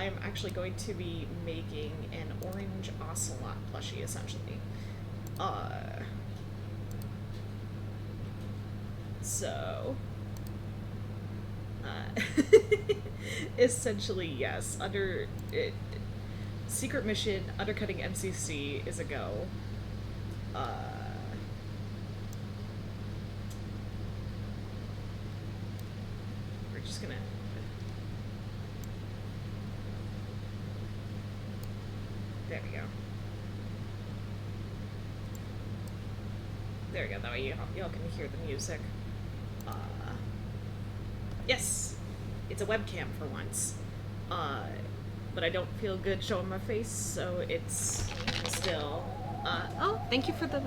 I'm actually going to be making an orange ocelot plushie, essentially. Uh, so, essentially, yes. Secret mission, undercutting MCC is a go. Uh, we're just gonna... There we go. There we go, that way y'all can hear the music. Yes! It's a webcam for once. But I don't feel good showing my face, so it's still... oh, thank you for the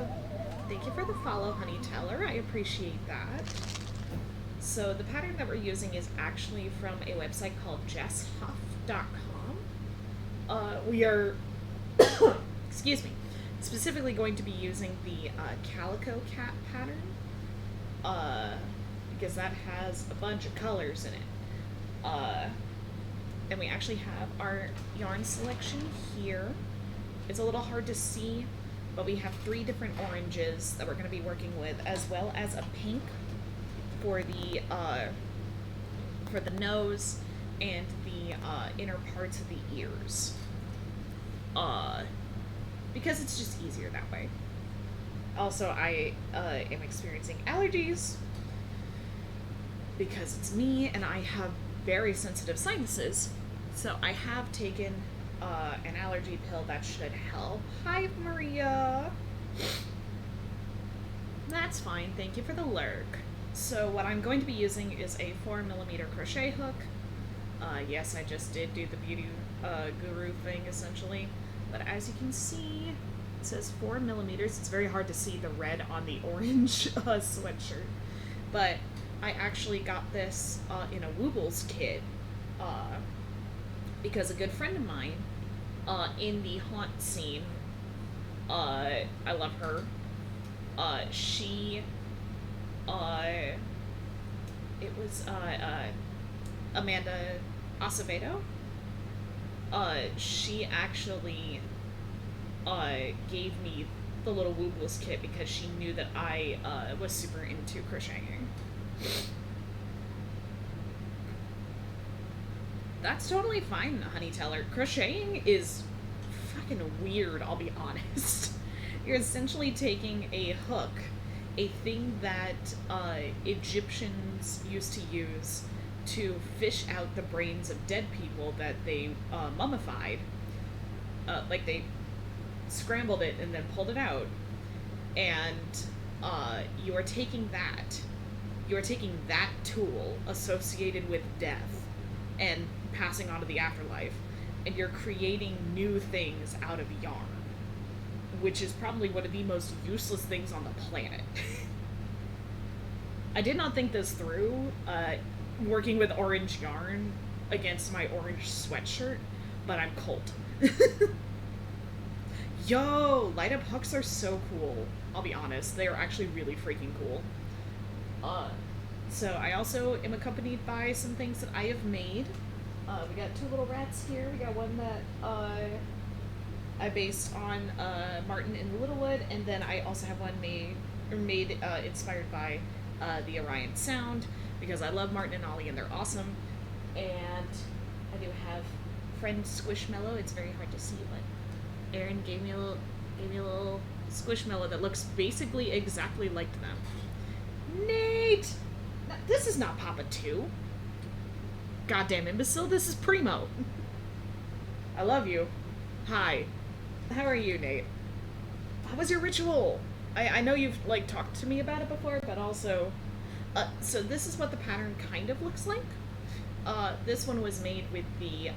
follow, Honey Teller. I appreciate that. So the pattern that we're using is actually from a website called jesshuff.com. We are, excuse me, specifically going to be using the Calico Cat pattern, because that has a bunch of colors in it. And we actually have our yarn selection here. It's a little hard to see, but we have 3 different oranges that we're going to be working with, as well as a pink for the nose and the inner parts of the ears. Because it's just easier that way. Also, I am experiencing allergies because it's me and I have very sensitive sinuses. So I have taken an allergy pill that should help. Hi, Maria. That's fine. Thank you for the lurk. So what I'm going to be using is a 4mm crochet hook. Yes, I just did do the beauty guru thing, essentially. But as you can see, it says 4mm. It's very hard to see the red on the orange sweatshirt. But I actually got this in a Woobles kit because a good friend of mine in the haunt scene, I love her, she, it was Amanda Acevedo. She actually gave me the little Woobles kit because she knew that I was super into crocheting. That's totally fine, Honey Teller. Crocheting is fucking weird, I'll be honest. You're essentially taking a hook, a thing that Egyptians used to use to fish out the brains of dead people that they mummified. Like they scrambled it and then pulled it out. And you are taking that tool associated with death and passing on to the afterlife, and you're creating new things out of yarn, which is probably one of the most useless things on the planet. I did not think this through, working with orange yarn against my orange sweatshirt, but I'm cold. Yo, light up hooks are so cool. I'll be honest, they are actually really freaking cool. So I also am accompanied by some things that I have made. We got 2 little rats here. We got one that I based on Martin in Littlewood, and then I also have one made inspired by the Orion Sound, because I love Martin and Ollie and they're awesome. And I do have friend Squishmallow. It's very hard to see, but Aaron gave me a little Squishmallow that looks basically exactly like them. Nate! This is not Papa 2. Goddamn imbecile, this is Primo. I love you. Hi. How are you, Nate? How was your ritual? I know you've, like, talked to me about it before, but also... so this is what the pattern kind of looks like. This one was made with the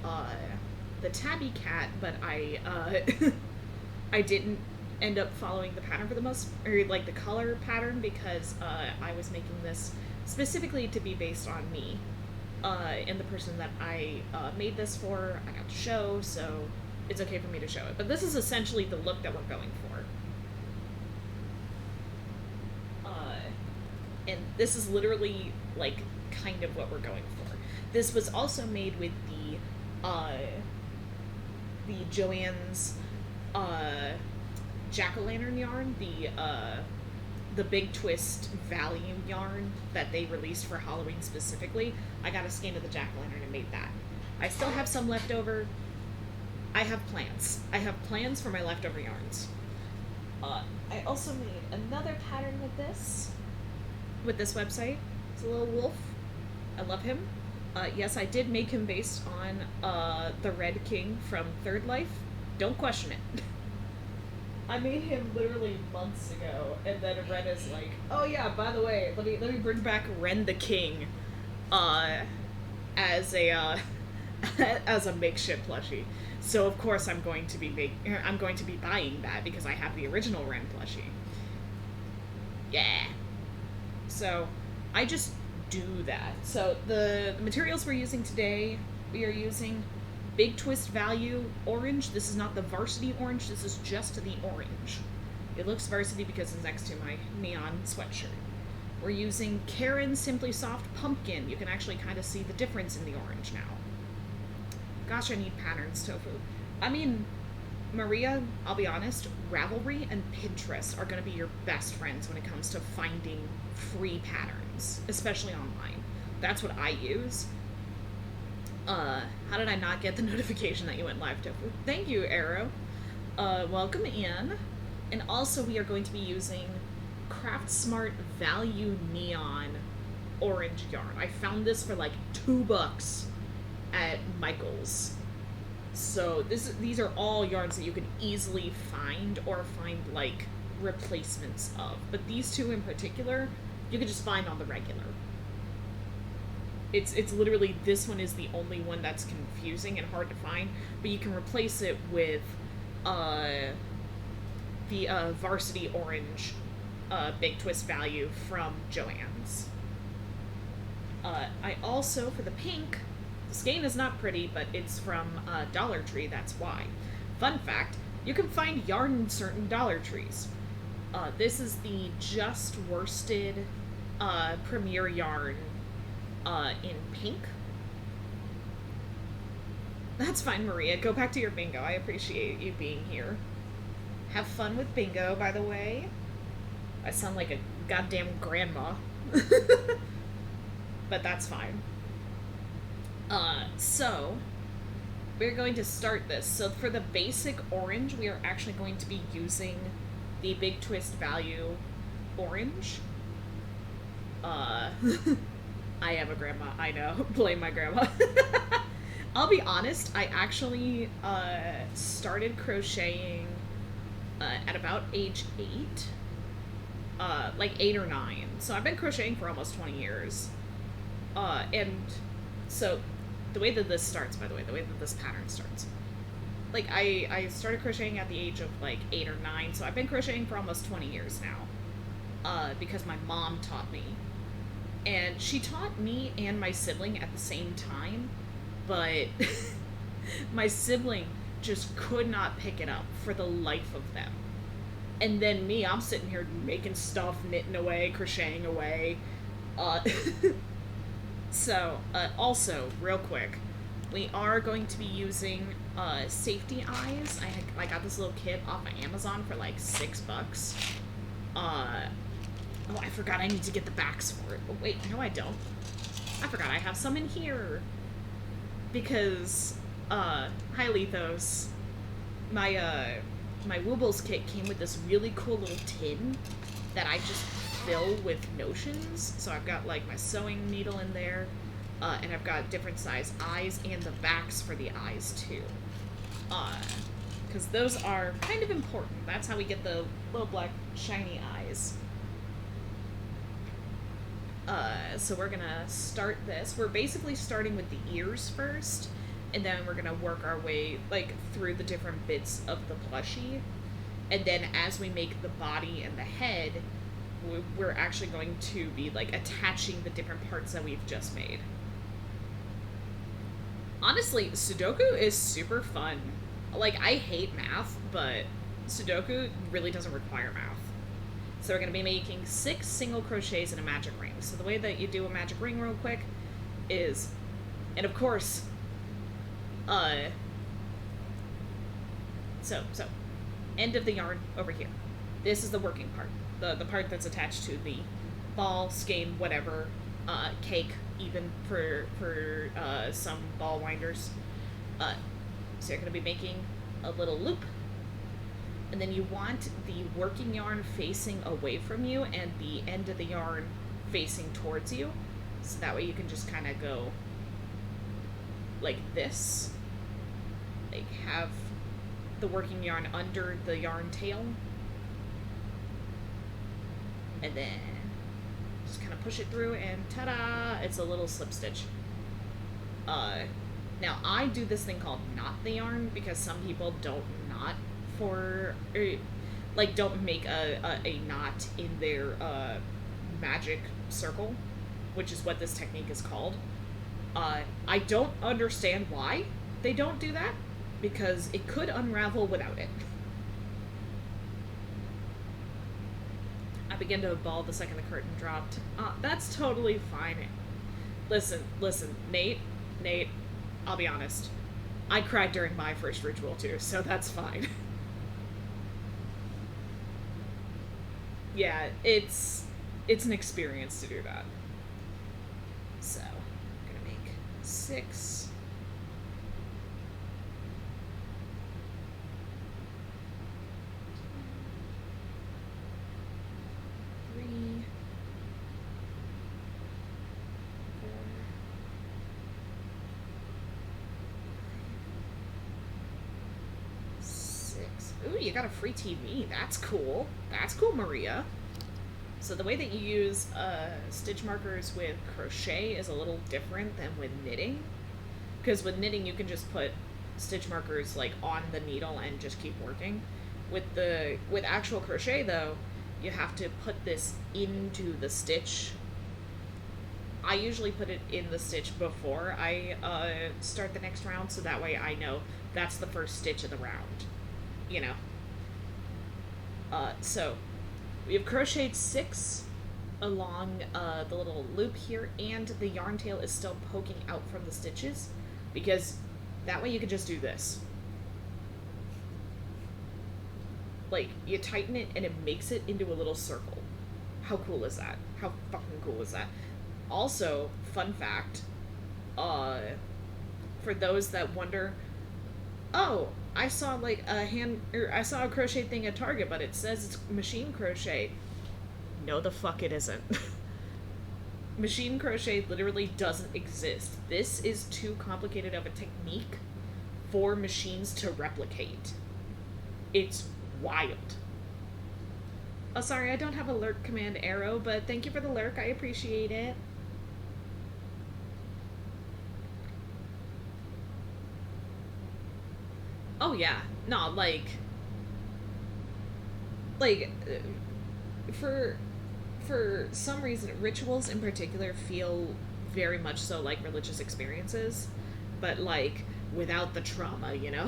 tabby cat, but I didn't end up following the pattern for the the color pattern, because I was making this specifically to be based on me and the person that I made this for. I got to show, so it's okay for me to show it. But this is essentially the look that we're going for. And this is literally, like, kind of what we're going for. This was also made with the the Joann's jack-o'-lantern yarn, the Big Twist value yarn that they released for Halloween specifically. I got a skein of the jack-o'-lantern and made that. I still have some left over. I have plans. I have plans for my leftover yarns. I also made another pattern with this website. It's a little wolf. I love him. Yes, I did make him based on the Red King from Third Life. Don't question it. I made him literally months ago, and then Ren is like, "Oh yeah, by the way, let me bring back Ren the King, as a as a makeshift plushie." So of course I'm going to be buying that because I have the original Ren plushie. Yeah. So I just do that. So the materials we're using today, we are using Big Twist Value Orange. This is not the varsity orange, this is just the orange. It looks varsity because it's next to my neon sweatshirt. We're using Karen Simply Soft Pumpkin. You can actually kind of see the difference in the orange now. Gosh, I need patterns, Tofu. I mean, Maria, I'll be honest, Ravelry and Pinterest are going to be your best friends when it comes to finding free patterns, especially online. That's what I use. How did I not get the notification that you went live, Tofu? Thank you, Arrow. Welcome in. And also we are going to be using Craft Smart Value Neon Orange yarn. I found this for like $2 at Michael's. So these are all yarns that you can easily find or find like replacements of. But these two in particular, you can just find on the regular. It's literally, this one is the only one that's confusing and hard to find, but you can replace it with the Varsity Orange Big Twist Value from Joann's. I also, for the pink, the skein is not pretty, but it's from Dollar Tree, that's why. Fun fact, you can find yarn in certain Dollar Trees. This is the Just Worsted Premier yarn in pink. That's fine, Maria. Go back to your bingo. I appreciate you being here. Have fun with bingo, by the way. I sound like a goddamn grandma. But that's fine. So, we're going to start this. So for the basic orange, we are actually going to be using the Big Twist Value Orange. I am a grandma, I know. Blame my grandma. I'll be honest, I actually started crocheting at about age 8. Like 8 or 9. So I've been crocheting for almost 20 years. And so the way that this starts, by the way, the way that this pattern starts. Like, I started crocheting at the age of like 8 or 9, so I've been crocheting for almost 20 years now. Because my mom taught me. And she taught me and my sibling at the same time, but my sibling just could not pick it up for the life of them. And then me, I'm sitting here making stuff, knitting away, crocheting away. So, also, real quick, we are going to be using safety eyes. I got this little kit off of Amazon for like $6. Oh, I forgot I need to get the backs for it. Oh, wait, no I don't. I forgot I have some in here. Because, hi Lethos. My Woobles kit came with this really cool little tin that I just fill with notions. So I've got, like, my sewing needle in there. And I've got different size eyes and the backs for the eyes, too. Because those are kind of important. That's how we get the little black shiny eyes. So we're gonna start this. We're basically starting with the ears first, and then we're gonna work our way, like, through the different bits of the plushie. And then as we make the body and the head, we're actually going to be, like, attaching the different parts that we've just made. Honestly, Sudoku is super fun. Like, I hate math, but Sudoku really doesn't require math. So we're going to be making 6 single crochets in a magic ring. So the way that you do a magic ring real quick is, and of course, So, end of the yarn over here. This is the working part. The part that's attached to the ball, skein, whatever, cake, even for some ball winders. So you're going to be making a little loop, and then you want the working yarn facing away from you and the end of the yarn facing towards you, so that way you can just kind of go like this, like have the working yarn under the yarn tail, and then just kind of push it through, and ta-da, it's a little slip stitch. Now I do this thing called knot the yarn, because some people don't knot for, like, don't make a knot in their magic circle, which is what this technique is called. I don't understand why they don't do that, because it could unravel without it. I began to bawl the second the curtain dropped. That's totally fine. Listen, Nate, I'll be honest. I cried during my first ritual too, so that's fine. Yeah, it's an experience to do that. So, I'm gonna make 6. Ooh, you got a free TV. That's cool. That's cool, Maria. So the way that you use stitch markers with crochet is a little different than with knitting. Because with knitting, you can just put stitch markers like on the needle and just keep working. With actual crochet, though, you have to put this into the stitch. I usually put it in the stitch before I start the next round, so that way I know that's the first stitch of the round. You know. So we have crocheted 6 along the little loop here, and the yarn tail is still poking out from the stitches, because that way you can just do this. Like, you tighten it and it makes it into a little circle. How cool is that? How fucking cool is that? Also, fun fact, for those that wonder, oh, I saw like I saw a crochet thing at Target, but it says it's machine crochet. No, the fuck it isn't. Machine crochet literally doesn't exist. This is too complicated of a technique for machines to replicate. It's wild. Oh, sorry, I don't have a lurk command arrow, but thank you for the lurk. I appreciate it. Oh yeah, no, like for some reason, rituals in particular feel very much so like religious experiences, but like without the trauma, you know?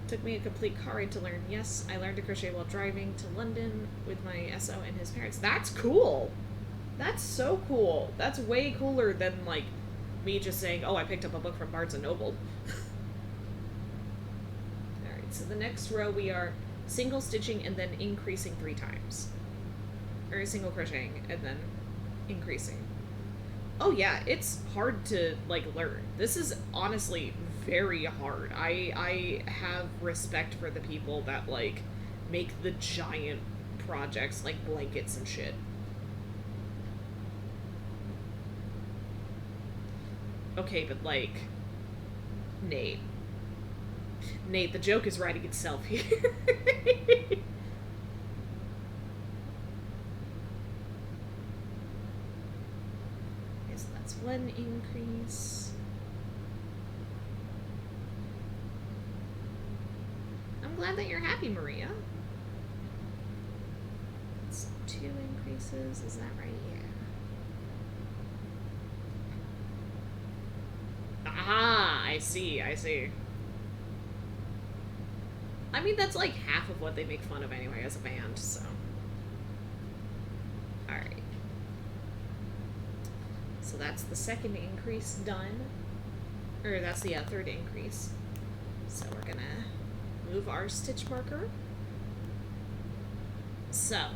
Took me a complete car ride to learn. Yes, I learned to crochet while driving to London with my SO and his parents. That's cool. That's so cool. That's way cooler than like me just saying, oh, I picked up a book from Barnes and Noble. So the next row we are single stitching and then increasing 3 times. Or single crocheting and then increasing. Oh yeah, it's hard to like learn. This is honestly very hard. I have respect for the people that like make the giant projects like blankets and shit. Okay, but like Nate, the joke is writing itself here. Yes, that's 1 increase. I'm glad that you're happy, Maria. That's 2 increases, is that right? Yeah. Ah, I see. I mean, that's like half of what they make fun of anyway as a band, so. Alright. So that's the second increase done. Or that's the 3rd increase. So we're gonna move our stitch marker. So,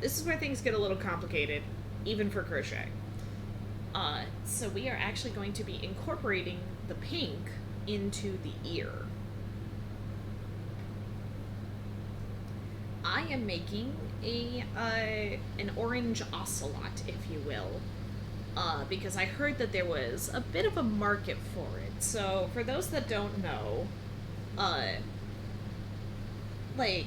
this is where things get a little complicated, even for crochet. So we are actually going to be incorporating the pink into the ear. I am making an orange ocelot, if you will, because I heard that there was a bit of a market for it. So for those that don't know, like,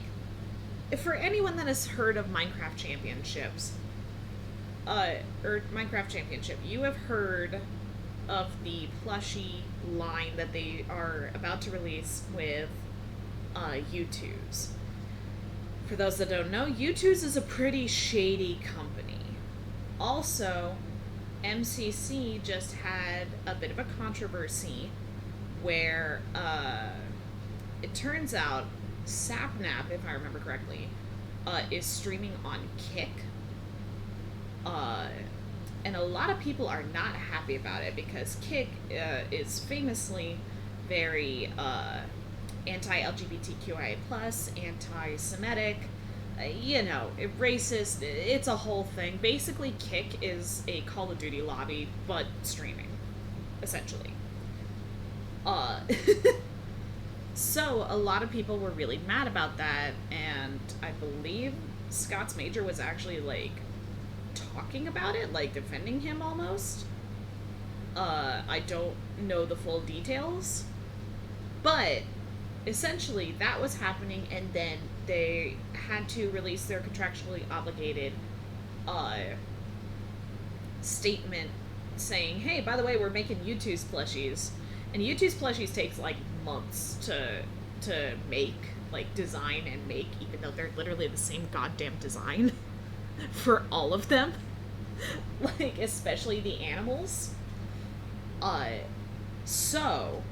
for anyone that has heard of Minecraft Championships, or Minecraft Championship, you have heard of the plushie line that they are about to release with U2's. For those that don't know, U2's is a pretty shady company. Also, MCC just had a bit of a controversy where it turns out Sapnap, if I remember correctly, is streaming on Kick. And a lot of people are not happy about it because Kick is famously very anti-LGBTQIA+, anti-Semitic, racist. It's a whole thing. Basically, Kick is a Call of Duty lobby, but streaming, essentially. So, a lot of people were really mad about that, and I believe Scott's Major was actually, talking about it, defending him almost. I don't know the full details, but essentially that was happening, and then they had to release their contractually obligated statement saying, hey, by the way, we're making U2's plushies, and U2's plushies takes months to make, design and make, even though they're literally the same goddamn design for all of them. Especially the animals. So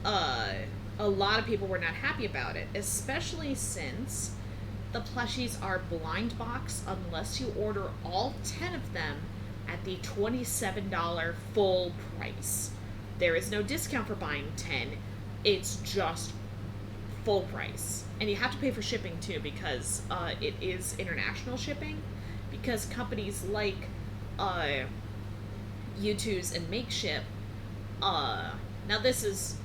a lot of people were not happy about it, especially since the plushies are blind box unless you order all 10 of them at the $27 full price. There is no discount for buying 10. It's just full price. And you have to pay for shipping too, because it is international shipping, because companies like U2's and Makeship, now this is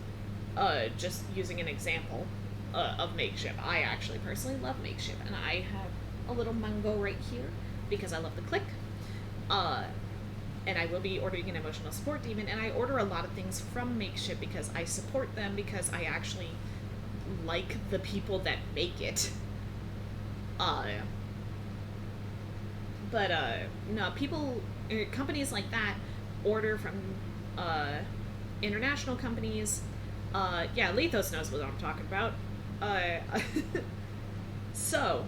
just using an example of Makeship. I actually personally love Makeship, and I have a little mango right here because I love the click. And I will be ordering an emotional support demon, and I order a lot of things from Makeship because I support them, because I actually like the people that make it. No, companies like that order from international companies. Yeah, Lethos knows what I'm talking about. So,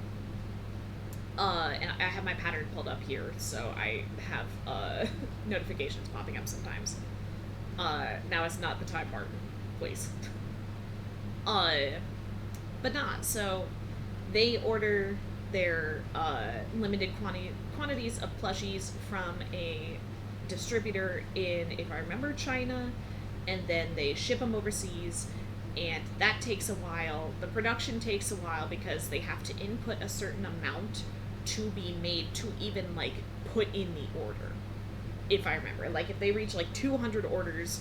and I have my pattern pulled up here, so I have notifications popping up sometimes. Now is not the time, Martin, please. But not, so they order their limited quantities of plushies from a distributor in, if I remember, China, and then they ship them overseas, and that takes a while. The production takes a while because they have to input a certain amount to be made to even put in the order, if I remember. If they reach 200 orders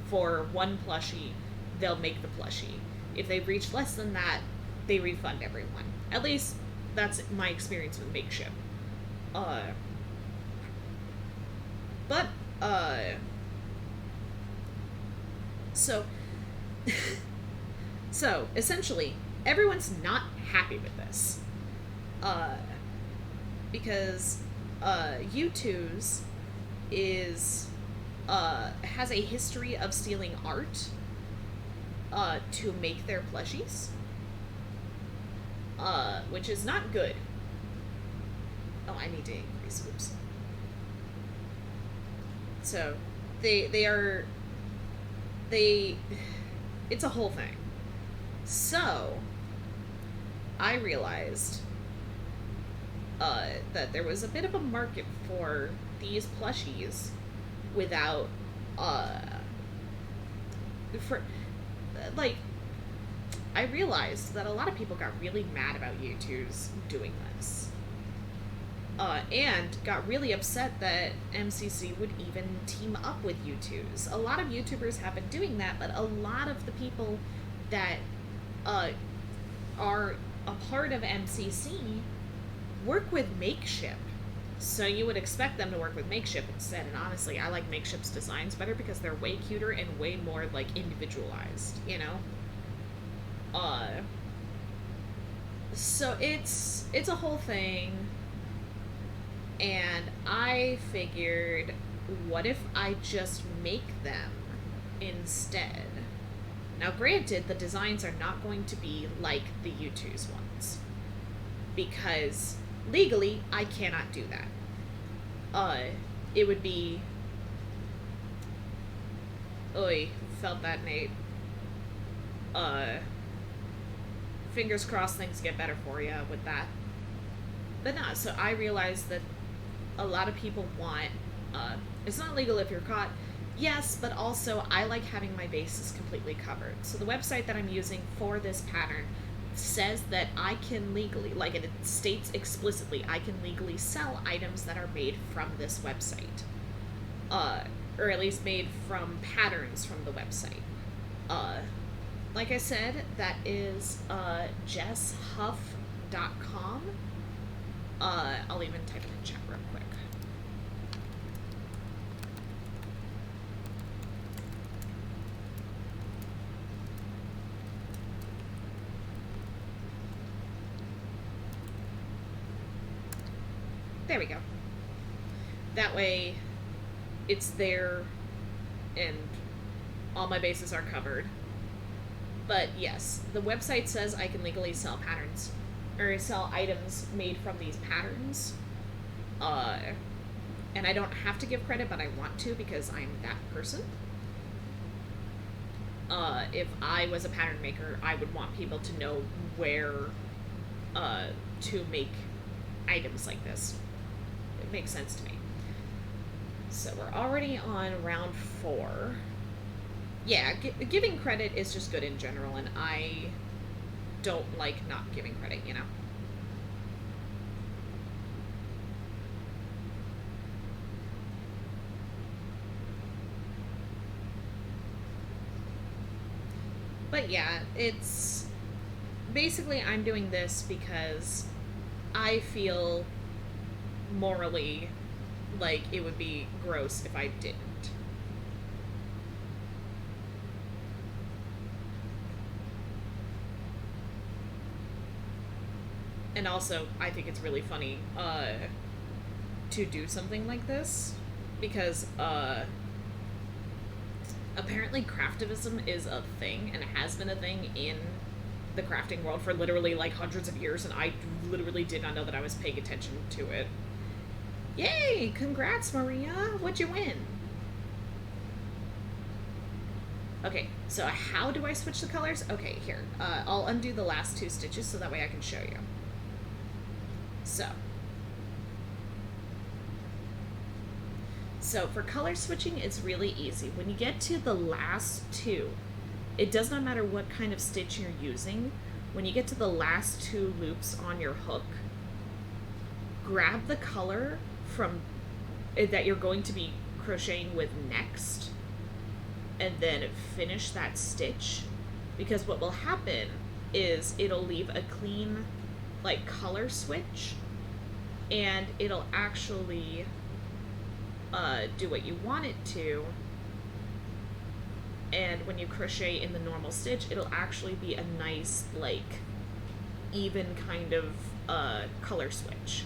for one plushie, they'll make the plushie. If they reach less than that, they refund everyone. At least that's my experience with Makeship. So essentially, everyone's not happy with this. Because U2's has a history of stealing art to make their plushies, which is not good. Oh, I need to increase. Oops. So, it's a whole thing. So, I realized that there was a bit of a market for these plushies without for like I realized that a lot of people got really mad about U2s doing this. And got really upset that MCC would even team up with U2s. A lot of YouTubers have been doing that, but a lot of the people that are a part of MCC work with Makeship. So you would expect them to work with Makeship instead, and honestly, I like Makeship's designs better because they're way cuter and way more, like, individualized, you know? So it's a whole thing, and I figured, what if I just make them instead? Now, granted, the designs are not going to be like the U2's ones, because legally, I cannot do that. It would be... Oy, felt that, Nate. Fingers crossed things get better for you with that. But no, so I realized that a lot of people want, it's not legal if you're caught, yes, but also I like having my bases completely covered. So the website that I'm using for this pattern says that I can legally, like it states explicitly, I can legally sell items that are made from this website. Or at least made from patterns from the website. Like I said, that is jesshuff.com. I'll even type it in chat real quick. There we go. That way, it's there, and all my bases are covered. But yes, the website says I can legally sell patterns, or sell items made from these patterns. And I don't have to give credit, but I want to because I'm that person. If I was a pattern maker, I would want people to know where to make items like this. It makes sense to me. So we're already on round 4. Yeah, giving credit is just good in general, and I don't like not giving credit, you know? But yeah, it's... Basically, I'm doing this because I feel morally like it would be gross if I didn't. And also, I think it's really funny to do something like this because apparently craftivism is a thing and it has been a thing in the crafting world for literally like hundreds of years, and I literally did not know that I was paying attention to it. Yay! Congrats, Maria! What'd you win? Okay, so how do I switch the colors? Okay, here. I'll undo the last 2 stitches so that way I can show you. So for color switching, it's really easy. When you get to the last 2, it does not matter what kind of stitch you're using. When you get to the last 2 loops on your hook, grab the color from that you're going to be crocheting with next, and then finish that stitch, because what will happen is it'll leave a clean like color switch, and it'll actually do what you want it to, and when you crochet in the normal stitch, it'll actually be a nice like even kind of color switch.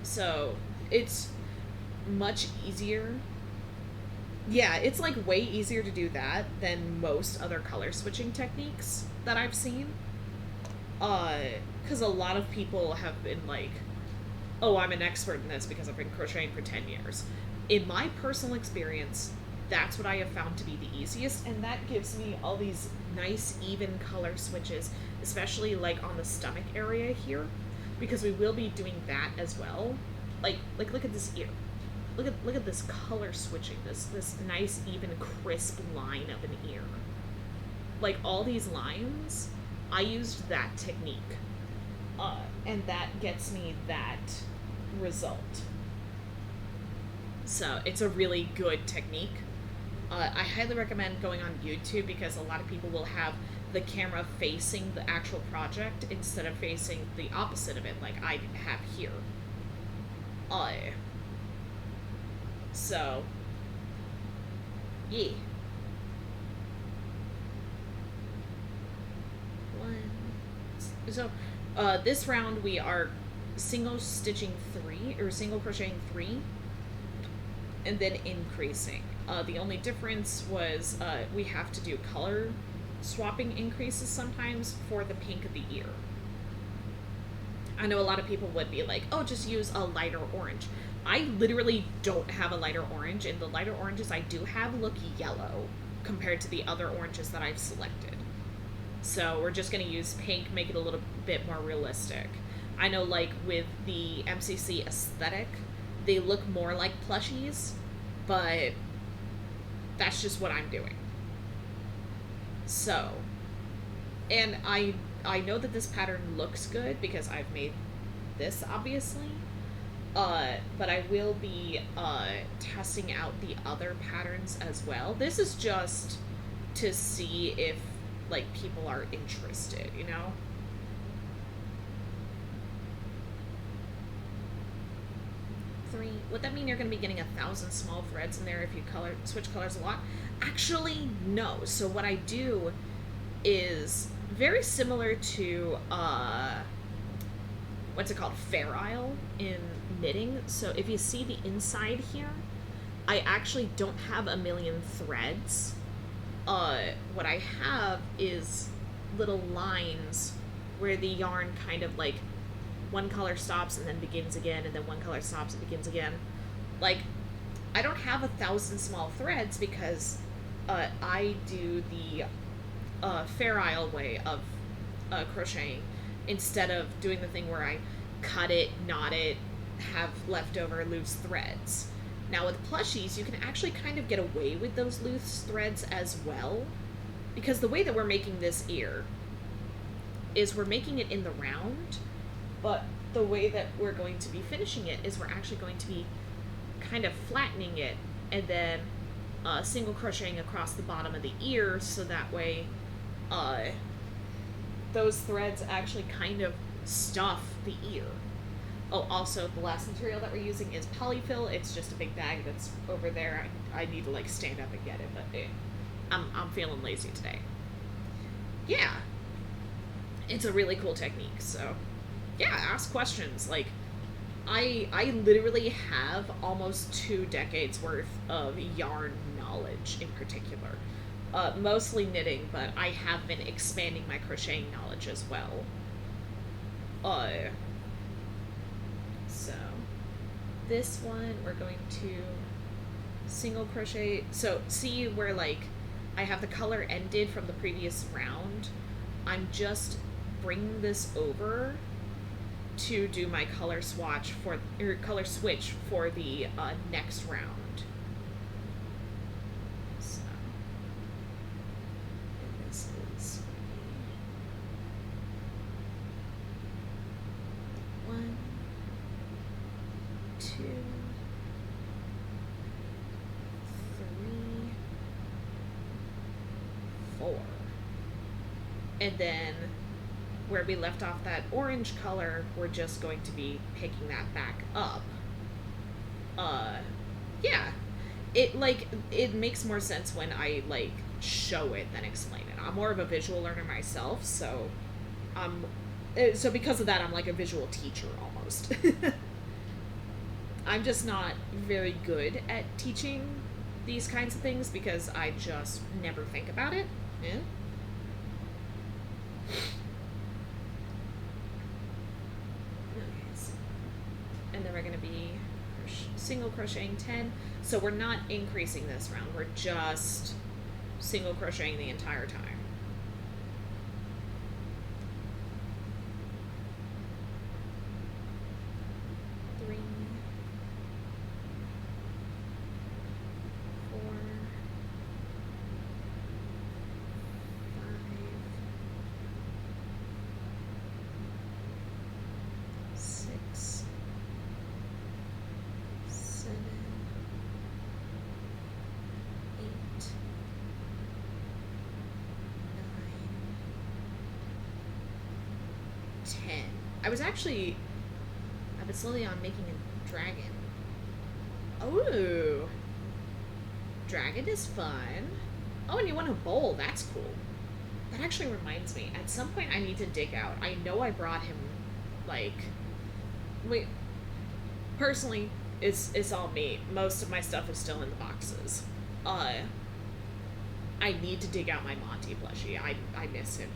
So it's much easier. Yeah, it's like way easier to do that than most other color switching techniques that I've seen. Because a lot of people have been like, oh, I'm an expert in this because I've been crocheting for 10 years. In my personal experience, that's what I have found to be the easiest, and that gives me all these nice even color switches, especially like on the stomach area here, because we will be doing that as well. Like look at this ear. look at this color switching, this nice even crisp line of an ear. Like all these lines, I used that technique, and that gets me that result. So it's a really good technique. I highly recommend going on YouTube because a lot of people will have the camera facing the actual project instead of facing the opposite of it, like I have here. So, yeah. So, this round we are single stitching 3, or single crocheting 3, and then increasing. The only difference was we have to do color swapping increases sometimes for the pink of the ear. I know a lot of people would be like, oh, just use a lighter orange. I literally don't have a lighter orange, and the lighter oranges I do have look yellow compared to the other oranges that I've selected. So we're just going to use pink, make it a little bit more realistic. I know, like, with the MCC aesthetic, they look more like plushies, but that's just what I'm doing. So, and I know that this pattern looks good because I've made this, obviously, but I will be testing out the other patterns as well. This is just to see if, like, people are interested, you know? Three. Would that mean you're going to be getting 1,000 small threads in there if you switch colors a lot? Actually, no. So what I do is very similar to what's it called, Fair Isle in knitting. So if you see the inside here, I actually don't have a million threads. What I have is little lines where the yarn kind of, like, one color stops and then begins again, and then one color stops and begins again. Like, I don't have 1,000 small threads because I do the Fair Isle way of crocheting instead of doing the thing where I cut it, knot it, have leftover loose threads. Now with plushies, you can actually kind of get away with those loose threads as well, because the way that we're making this ear is we're making it in the round, but the way that we're going to be finishing it is we're actually going to be kind of flattening it and then single crocheting across the bottom of the ear, so that way those threads actually kind of stuff the ear. Oh, also, the last material that we're using is polyfill. It's just a big bag that's over there. I need to, like, stand up and get it, but I'm feeling lazy today. Yeah. It's a really cool technique, so yeah, ask questions. Like, I literally have almost 2 decades worth of yarn knowledge in particular. Mostly knitting, but I have been expanding my crocheting knowledge as well. So this one we're going to single crochet. So see where, like, I have the color ended from the previous round. I'm just bringing this over to do my color switch for the next round. So, and this is 1, 2, 3, and then where we left off that orange color, we're just going to be picking that back up. Yeah, it makes more sense when I show it than explain it. I'm more of a visual learner myself, so because of that, I'm like a visual teacher almost. I'm just not very good at teaching these kinds of things because I just never think about it. Yeah. And then we're going to be single crocheting 10. So we're not increasing this round. We're just single crocheting the entire time. 3, 10. I've been slowly on making a dragon. Oh, dragon is fun. Oh, and you want a bowl. That's cool. That actually reminds me. At some point, I need to dig out. I know I brought him, like... Wait. Personally, it's all me. Most of my stuff is still in the boxes. I need to dig out my Monty plushie. I miss him.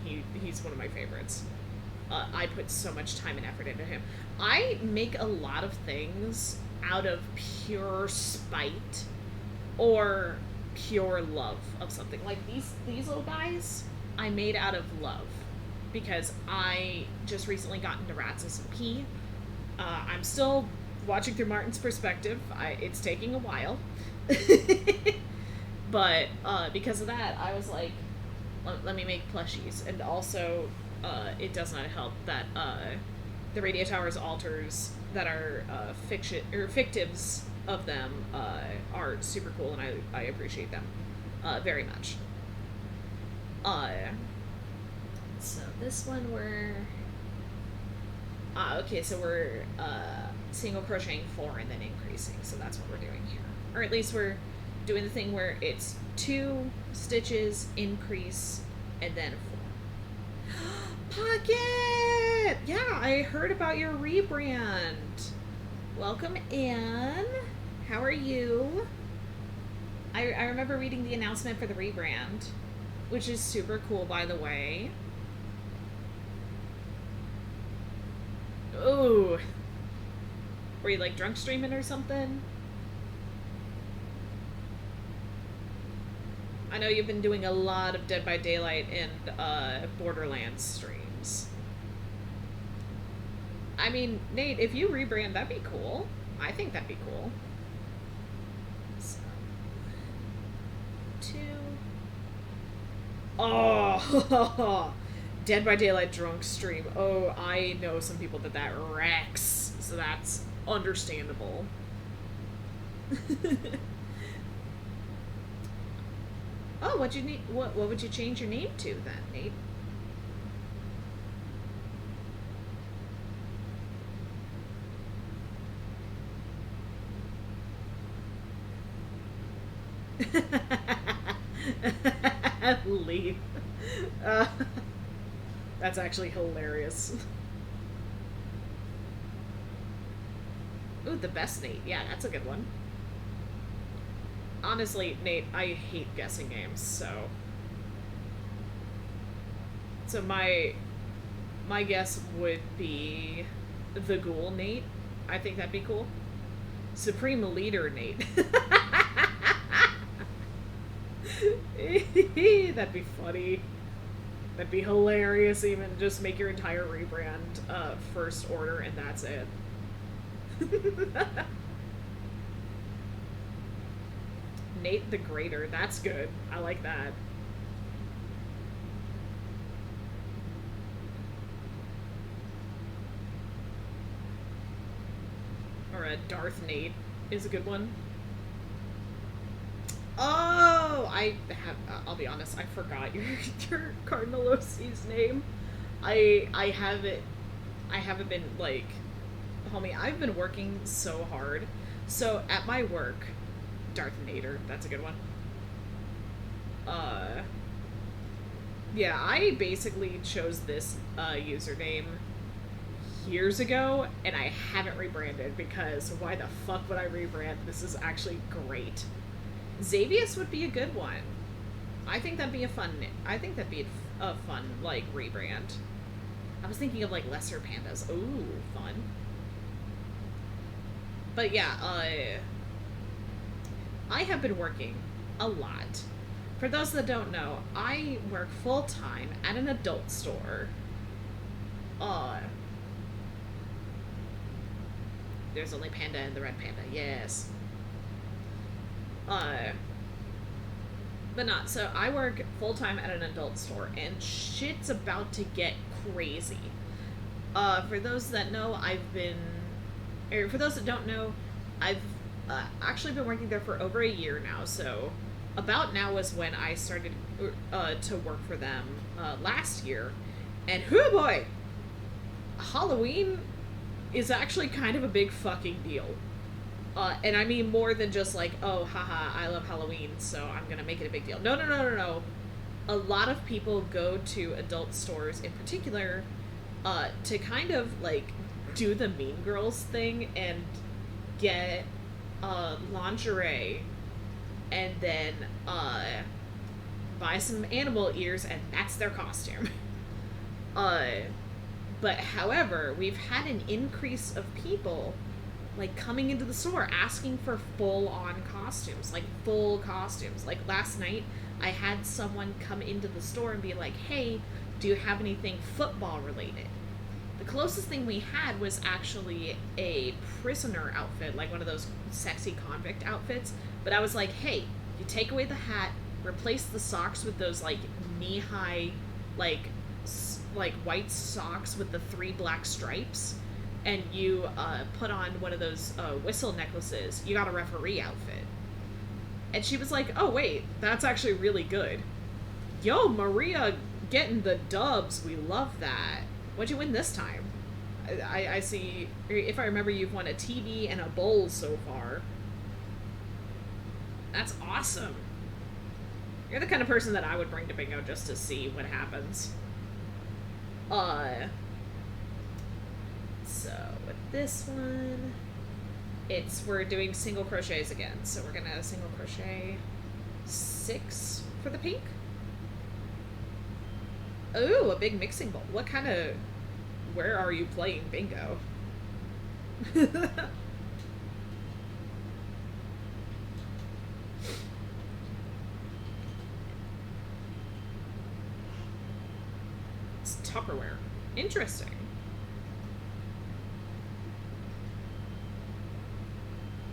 He's one of my favorites. I put so much time and effort into him. I make a lot of things out of pure spite or pure love of something. Like these little guys, I made out of love because I just recently got into Rats SMP. I'm still watching through Martin's perspective. It's taking a while. But because of that, I was like, let me make plushies. And also, it does not help that the Radio Towers alters that are fictives of them are super cool, and I appreciate them very much. So this one okay, so we're single crocheting 4 and then increasing, so that's what we're doing here. Or at least we're doing the thing where it's 2 stitches, increase, and then 4. Pocket! Yeah, I heard about your rebrand. Welcome in. How are you? I remember reading the announcement for the rebrand, which is super cool, by the way. Ooh. Were you, like, drunk streaming or something? I know you've been doing a lot of Dead by Daylight and Borderlands streams. I mean, Nate, if you rebrand, that'd be cool. I think that'd be cool. So, 2. Oh, Dead by Daylight drunk stream. Oh, I know some people that wrecks, so that's understandable. Oh, what would you change your name to then, Nate? Leave. That's actually hilarious. Ooh, the best Nate. Yeah, that's a good one. Honestly, Nate, I hate guessing games, so my guess would be the Ghoul Nate. I think that'd be cool. Supreme Leader Nate. That'd be funny. That'd be hilarious. Even just make your entire rebrand First Order and that's it. Nate the Greater. That's good. I like that. Or a Darth Nate is a good one. Oh, I'll be honest, I forgot your Cardinal OC's name. I haven't been, like, homie, I've been working so hard. So at my work, Darth Nader, that's a good one. Yeah, I basically chose this username years ago, and I haven't rebranded because why the fuck would I rebrand? This is actually great. Xavius would be a good one. I think that'd be a fun, like, rebrand. I was thinking of, like, Lesser Pandas. Ooh, fun. But yeah, I have been working a lot. For those that don't know, I work full-time at an adult store. There's only Panda and the Red Panda, yes. But not, so I work full-time at an adult store, and shit's about to get crazy. For those that know, for those that don't know, I've actually been working there for over a year now, so about now was when I started to work for them last year, and hoo boy! Halloween is actually kind of a big fucking deal. And I mean more than just like, oh, haha, I love Halloween, so I'm gonna make it a big deal. No, no, no, no, no. A lot of people go to adult stores in particular to kind of, like, do the Mean Girls thing and get lingerie and then buy some animal ears, and that's their costume. But however, we've had an increase of people like coming into the store asking for full-on costumes, like full costumes. Like last night, I had someone come into the store and be like, "Hey, do you have anything football related?" The closest thing we had was actually a prisoner outfit, like one of those sexy convict outfits. But I was like, "Hey, you take away the hat, replace the socks with those like knee-high, like white socks with the 3 black stripes, and you put on one of those whistle necklaces, you got a referee outfit." And she was like, "Oh wait, that's actually really good. Yo, Maria getting the dubs, we love that. What'd you win this time?" I see, if I remember, you've won a TV and a bowl so far. That's awesome. You're the kind of person that I would bring to bingo just to see what happens. So with this one, we're doing single crochets again. So we're gonna single crochet 6 for the pink. Ooh, a big mixing bowl. Where are you playing bingo? It's Tupperware. Interesting.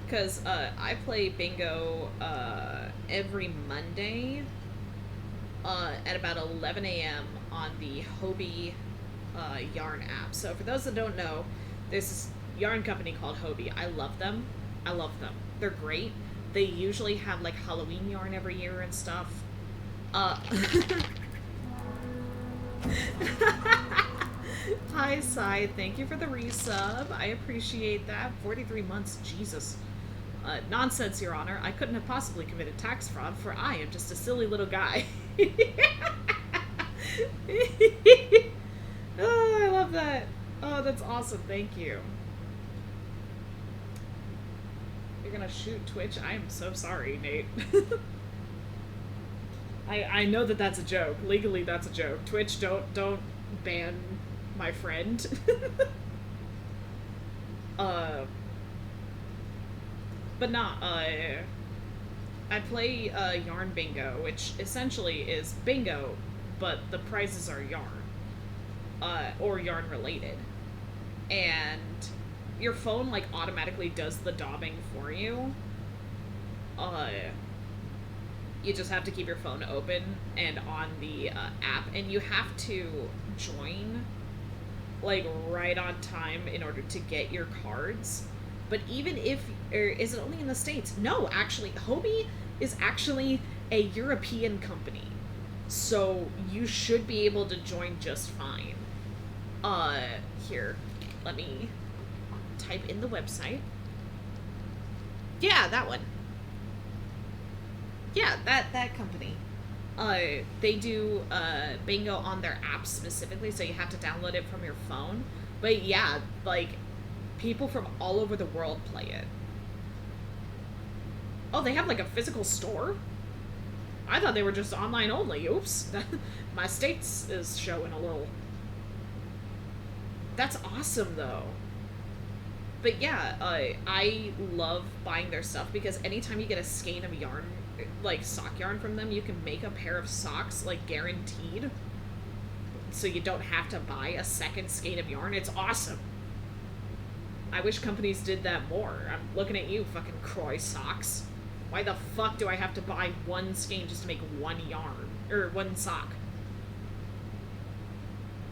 Because I play bingo every Monday at about 11 a.m. on the Hobie yarn app. So for those that don't know, there's this yarn company called Hobie. I love them. I love them. They're great. They usually have like Halloween yarn every year and stuff. Hi, Sai. Thank you for the resub. I appreciate that. 43 months. Jesus. Nonsense, Your Honor. I couldn't have possibly committed tax fraud, for I am just a silly little guy. Oh, I love that. Oh, that's awesome. Thank you. You're gonna shoot Twitch? I am so sorry, Nate. I know that that's a joke. Legally, that's a joke. Twitch, don't ban my friend. But not, I play yarn bingo, which essentially is bingo, but the prizes are yarn, or yarn related. And your phone, like, automatically does the daubing for you. You just have to keep your phone open and on the app, and you have to join, like, right on time in order to get your cards. But even if, or is it only in the States? No, actually, Hobie is actually a European company. So you should be able to join just fine. Here, let me type in the website. Yeah, that one. Yeah, that company. They do bingo on their app specifically, so you have to download it from your phone. But yeah, like, people from all over the world play it. Oh, they have, like, a physical store? I thought they were just online only. Oops. My States is showing a little. That's awesome, though. But yeah, I love buying their stuff because anytime you get a skein of yarn, like sock yarn from them, you can make a pair of socks, like, guaranteed. So you don't have to buy a second skein of yarn. It's awesome. I wish companies did that more. I'm looking at you, fucking Croy socks. Why the fuck do I have to buy one skein just to make one yarn? Or one sock?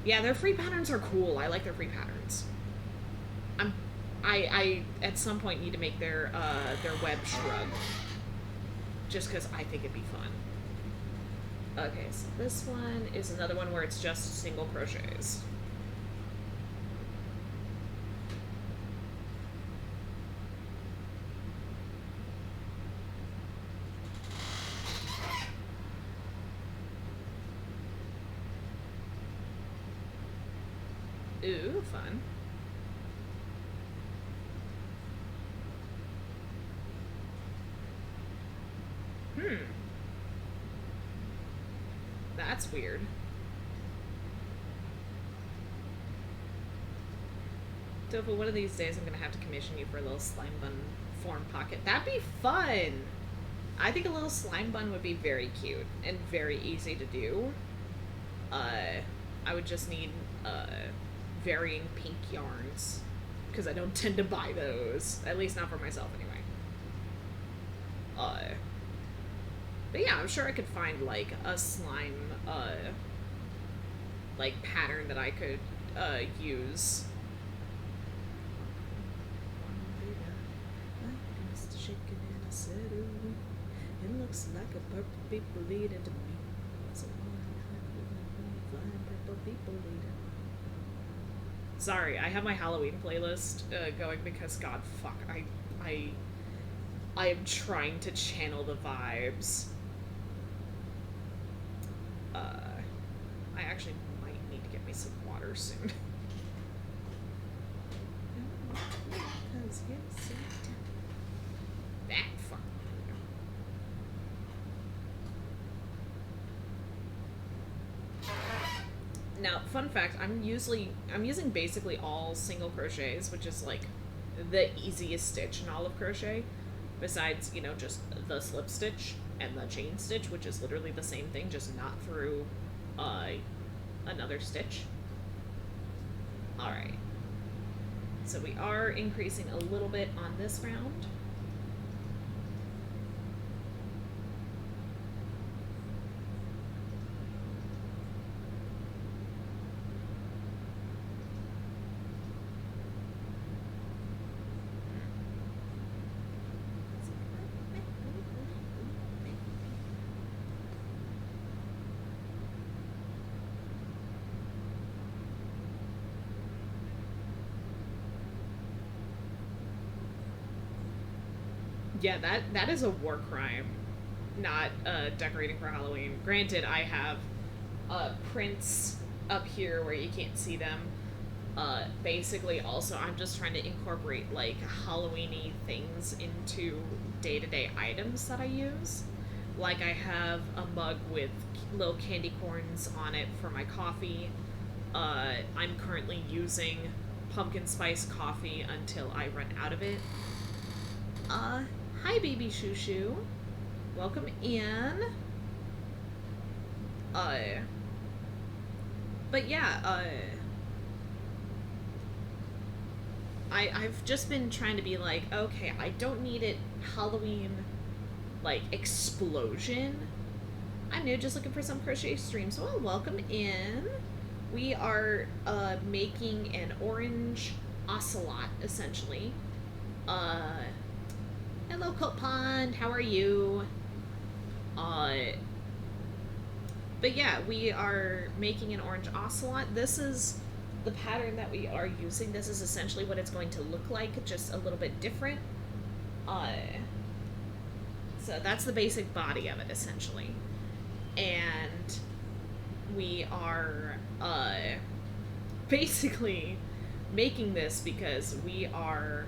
Yeah, their free patterns are cool. I like their free patterns. I at some point need to make their web shrug. Just because I think it'd be fun. Okay, so this one is another one where it's just single crochets. Ooh, fun. That's weird. Tofu, one of these days I'm gonna have to commission you for a little slime bun form pocket. That'd be fun! I think a little slime bun would be very cute and very easy to do. I would just need varying pink yarns, because I don't tend to buy those, at least not for myself anyway. But yeah, I'm sure I could find like a slime like pattern that I could use. It looks like a purple people leader to me. Flying purple people leader. Sorry, I have my Halloween playlist going because God fuck, I am trying to channel the vibes. I actually might need to get me some water soon. That fuck. Now, fun fact, I'm using basically all single crochets, which is like the easiest stitch in all of crochet, besides, you know, just the slip stitch and the chain stitch, which is literally the same thing, just not through another stitch. Alright. So we are increasing a little bit on this round. Yeah, that is a war crime, not decorating for Halloween. Granted, I have prints up here where you can't see them. Basically, also, I'm just trying to incorporate, like, Halloween-y things into day-to-day items that I use. Like, I have a mug with little candy corns on it for my coffee. I'm currently using pumpkin spice coffee until I run out of it. Hi, baby Shoo Shoo. Welcome in. But yeah, I've just been trying to be like, okay, I don't need it Halloween, like, explosion. I'm new, just looking for some crochet streams. Well, welcome in. We are, making an orange ocelot, essentially. Hello, Coat Pond. How are you? But yeah, we are making an orange ocelot. This is the pattern that we are using. This is essentially what it's going to look like, just a little bit different. So that's the basic body of it, essentially. And we are, basically making this because we are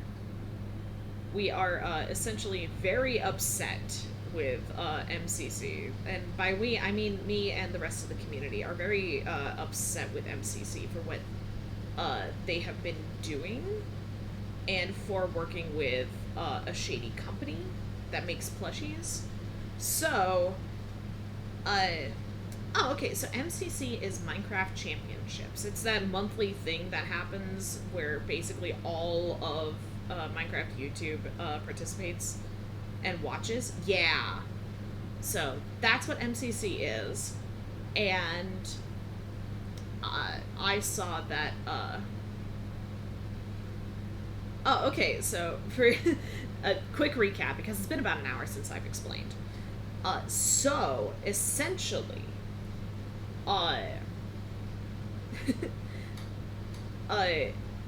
essentially very upset with MCC, and by we I mean me and the rest of the community are very upset with MCC for what they have been doing, and for working with a shady company that makes plushies. So, oh, okay, so MCC is Minecraft Championships. It's that monthly thing that happens where basically all of Minecraft YouTube participates and watches. Yeah. So that's what MCC is. And I saw that oh, okay, so for a quick recap, because it's been about an hour since I've explained. So essentially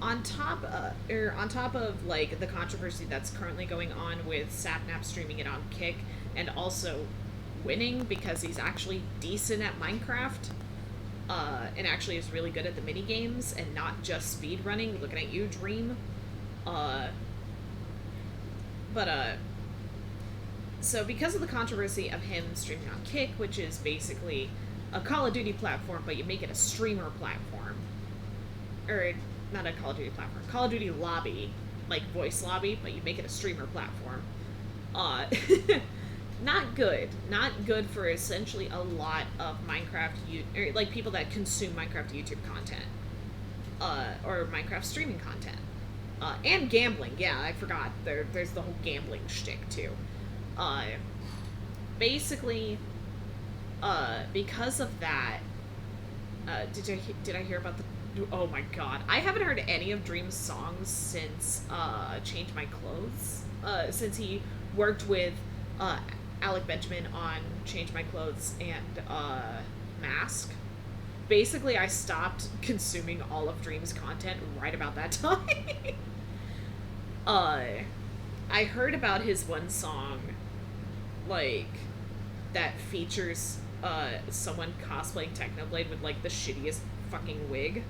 on top of like the controversy that's currently going on with Sapnap streaming it on Kick and also winning because he's actually decent at Minecraft, and actually is really good at the mini games and not just speed running. Looking at you, Dream. So because of the controversy of him streaming on Kick, which is basically a Call of Duty platform, but you make it a streamer platform, or not a Call of Duty platform, Call of Duty lobby, like voice lobby, but you make it a streamer platform. Not good for essentially a lot of Minecraft, or like people that consume Minecraft YouTube content, or Minecraft streaming content, and gambling. Yeah, I forgot. There's the whole gambling shtick too. Basically, because of that, did I hear about the? Oh my god, I haven't heard any of Dream's songs since Change My Clothes. Since he worked with Alec Benjamin on Change My Clothes and Mask. Basically, I stopped consuming all of Dream's content right about that time. I heard about his one song, like, that features someone cosplaying Technoblade with, like, the shittiest fucking wig.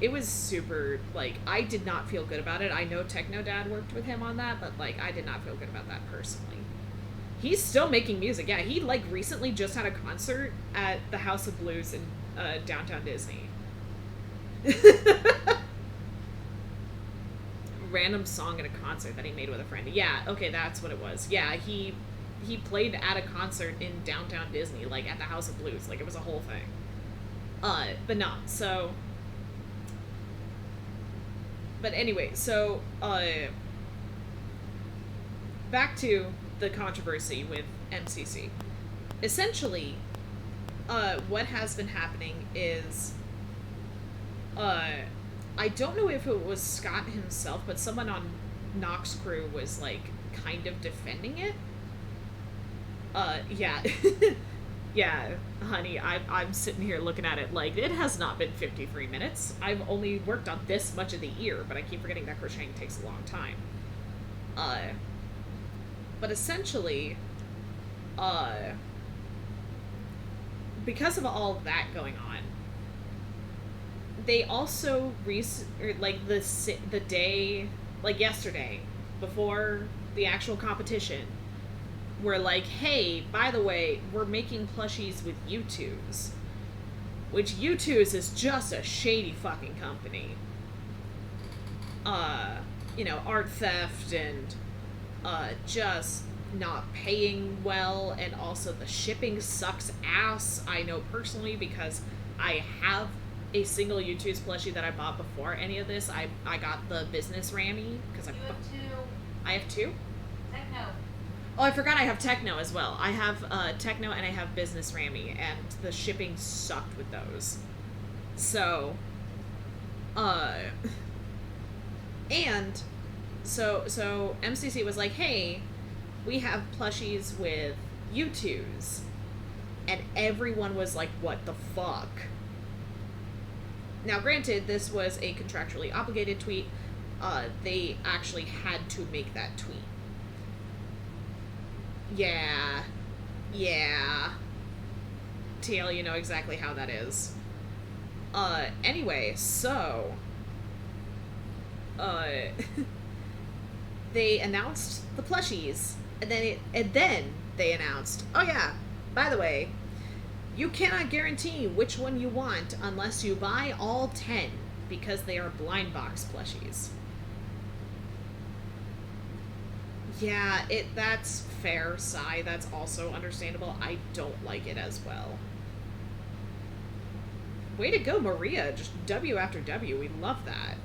It was super, like, I did not feel good about it. I know Technodad worked with him on that, but, like, I did not feel good about that personally. He's still making music. Yeah, he, like, recently just had a concert at the House of Blues in downtown Disney. Random song at a concert that he made with a friend. Yeah, okay, that's what it was. Yeah, he played at a concert in downtown Disney, like, at the House of Blues. Like, it was a whole thing. But no, so... But anyway, so, back to the controversy with MCC. Essentially, what has been happening is, I don't know if it was Scott himself, but someone on Nox Crew was, like, kind of defending it. Yeah. Yeah, honey, I'm sitting here looking at it like, it has not been 53 minutes. I've only worked on this much of the ear, but I keep forgetting that crocheting takes a long time. But essentially, because of all of that going on, they also, the day, like yesterday, before the actual competition, were like, hey, by the way, we're making plushies with U2s. Which U2s is just a shady fucking company. You know, art theft and just not paying well, and also the shipping sucks ass. I know personally because I have a single U2's plushie that I bought before any of this. I got the business Rammy because You have two. I have two? Techno. Oh, I forgot I have Techno as well. I have Techno and I have Business Rammy, and the shipping sucked with those. So, and so MCC was like, hey, we have plushies with U2s, and everyone was like, what the fuck? Now, granted, this was a contractually obligated tweet. They actually had to make that tweet. Yeah. TL, you know exactly how that is. Anyway, so... they announced the plushies, and then they announced, oh yeah, by the way, you cannot guarantee which one you want unless you buy all 10, because they are blind box plushies. Yeah, that's fair, Sai. That's also understandable. I don't like it as well. Way to go, Maria. Just W after W. We love that.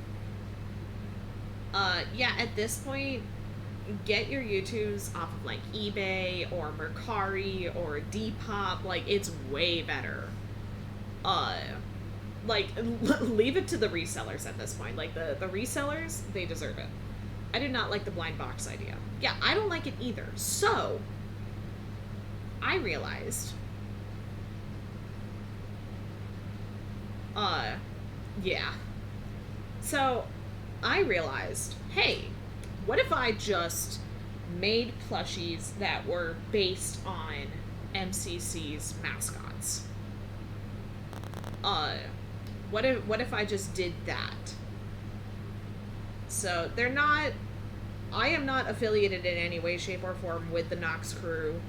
Yeah, at this point, get your U2s off of, like, eBay or Mercari or Depop. Like, it's way better. Like, leave it to the resellers at this point. Like, the resellers, they deserve it. I do not like the blind box idea. Yeah, I don't like it either. So, I realized, yeah. So, I realized, hey, what if I just made plushies that were based on MCC's mascots? Uh, what if I just did that? So they're not. I am not affiliated in any way, shape, or form with the Nox crew.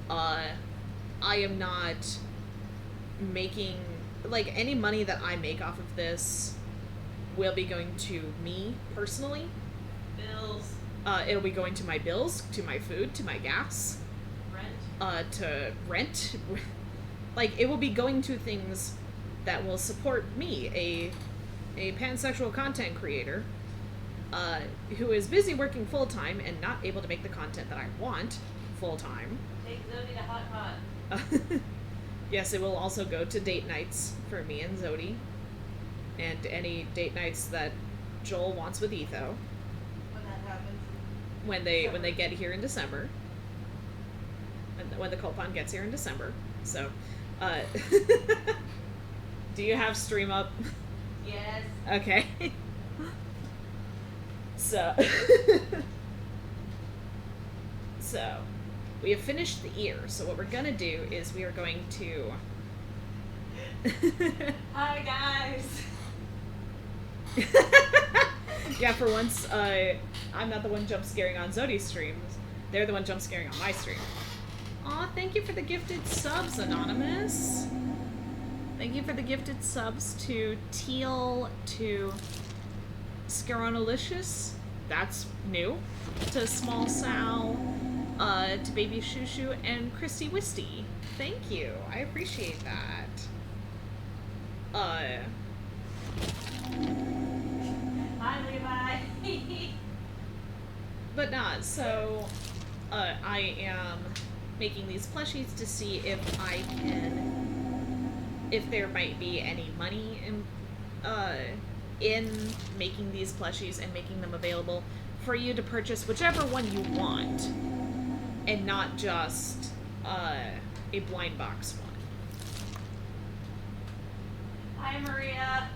Uh, I am not making, like, any money that I make off of this will be going to me personally. Bills. It'll be going to my bills, to my food, to my gas, Rent. to rent. Like, it will be going to things that will support me, a pansexual content creator, who is busy working full time and not able to make the content that I want full time. Take Zodi to Hot Pot. Yes, it will also go to date nights for me and Zodi, and any date nights that Joel wants with Etho When that happens. when they get here in December. When the Coupon gets here in December. So, do you have stream up? Yes. Okay. So, so we have finished the ear. So what we're gonna do is we are going to. Hi guys. Yeah, for once, I'm not the one jump scaring on Zodi's streams. They're the one jump scaring on my stream. Aw, thank you for the gifted subs, Anonymous. Thank you for the gifted subs to Teal, to Scaronalicious. That's new. To Small Sal, to Baby Shushu, and Christy Wisty. Thank you. I appreciate that. Hi Levi. But not, so, I am making these plushies to see if there might be any money in making these plushies and making them available for you to purchase whichever one you want, and not just, a blind box one. Hi Maria.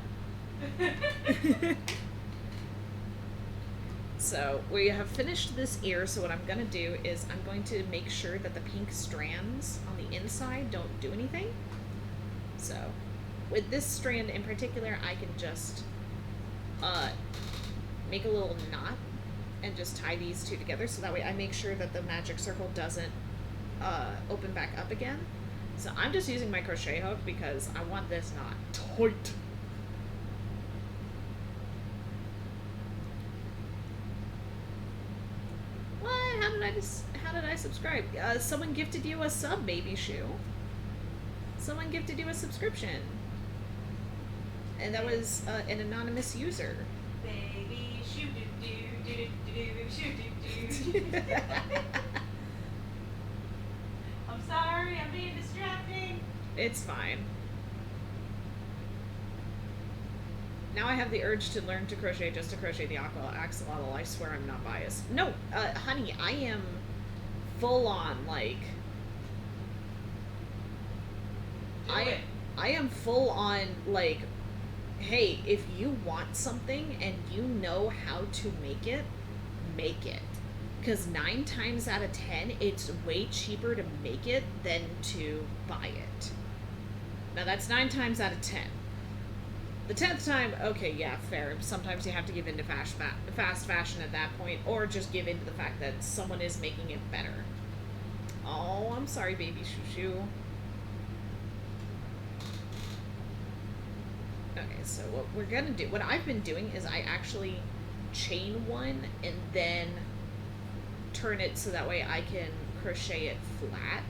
So, we have finished this ear, so what I'm going to do is I'm going to make sure that the pink strands on the inside don't do anything. So, with this strand in particular, I can just make a little knot and just tie these two together, so that way I make sure that the magic circle doesn't open back up again. So I'm just using my crochet hook because I want this knot tight. What? How did I subscribe? Someone gifted you a sub, Baby Shoe. Someone gifted you a subscription. And that was an anonymous user. Baby shoo doo doo doo doo shoo doo doo. I'm sorry, I'm being distracting. It's fine. Now I have the urge to learn to crochet just to crochet the axolotl. I swear I'm not biased. No, honey, I am full on, like... I am full on, like, hey, if you want something and you know how to make it, make it. Because 9 times out of 10, it's way cheaper to make it than to buy it. Now, that's 9 times out of 10. The 10th time, okay, yeah, fair. Sometimes you have to give in to fast fashion at that point, or just give in to the fact that someone is making it better. Oh, I'm sorry, Baby Shushu. Okay, so what we're gonna do, what I've been doing is I actually chain one and then turn it so that way I can crochet it flat.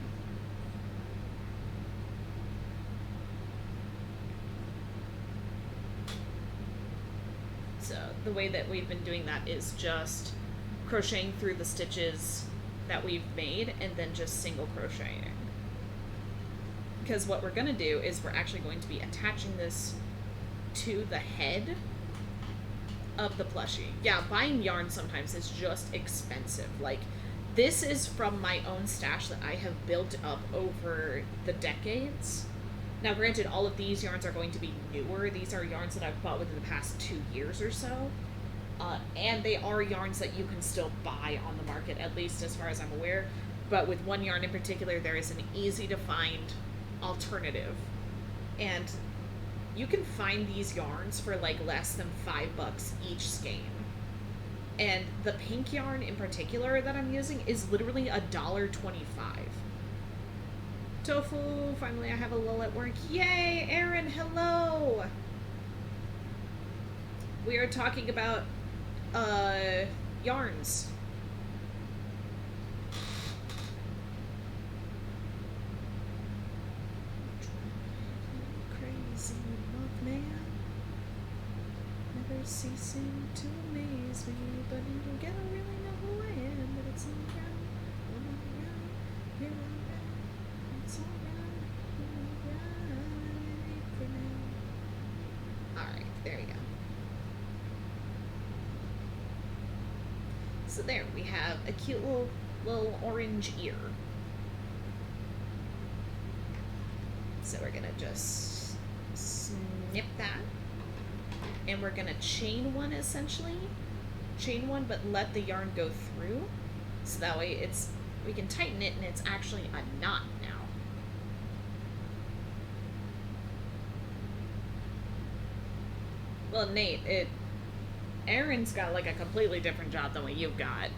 So the way that we've been doing that is just crocheting through the stitches that we've made and then just single crocheting. Because what we're going to do is we're actually going to be attaching this to the head of the plushie. Yeah, buying yarn sometimes is just expensive. Like, this is from my own stash that I have built up over the decades. Now, granted, all of these yarns are going to be newer. These are yarns that I've bought within the past 2 years or so. And they are yarns that you can still buy on the market, at least as far as I'm aware. But with one yarn in particular, there is an easy-to-find alternative. And you can find these yarns for like less than $5 each skein. And the pink yarn in particular that I'm using is literally $1.25. Tofu, finally I have a lull at work. Yay, Erin, hello! We are talking about yarns. Crazy Mothman, never ceasing to amaze me, but you don't get to really know who I am, but it's alright, here I am, it's alright, for now. Alright, there you go. So there, we have a cute little orange ear. So we're gonna just snip that. And we're gonna chain one essentially. Chain one, but let the yarn go through. So that way we can tighten it and it's actually a knot now. Well, Nate, Erin's got like a completely different job than what you've got.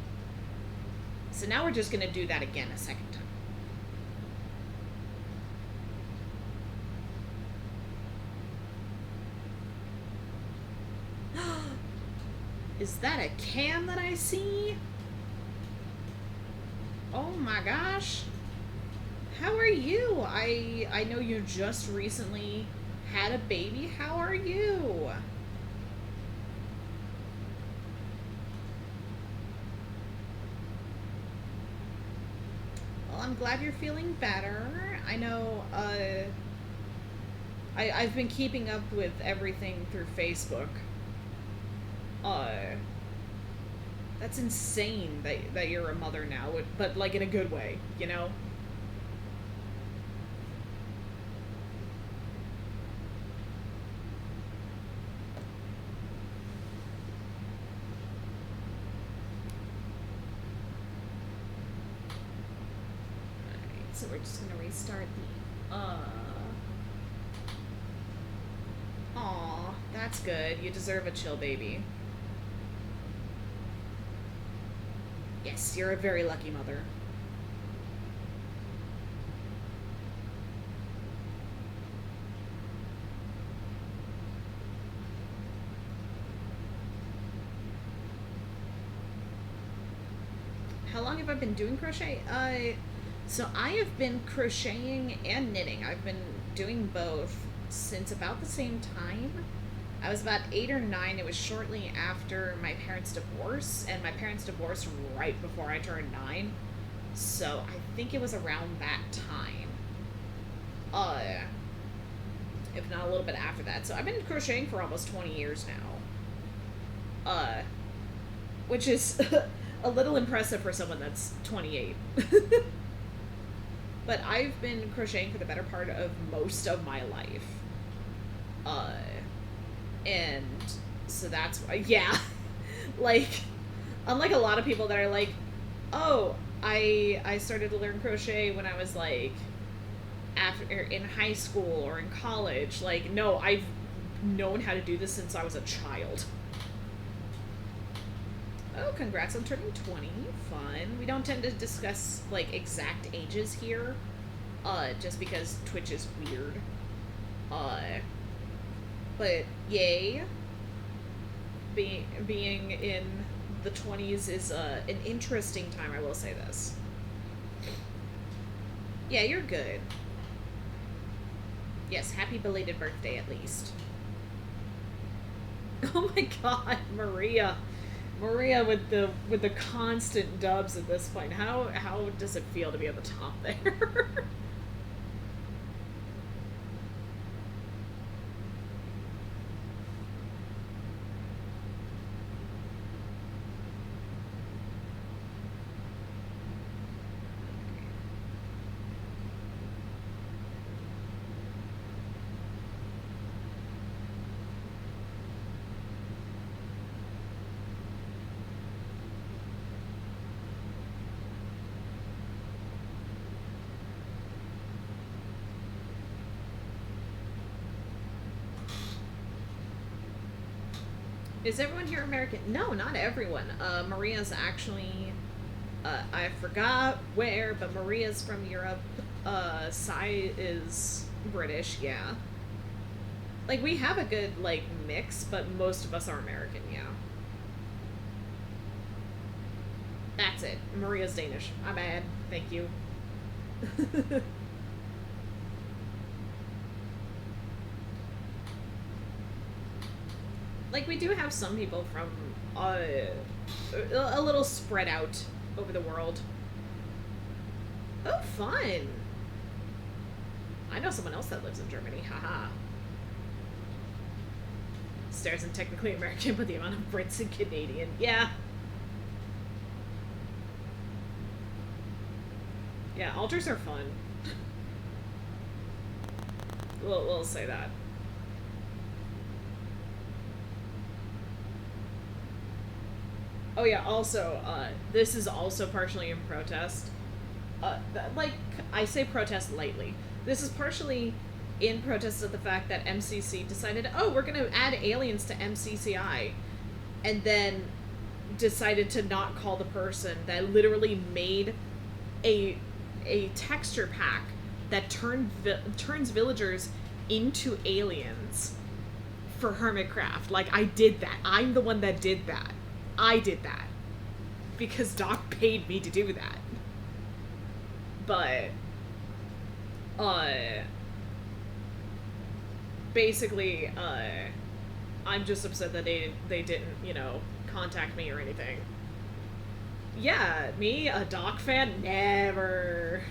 So now we're just gonna do that again a second time. Is that a cam that I see? Oh my gosh. How are you? I know you just recently had a baby. How are you? Well, I'm glad you're feeling better. I know, I've been keeping up with everything through Facebook. That's insane that you're a mother now, but like in a good way, you know? Alright, so we're just gonna restart the, Aw, that's good. You deserve a chill baby. Yes, you're a very lucky mother. How long have I been doing crochet? So I have been crocheting and knitting. I've been doing both since about the same time. I was about 8 or 9. It was shortly after my parents' divorce, and my parents divorced right before I turned 9. So I think it was around that time. If not a little bit after that. So I've been crocheting for almost 20 years now. Which is a little impressive for someone that's 28. But I've been crocheting for the better part of most of my life. And so that's why, yeah, like, unlike a lot of people that are like, oh, I started to learn crochet when I was like in high school or in college. Like, no, I've known how to do this since I was a child. Oh, congrats on turning 20. Fun. We don't tend to discuss like exact ages here, just because Twitch is weird. But yay. Being in the 20s is an interesting time, I will say this. Yeah, you're good. Yes, happy belated birthday at least. Oh my god, Maria. Maria with the constant dubs at this point. How does it feel to be at the top there? Is everyone here American? No, not everyone. Maria's actually, I forgot where, but Maria's from Europe. Sai is British, yeah. Like, we have a good, like, mix, but most of us are American, yeah. That's it. Maria's Danish. My bad. Thank you. Like, we do have some people from a little spread out over the world. Oh, fun. I know someone else that lives in Germany. Haha. Stairs and technically American, but the amount of Brits and Canadian. Yeah. Yeah, altars are fun. We'll say that. Oh yeah, also, this is also partially in protest. Like, I say protest lightly. This is partially in protest of the fact that MCC decided, oh, we're gonna add aliens to MCCI. And then decided to not call the person that literally made a texture pack that turns villagers into aliens for Hermitcraft. Like, I did that. I'm the one that did that. I did that. Because Doc paid me to do that. But, basically, I'm just upset that they didn't, you know, contact me or anything. Yeah, me, a Doc fan? Never.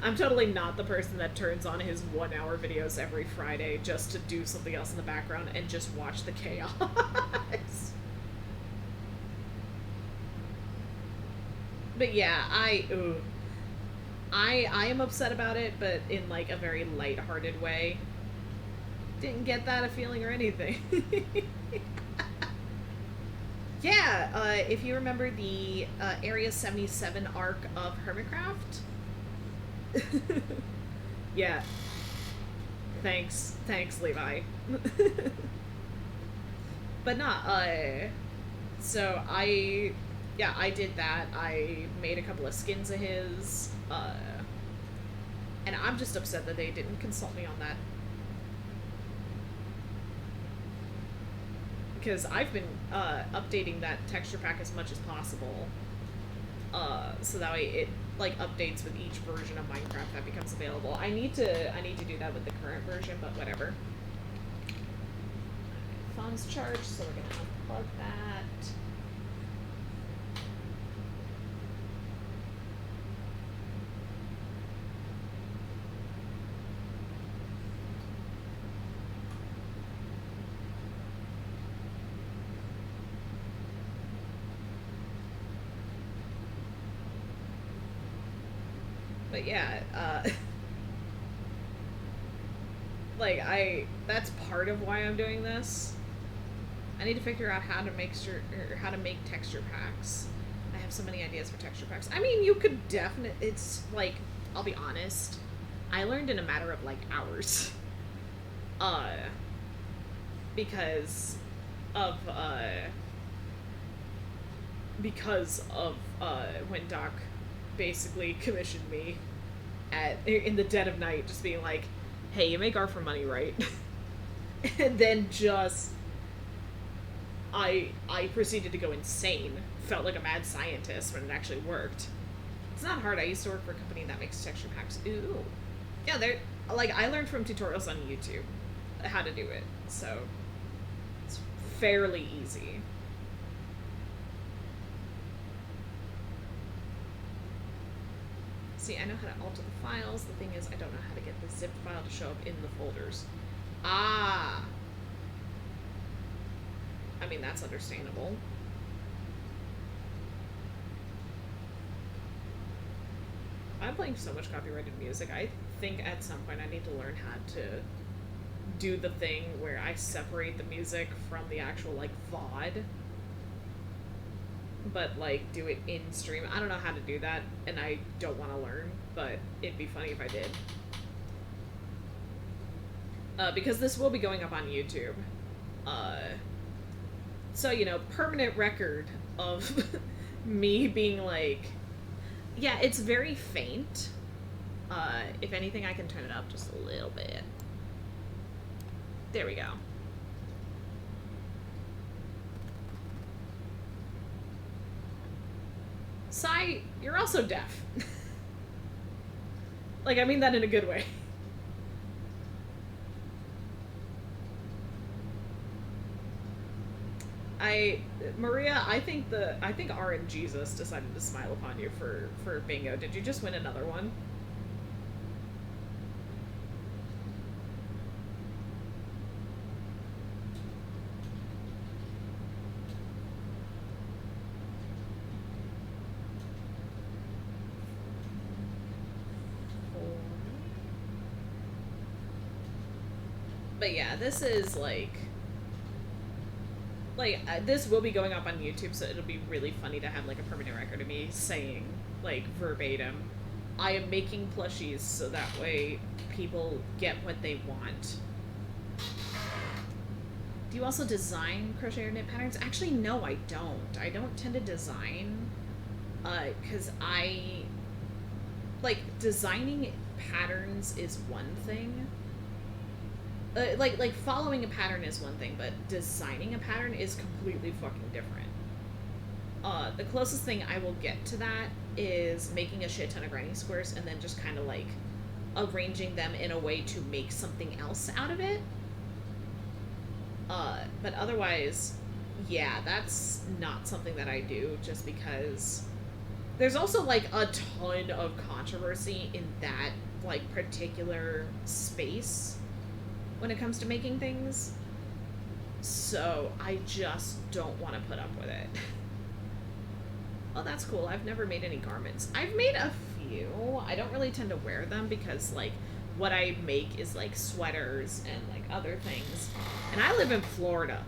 I'm totally not the person that turns on his 1 hour videos every Friday just to do something else in the background and just watch the chaos. But yeah, I am upset about it, but in like a very lighthearted way. Didn't get that a feeling or anything. Yeah, if you remember the Area 77 arc of Hermitcraft. Yeah. Thanks, Levi. But not, so I did that. I made a couple of skins of his, and I'm just upset that they didn't consult me on that. Because I've been updating that texture pack as much as possible, so that way it like updates with each version of Minecraft that becomes available. I need to do that with the current version, but whatever. Phone's charged, so we're gonna unplug that. But yeah, like, that's part of why I'm doing this. I need to figure out how to make texture packs. I have so many ideas for texture packs. I mean, you could definitely, it's like, I'll be honest, I learned in a matter of like hours. Because of when Doc basically commissioned me in the dead of night, just being like, hey, you make art for money, right? And then just I proceeded to go insane. Felt like a mad scientist when it actually worked. It's not hard. I used to work for a company that makes texture packs. Ooh. Yeah, they're like, I learned from tutorials on YouTube how to do it, so it's fairly easy. See, I know how to alter the files. The thing is, I don't know how to get the zip file to show up in the folders. Ah! I mean, that's understandable. I'm playing so much copyrighted music. I think at some point I need to learn how to do the thing where I separate the music from the actual, like, VOD. But, like, do it in stream. I don't know how to do that, and I don't want to learn, but it'd be funny if I did. Because this will be going up on YouTube. So, permanent record of me being like, yeah, it's very faint. If anything, I can turn it up just a little bit. There we go. Sai, you're also deaf. Like, I mean that in a good way. Maria, I think R and Jesus decided to smile upon you for bingo. Did you just win another one? But yeah, this is this will be going up on YouTube, so it'll be really funny to have like a permanent record of me saying like verbatim, I am making plushies so that way people get what they want. Do you also design crochet or knit patterns? Actually, no, I don't. I don't tend to design, because designing patterns is one thing. Like following a pattern is one thing, but designing a pattern is completely fucking different. The closest thing I will get to that is making a shit ton of grinding squares and then just kind of like arranging them in a way to make something else out of it. But otherwise, yeah, that's not something that I do, just because there's also like a ton of controversy in that like particular space when it comes to making things, so I just don't want to put up with it. Oh, that's cool. I've never made any garments. I've made a few. I don't really tend to wear them because like what I make is like sweaters and like other things, and I live in Florida.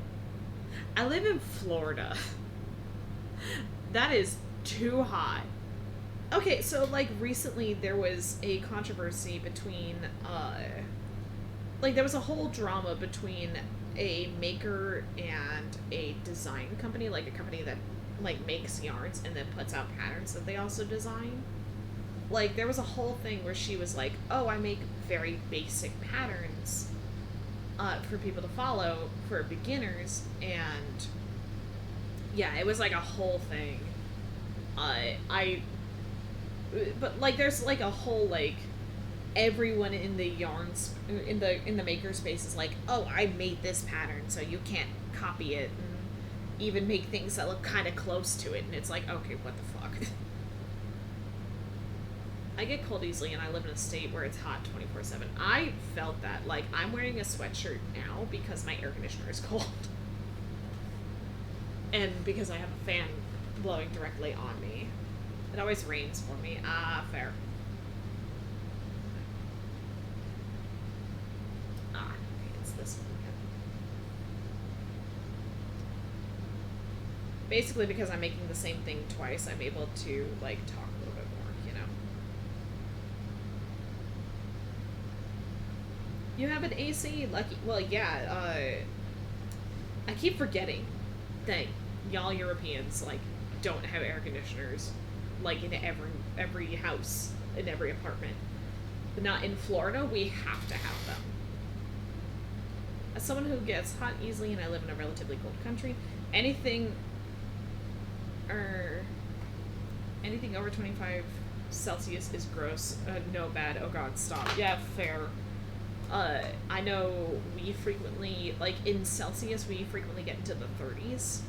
That is too hot. Okay, so like recently there was a controversy between there was a whole drama between a maker and a design company, like a company that like makes yarns and then puts out patterns that they also design. Like there was a whole thing where she was like, oh, I make very basic patterns for people to follow for beginners, and yeah, it was like a whole thing. But like there's like a whole like everyone in the yarns in the maker space is like, oh, I made this pattern so you can't copy it and even make things that look kind of close to it, and it's like, okay, what the fuck. I get cold easily and I live in a state where it's hot 24/7. I felt that. Like, I'm wearing a sweatshirt now because my air conditioner is cold and because I have a fan blowing directly on me. It always rains for me. Fair. This one again. Basically, because I'm making the same thing twice, I'm able to like talk a little bit more, you know. You have an AC? Lucky. Well, yeah. I keep forgetting that y'all Europeans like don't have air conditioners like in every house, in every apartment. But not in Florida. We have to have them. As someone who gets hot easily and I live in a relatively cold country, anything over 25 Celsius is gross. No, bad. Oh god, stop. Yeah, fair. I know we frequently, like in Celsius, we frequently get into the 30s.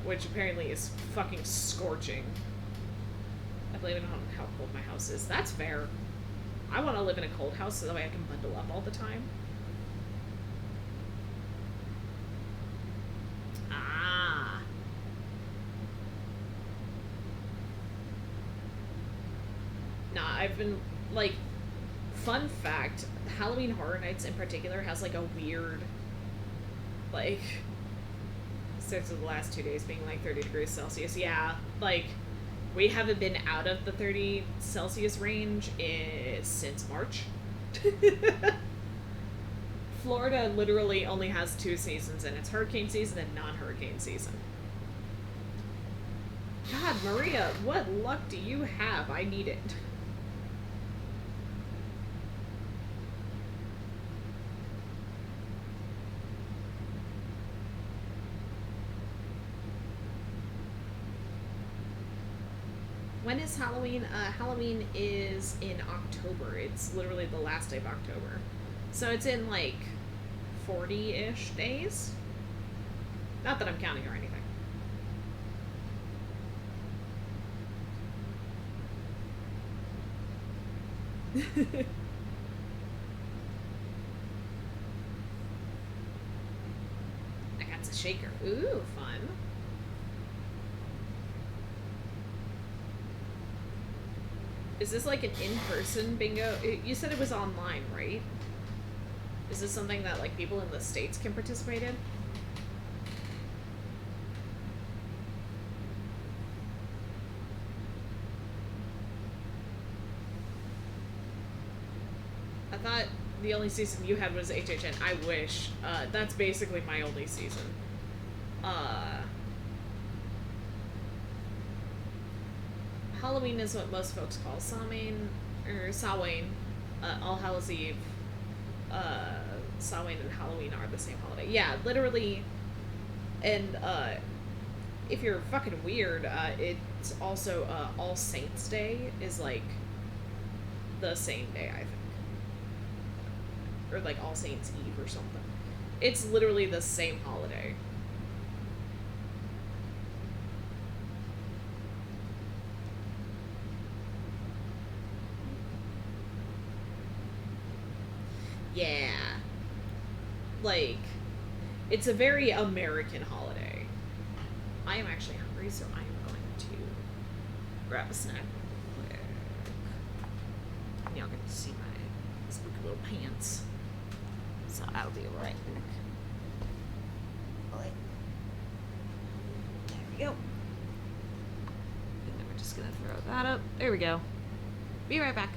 Which apparently is fucking scorching. I blame it on how cold my house is. That's fair. I want to live in a cold house so that way I can bundle up all the time. Nah, I've been, like, fun fact, Halloween Horror Nights in particular has, like, a weird, like, starts with the last 2 days being, like, 30 degrees Celsius. Yeah, like, we haven't been out of the 30 Celsius range since March. Florida literally only has 2 seasons, and it's hurricane season and non-hurricane season. God, Maria, what luck do you have? I need it. When is Halloween? Halloween is in October. It's literally the last day of October. So it's in like 40-ish days. Not that I'm counting or anything. I got a shaker. Ooh, fun. Is this like an in-person bingo? You said it was online, right? Is this something that like people in the States can participate in? I thought the only season you had was HHN. I wish. That's basically my only season. Halloween is what most folks call Samhain, or Samhain. All Hallows Eve, Samhain and Halloween are the same holiday. Yeah, literally. And if you're fucking weird, it's also All Saints Day is like the same day, I think, or like All Saints Eve or something. It's literally the same holiday. Yeah. Like, it's a very American holiday. I am actually hungry, so I am going to grab a snack real quick. Y'all get to see my spooky little pants. So I'll be right back. There we go. And then we're just gonna throw that up. There we go. Be right back.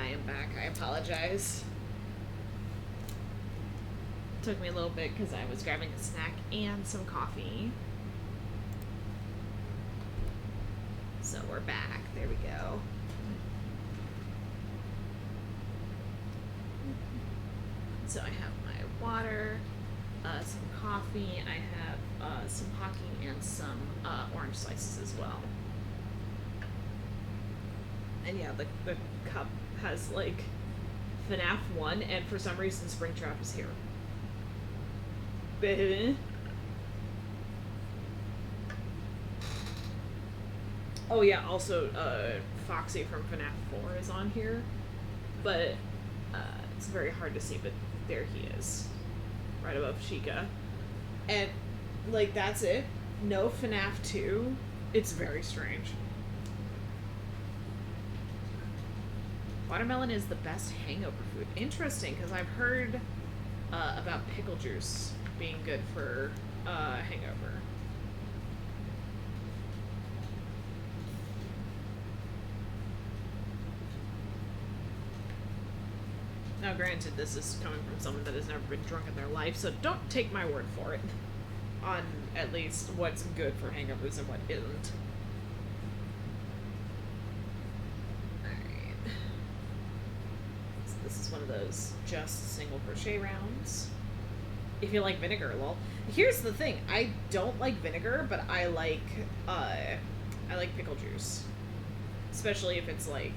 I am back. I apologize. Took me a little bit because I was grabbing a snack and some coffee. So we're back. There we go. So I have my water, some coffee, I have some hockey and some orange slices as well. And yeah, the cup has like FNAF 1 and for some reason Springtrap is here. Oh yeah, also Foxy from FNAF 4 is on here. But it's very hard to see, but there he is. Right above Chica. And like that's it. No FNAF 2. It's very strange. Watermelon is the best hangover food. Interesting, because I've heard about pickle juice being good for hangover. Now, granted, this is coming from someone that has never been drunk in their life, so don't take my word for it on at least what's good for hangovers and what isn't. Alright. So this is one of those just single crochet rounds. If you like vinegar, lol. Here's the thing, I don't like vinegar, but I like pickle juice. Especially if it's like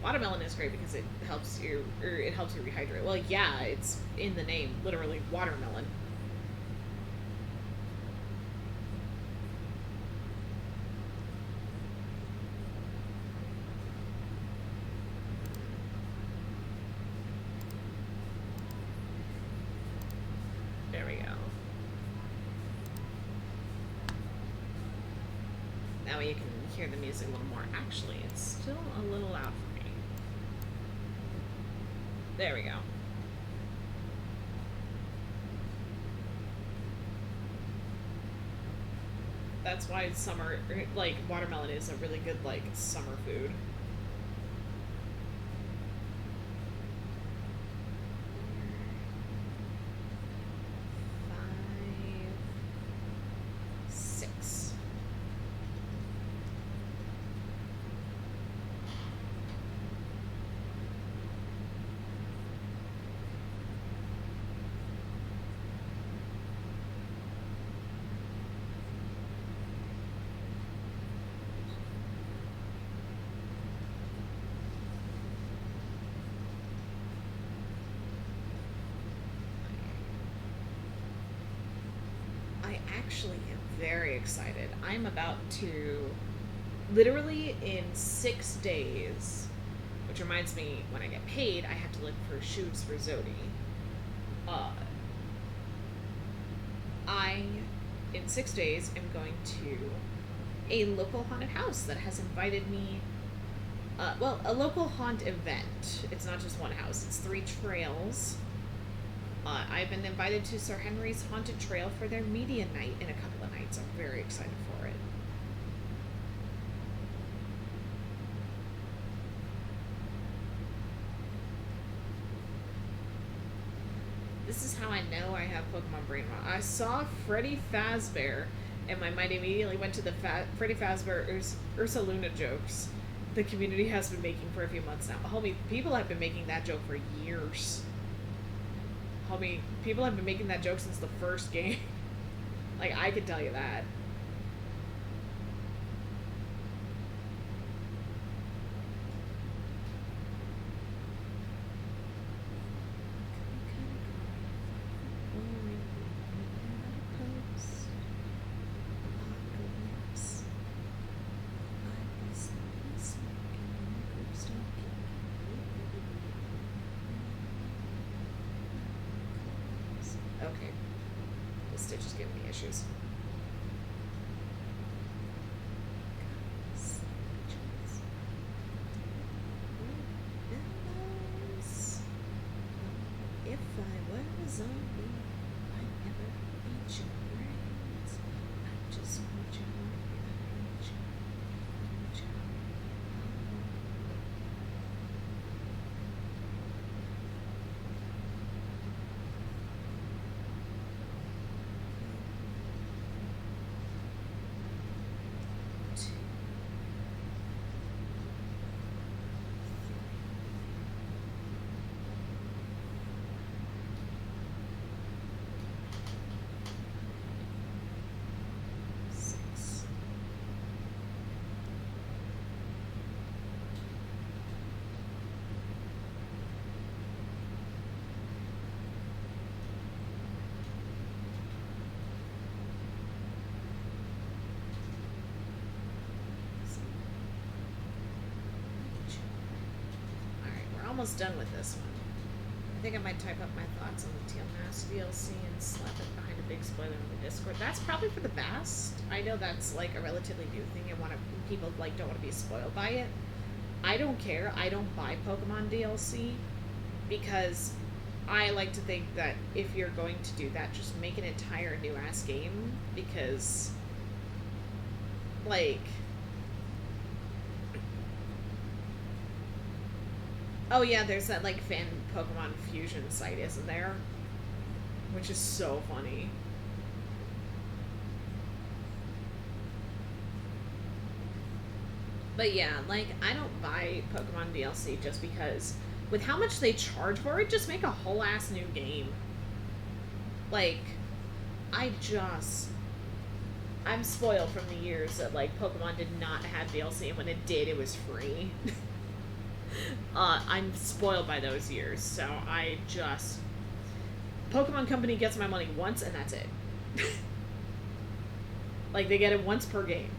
watermelon is great because it helps you rehydrate. Well, yeah, it's in the name, literally watermelon. There we go. That way you can hear the music a little more. Actually, it's still a little loud for me. There we go. That's why summer, like, watermelon is a really good, like, summer food. Actually am very excited. I'm about to, literally in 6 days, which reminds me, when I get paid, I have to look for shoots for Zodi. I, in 6 days, am going to a local haunted house that has invited me, well, a local haunt event. It's not just one house, it's 3 trails. I've been invited to Sir Henry's Haunted Trail for their media night in a couple of nights. I'm very excited for it. This is how I know I have Pokemon Brain Rot. I saw Freddy Fazbear, and my mind immediately went to the Freddy Fazbear Ursa Luna jokes the community has been making for a few months now. Homie, people have been making that joke for years. Homie, people have been making that joke since the first game. Like, I can tell you that. Okay. This Stitch is giving me issues. If I were a zombie, I'd never eat your brains. I just want your brains. almost done with this one. I think I might type up my thoughts on the Teal Mask DLC and slap it behind a big spoiler on the Discord. That's probably for the best. I know that's like a relatively new thing and people like don't want to be spoiled by it. I don't care. I don't buy Pokemon DLC because I like to think that if you're going to do that, just make an entire new ass game because like oh yeah, there's that like fan Pokemon Fusion site, isn't there? Which is so funny. But yeah, like I don't buy Pokemon DLC just because with how much they charge for it, just make a whole ass new game. Like I'm spoiled from the years that like Pokemon did not have DLC, and when it did, it was free. I'm spoiled by those years, so Pokemon Company gets my money once, and that's it. Like, they get it once per game.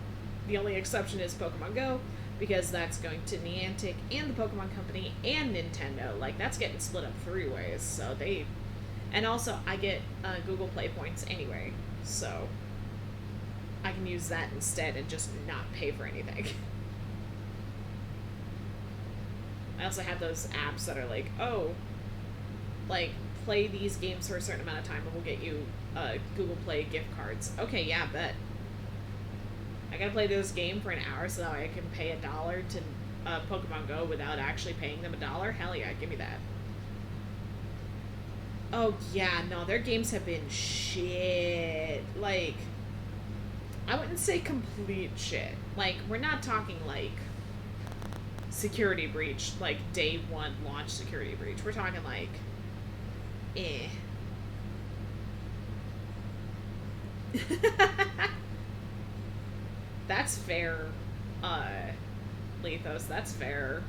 The only exception is Pokemon Go, because that's going to Niantic and the Pokemon Company and Nintendo. Like, that's getting split up 3 ways, so and also, I get Google Play points anyway, so I can use that instead and just not pay for anything. I also have those apps that are like, oh, like, play these games for a certain amount of time and we'll get you Google Play gift cards. Okay, yeah, bet. I gotta play this game for an hour so that I can pay $1 to Pokemon Go without actually paying them $1? Hell yeah, give me that. Oh, yeah, no, their games have been shit. Like, I wouldn't say complete shit. Like, we're not talking, like, security breach, like day 1 launch security breach. We're talking like That's fair, Lethos, that's fair.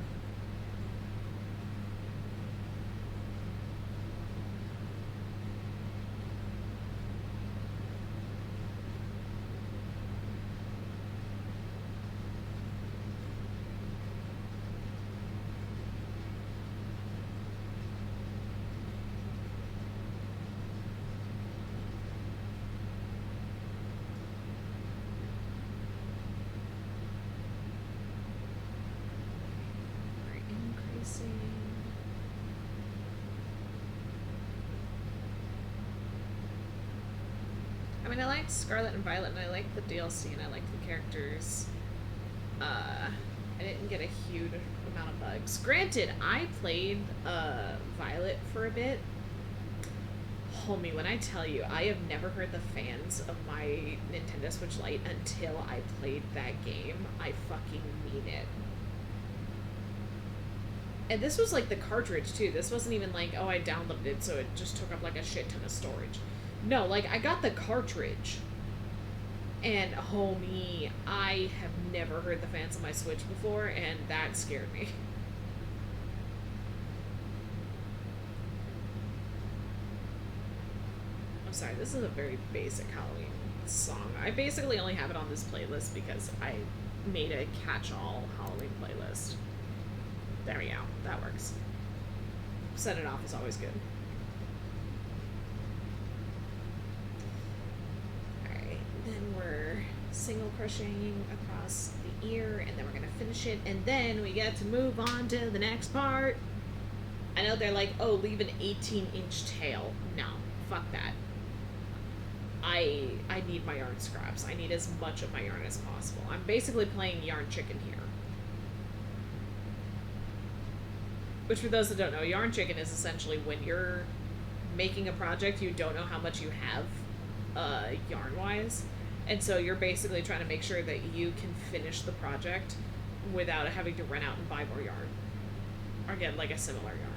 I mean, I liked Scarlet and Violet, and I liked the DLC, and I liked the characters. I didn't get a huge amount of bugs. Granted, I played Violet for a bit. Homie, when I tell you, I have never heard the fans of my Nintendo Switch Lite until I played that game. I fucking mean it. And this was like the cartridge too. This wasn't even like, oh, I downloaded it so it just took up like a shit ton of storage. No, like I got the cartridge. And homie, I have never heard the fans of my Switch before, and that scared me. I'm sorry, this is a very basic Halloween song. I basically only have it on this playlist because I made a catch-all Halloween playlist. There we go. That works. Set it off is always good. Alright, then we're single crocheting across the ear, and then we're gonna finish it, and then we get to move on to the next part. I know they're like, oh, leave an 18-inch tail. No, fuck that. I need my yarn scraps. I need as much of my yarn as possible. I'm basically playing Yarn Chicken here. Which, for those that don't know, Yarn Chicken is essentially when you're making a project, you don't know how much you have yarn-wise. And so you're basically trying to make sure that you can finish the project without having to run out and buy more yarn. Or get, like, a similar yarn.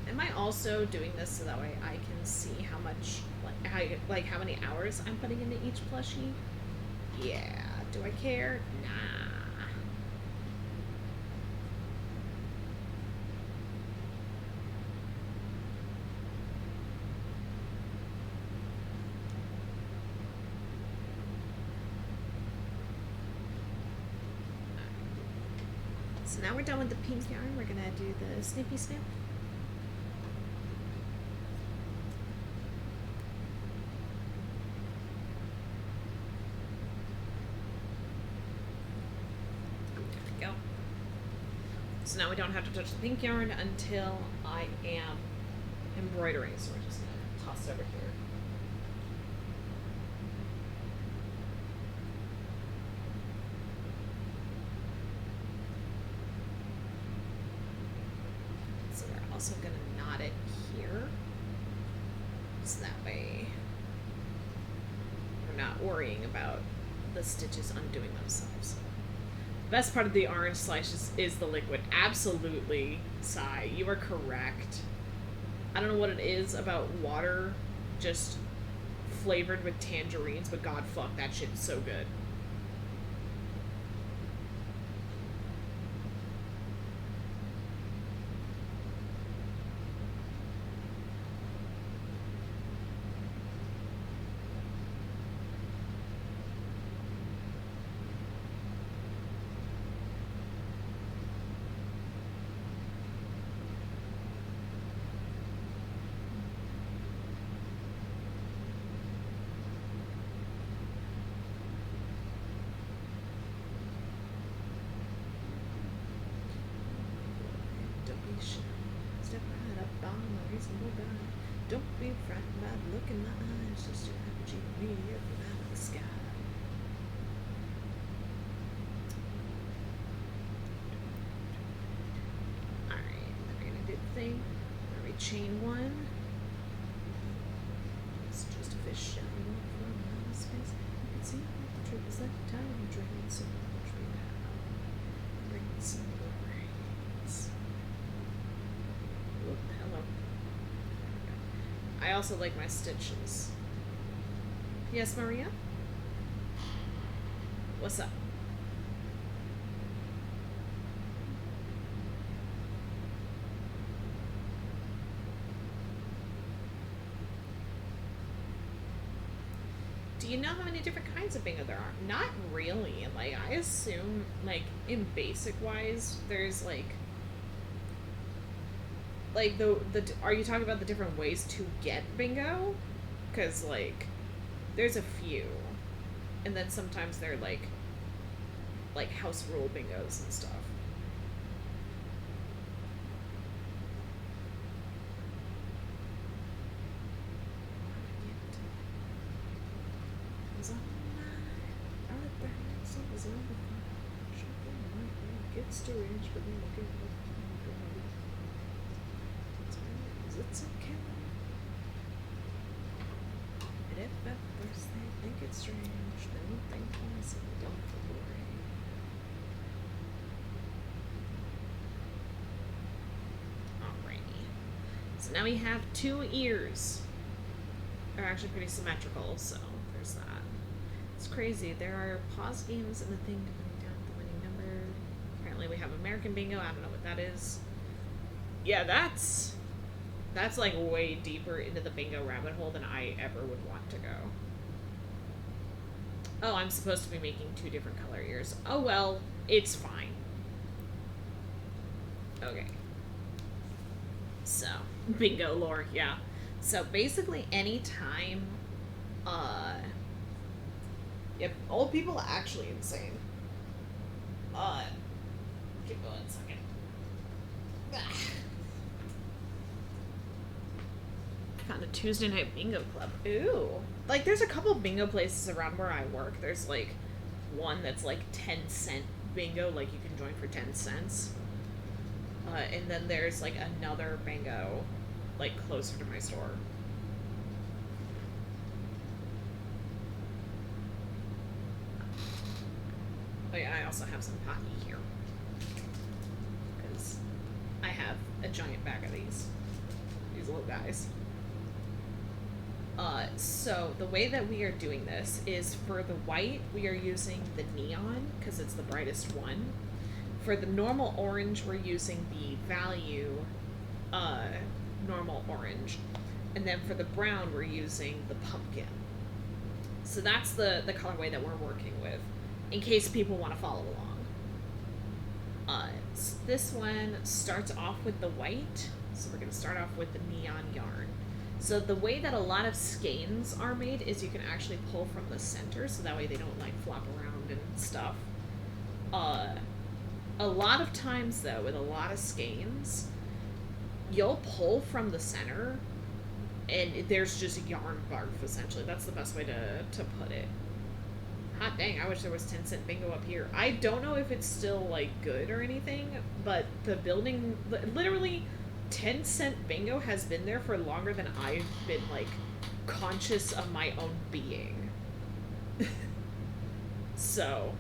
Am I also doing this so that way I can see how much, like, like how many hours I'm putting into each plushie. Yeah. Do I care? Nah. So now we're done with the pink yarn. We're gonna do the snippy snip. There we go. So now we don't have to touch the pink yarn until I am embroidering. So we're just gonna toss it over here. So we're also gonna knot it here. So that way we're not worrying about the stitches undoing themselves. The best part of the orange slice is the liquid. Absolutely, Sai, you are correct. I don't know what it is about water just flavored with tangerines, but god fuck, that shit's so good. Step right up on a reasonable guy. Don't be frightened by the look in my eyes. Just your average meteor from out of the sky. Alright, then we're gonna do the thing where we chain one. It's just a fish out from outer space. You can see the trip is like a time drain so much we have. Bring some brains. Oop, hello. I also like my stitches. Yes, Maria? What's up? Do you know how many different kinds of bingo there are? Not really. Like, I assume, like, in basic wise, there's like the are you talking about the different ways to get bingo? Because like there's a few, and then sometimes they're like house rule bingos and stuff. Gets to range, but then again, it's okay. And if at first they think it's strange, don't think twice and don't worry. Alrighty. So now we have 2 ears. They're actually pretty symmetrical, so there's that. It's crazy. There are pause games in the thing depending down the winning number. Apparently we have American Bingo. I don't know what that is. Yeah, that's like way deeper into the bingo rabbit hole than I ever would want to go. Oh, I'm supposed to be making 2 different color ears. Oh well, it's fine. Okay. So, bingo lore, yeah. So basically anytime, yep, old people are actually insane. Give me 1 second. Found a Tuesday night bingo club. Ooh. Like, there's a couple bingo places around where I work. There's, like, one that's, like, 10-cent bingo, like, you can join for 10 cents. And then there's, like, another bingo, like, closer to my store. Oh, yeah, I also have some hockey here. Because I have a giant bag of these little guys. So the way that we are doing this is for the white, we are using the neon because it's the brightest one. For the normal orange, we're using the value, uh, normal orange. And then for the brown, we're using the pumpkin. So that's the colorway that we're working with, in case people want to follow along. This one starts off with the white, so we're going to start off with the neon yarn. So the way that a lot of skeins are made is you can actually pull from the center, so that way they don't like flop around and stuff. A lot of times though, with a lot of skeins, you'll pull from the center, and there's just yarn barf essentially. That's the best way to put it. Hot dang, I wish there was 10-cent bingo up here. I don't know if it's still like good or anything, but the building, literally 10-cent bingo has been there for longer than I've been like conscious of my own being. So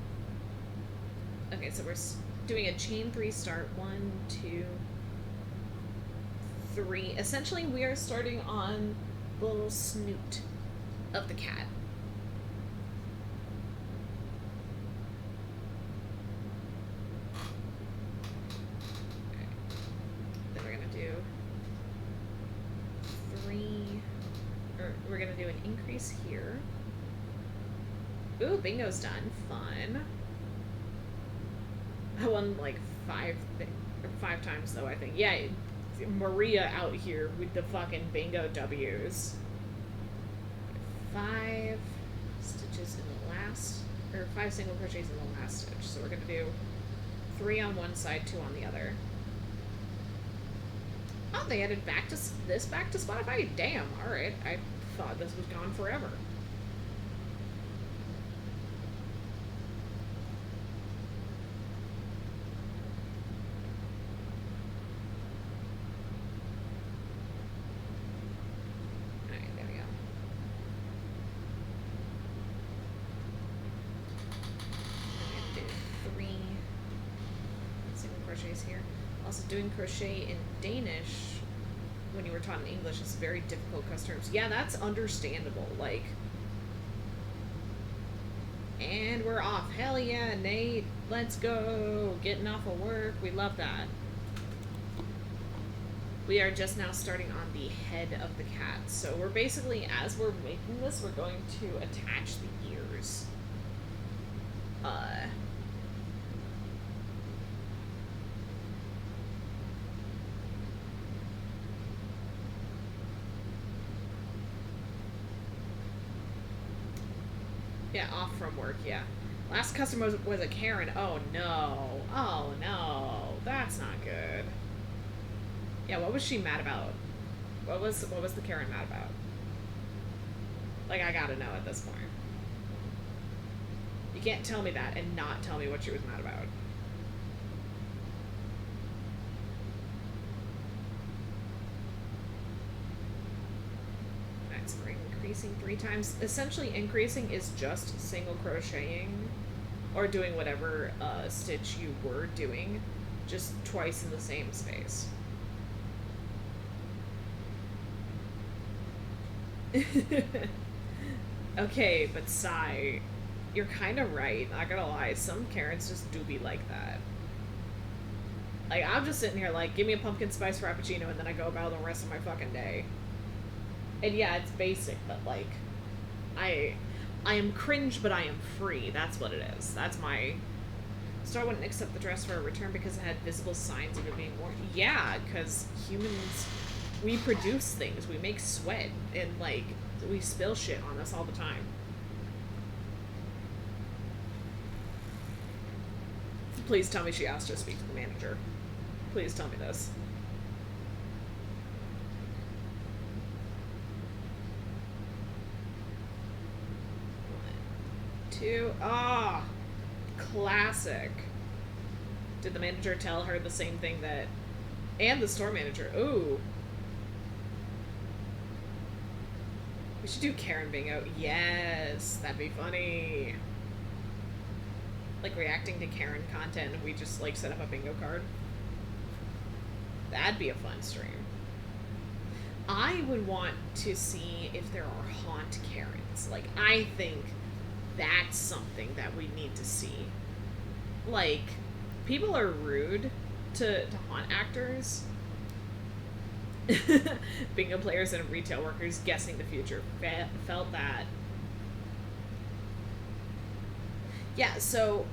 okay, so we're doing a chain 3 start. 1, 2, 3. Essentially we are starting on the little snoot of the cat. We're gonna do an increase here. Ooh, bingo's done. Fun. I won like 5 times though, I think. Yeah, Maria out here with the fucking bingo W's. 5 stitches in the last, or 5 single crochets in the last stitch. So we're gonna do 3 on one side, 2 on the other. Oh, they added back to Spotify? Damn, alright. I thought this was gone forever. Alright, there we go. I'm gonna do 3 single crochets here. Also, doing crochet in Danish when you were taught in English is very difficult because terms. Yeah, that's understandable. Like, and we're off. Hell yeah, Nate. Let's go. Getting off of work. We love that. We are just now starting on the head of the cat. So we're basically, as we're making this, we're going to attach the ears. Yeah, off from work, yeah. Last customer was a Karen. Oh no. Oh no. That's not good. Yeah, what was she mad about? What was the Karen mad about? Like, I gotta know at this point. You can't tell me that and not tell me what she was mad about. Alright, so we're increasing 3 times. Essentially, increasing is just single crocheting or doing whatever stitch you were doing, just twice in the same space. Okay, but Sai, you're kind of right. Not gonna lie, some Karens just do be like that. Like, I'm just sitting here like, give me a pumpkin spice frappuccino, and then I go about the rest of my fucking day. And yeah, it's basic, but like, I am cringe, but I am free. That's what it is. That's my... Star wouldn't accept the dress for a return because it had visible signs of it being worn. Yeah, because humans, we produce things. We make sweat, and like, we spill shit on us all the time. Please tell me she asked to speak to the manager. Please tell me this. Ah, classic. Did the manager tell her the same thing that... And the store manager. Ooh. We should do Karen bingo. Yes, that'd be funny. Like, reacting to Karen content if we just, like, set up a bingo card. That'd be a fun stream. I would want to see if there are haunt Karens. Like, I think that's something that we need to see. Like, people are rude to haunt actors. Bingo players and retail workers guessing the future. Felt that. Yeah, so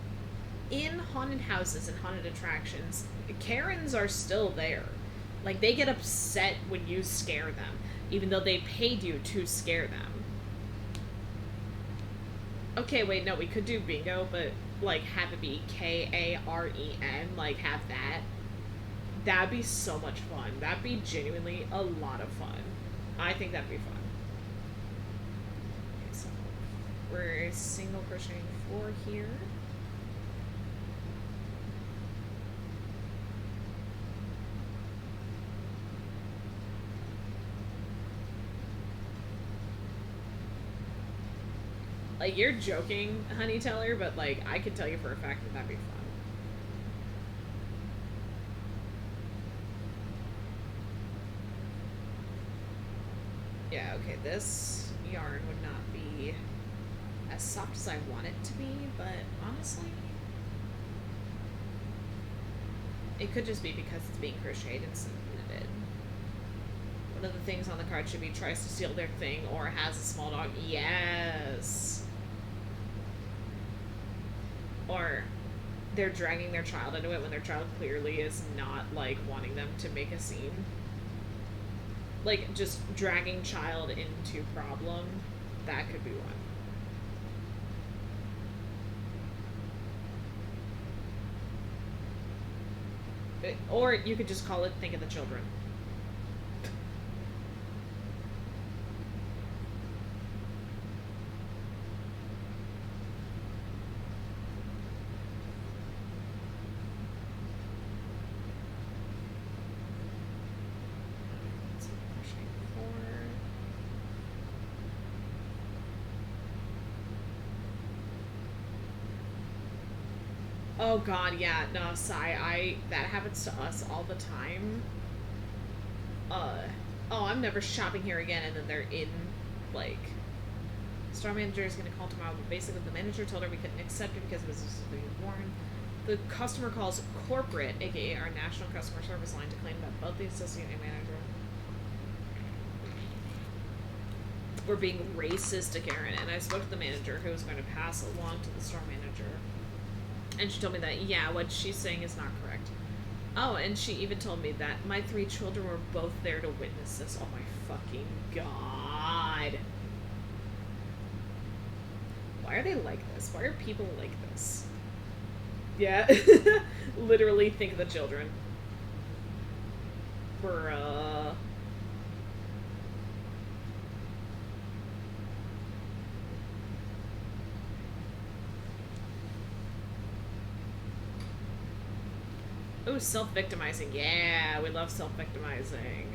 in haunted houses and haunted attractions, Karens are still there. Like, they get upset when you scare them, even though they paid you to scare them. Okay, wait, no, we could do bingo, but, like, have it be Karen, like, have that. That'd be so much fun. That'd be genuinely a lot of fun. I think that'd be fun. Okay, so we're single crocheting 4 here. Like, you're joking, Honey Teller, but, like, I could tell you for a fact that that'd be fun. Yeah, okay, this yarn would not be as soft as I want it to be, but honestly, it could just be because it's being crocheted and knitted. One of the things on the card should be tries to steal their thing or has a small dog. Yes. Or they're dragging their child into it when their child clearly is not, like, wanting them to make a scene. Like, just dragging child into problem. That could be one. Or you could just call it Think of the Children. Oh god, yeah, no, sigh, that happens to us all the time. Oh, I'm never shopping here again, and then they're in, like, store manager is gonna call tomorrow, but basically the manager told her we couldn't accept it because business was being warned. The customer calls corporate, aka our national customer service line, to claim that both the associate and manager were being racist to Karen, and I spoke to the manager who was going to pass along to the store manager. And she told me that, yeah, what she's saying is not correct. Oh, and she even told me that my 3 children were both there to witness this. Oh my fucking god. Why are they like this? Why are people like this? Yeah. Literally think of the children. Bruh. Ooh, self-victimizing. Yeah, we love self-victimizing.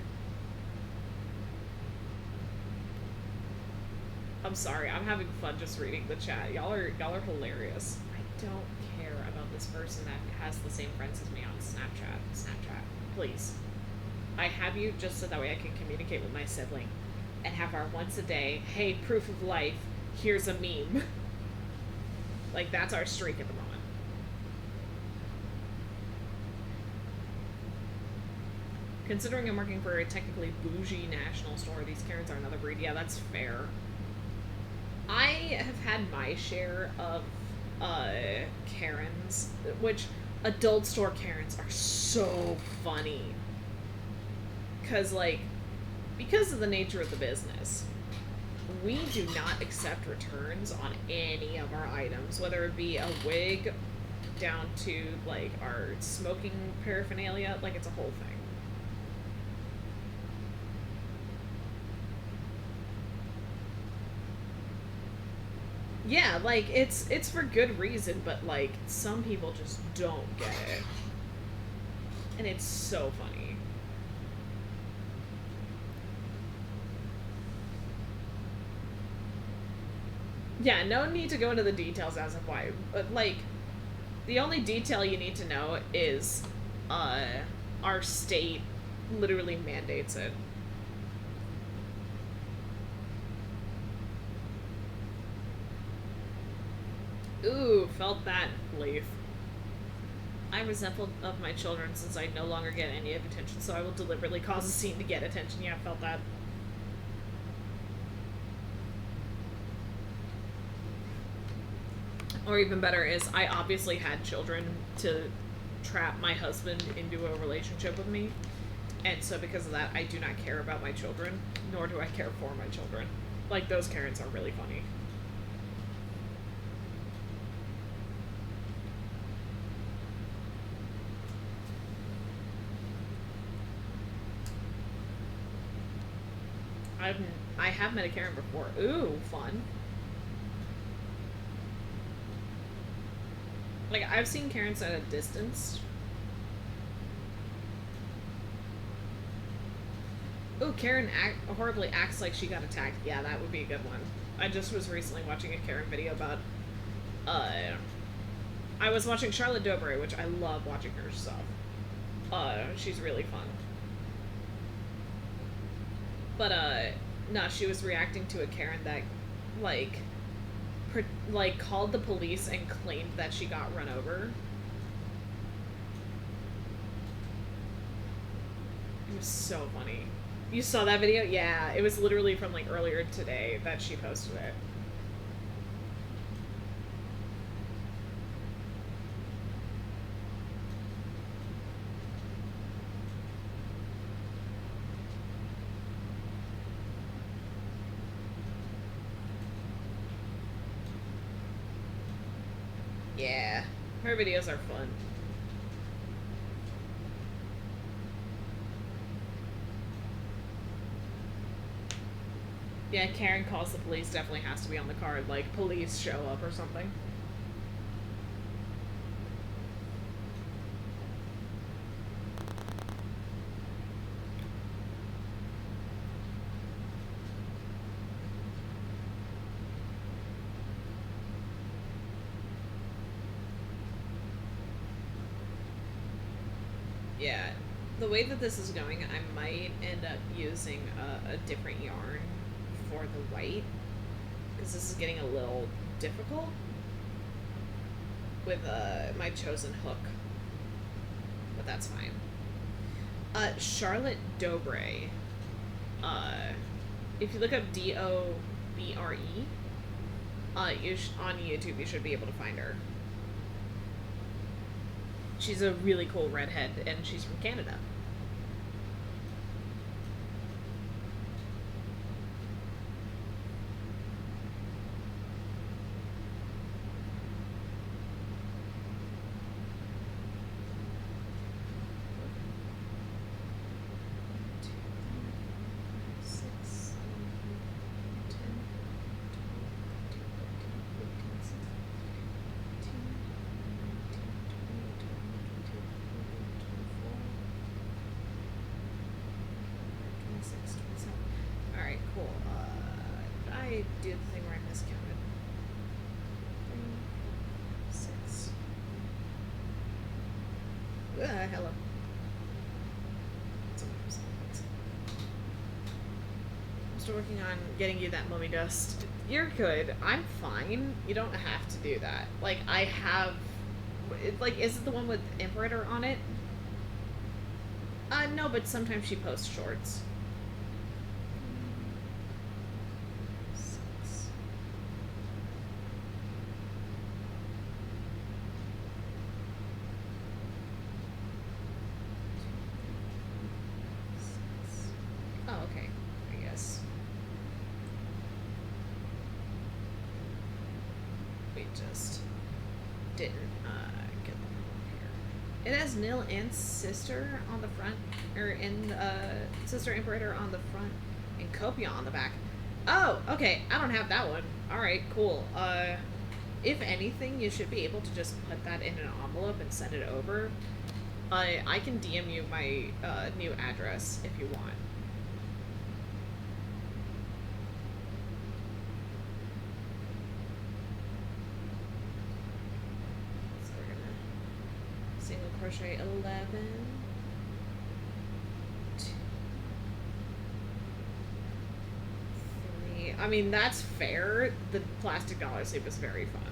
I'm sorry, I'm having fun just reading the chat. Y'all are hilarious. I don't care about this person that has the same friends as me on Snapchat. Please. I have you just so that way I can communicate with my sibling and have our once a day, hey, proof of life, here's a meme. Like, that's our streak at the moment. Considering I'm working for a technically bougie national store, these Karens are another breed. Yeah, that's fair. I have had my share of Karens, which adult store Karens are so funny. Because, like, because of the nature of the business, we do not accept returns on any of our items, whether it be a wig down to, like, our smoking paraphernalia. Like, it's a whole thing. Yeah, like, it's for good reason, but, like, some people just don't get it. And it's so funny. Yeah, no need to go into the details as of why, but, like, the only detail you need to know is, our state literally mandates it. Ooh, felt that, Leaf. I'm resentful of my children since I no longer get any of attention, so I will deliberately cause a scene to get attention. Yeah, I felt that. Or even better is, I obviously had children to trap my husband into a relationship with me. And so because of that, I do not care about my children, nor do I care for my children. Like, those Karens are really funny. I have met a Karen before. Ooh, fun. Like, I've seen Karens at a distance. Ooh, Karen horribly acts like she got attacked. Yeah, that would be a good one. I just was recently watching a Karen video about, I was watching Charlotte Dobre, which I love watching her stuff. She's really fun. But, no, she was reacting to a Karen that, like, called the police and claimed that she got run over. It was so funny. You saw that video? Yeah, it was literally from, like, earlier today that she posted it. Yeah, her videos are fun. Yeah, Karen calls the police definitely has to be on the card, like police show up or something. Yeah, the way that this is going, I might end up using a different yarn for the white, because this is getting a little difficult with my chosen hook, but that's fine. Charlotte Dobre, if you look up Dobre, on YouTube you should be able to find her. She's a really cool redhead, and she's from Canada. Alright, cool. Did I do the thing where I miscounted? 3, 6. Hello. I'm still working on getting you that mummy dust. You're good. I'm fine. You don't have to do that. Like, I have... Like, is it the one with Imperator on it? No, but sometimes she posts shorts. 6. Oh, okay. I guess. We just didn't get them here. It has Nil and Sister on the front, or in Sister Imperator on the front, and Copia on the back. Oh, okay. I don't have that one. All right, cool. If anything, you should be able to just put that in an envelope and send it over. I can DM you my new address if you want. So we're gonna single crochet 11. 2, 3. I mean, that's fair. The plastic dollar sleeve is very fun.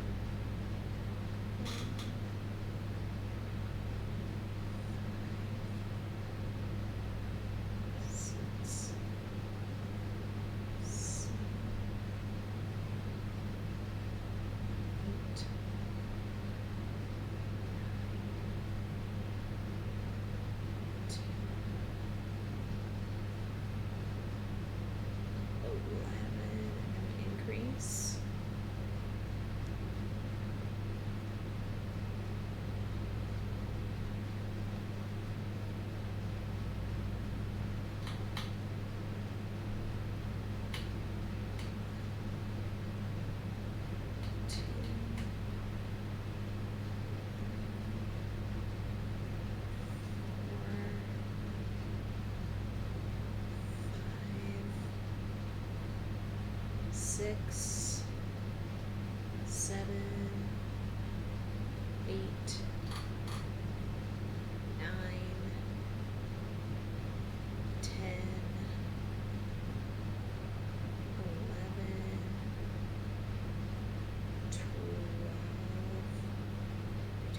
6, 7, 8, 9, 10, 11, 12, 13,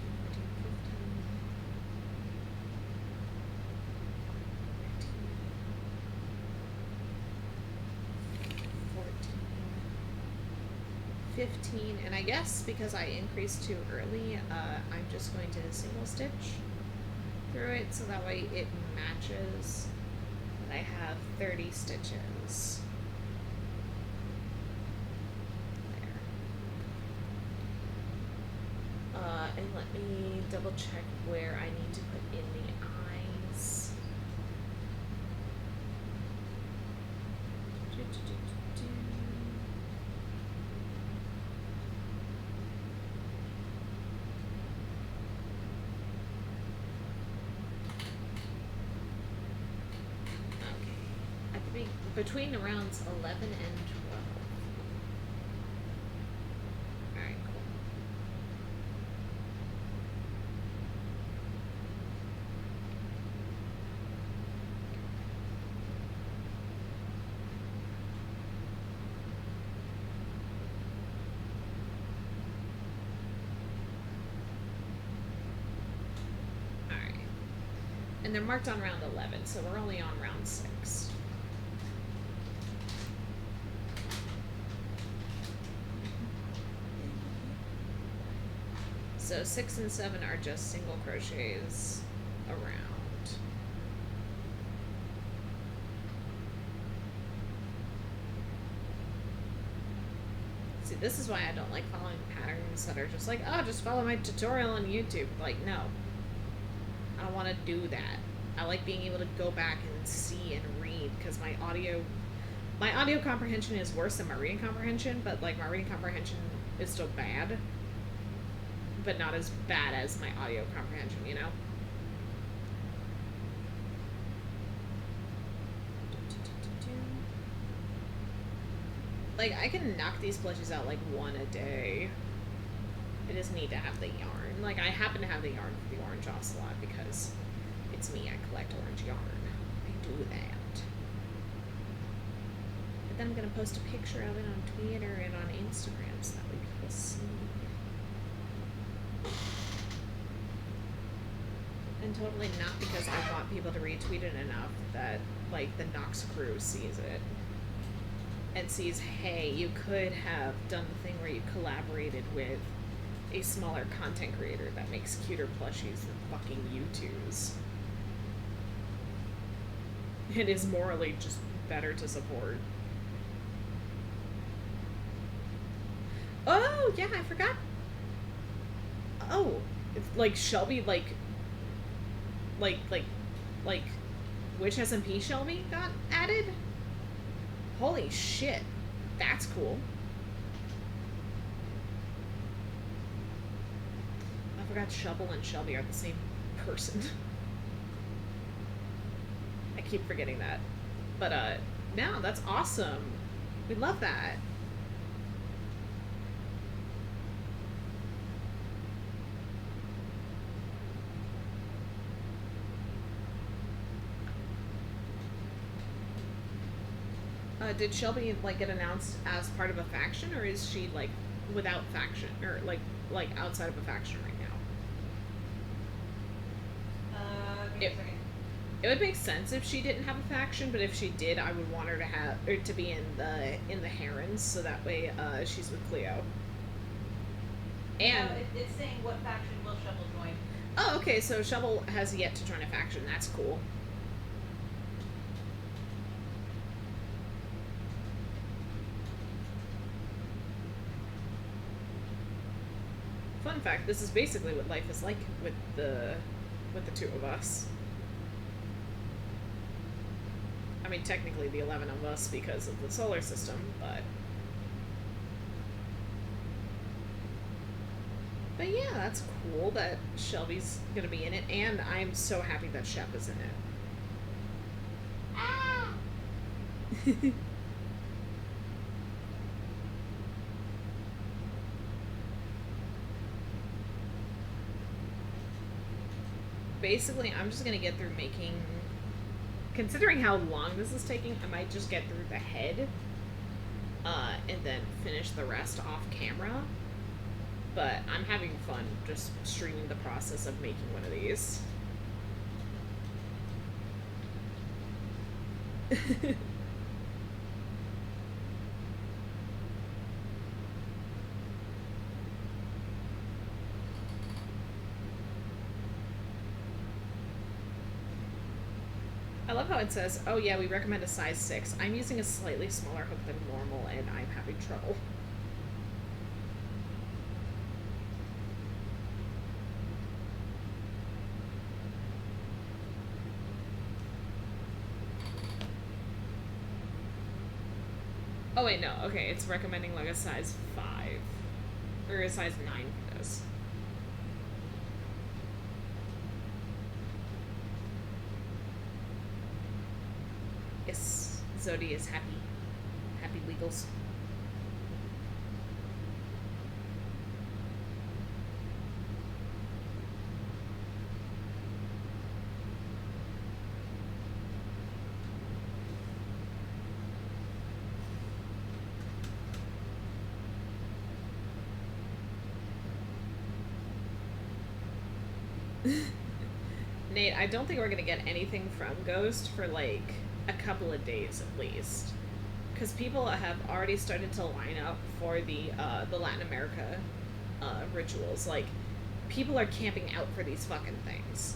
14, 15, 15, and I guess because I increased too early, I'm just going to single stitch through it so that way it matches that I have 30 stitches. There. And let me double check where I need to put in the eyes. Between the rounds 11 and 12. Alright, cool. Alright. And they're marked on round 11, so we're only on round 6. So 6 and 7 are just single crochets around. See, this is why I don't like following patterns that are just like, oh, just follow my tutorial on YouTube. Like, no. I don't want to do that. I like being able to go back and see and read, because my audio comprehension is worse than my reading comprehension, but like my reading comprehension is still bad. But not as bad as my audio comprehension, you know? Like, I can knock these plushies out like one a day. I just need to have the yarn. Like, I happen to have the yarn for the Orange Ocelot because it's me, I collect orange yarn. I do that. But then I'm gonna post a picture of it on Twitter and on Instagram so that way people see. And totally not because I want people to retweet it enough that, like, the Nox crew sees it and sees, hey, you could have done the thing where you collaborated with a smaller content creator that makes cuter plushies than fucking YouTubes. It is morally just better to support. Oh, yeah, I forgot. Oh, it's like Shelby, like Witch SMP Shelby got added? Holy shit. That's cool. I forgot Shovel and Shelby are the same person. I keep forgetting that. But, no, that's awesome. We love that. Did Shelby, like, get announced as part of a faction, or is she, like, without faction, or, like outside of a faction right now? Give me a second. It would make sense if she didn't have a faction, but if she did, I would want her to have, or to be in the Herons, so that way, she's with Cleo. And No, it's saying what faction will Shovel join. oh, okay, so Shovel has yet to join a faction. That's cool. Fun fact, this is basically what life is like with the two of us. I mean, technically the 11 of us because of the solar system, but yeah, that's cool that Shelby's gonna be in it, and I'm so happy that Shep is in it. Ah! basically, I'm just gonna get through making. Considering how long this is taking, I might just get through the head, and then finish the rest off camera. But I'm having fun just streaming the process of making one of these. I love how it says, oh yeah, we recommend a size 6. I'm using a slightly smaller hook than normal and I'm having trouble. Oh wait, no, okay, it's recommending like a size 5. Or a size 9 for this. Yes, Zodi is happy. Happy Wiggles. Nate, I don't think we're gonna get anything from Ghost for like a couple of days at least, because people have already started to line up for the Latin America rituals. Like, people are camping out for these fucking things.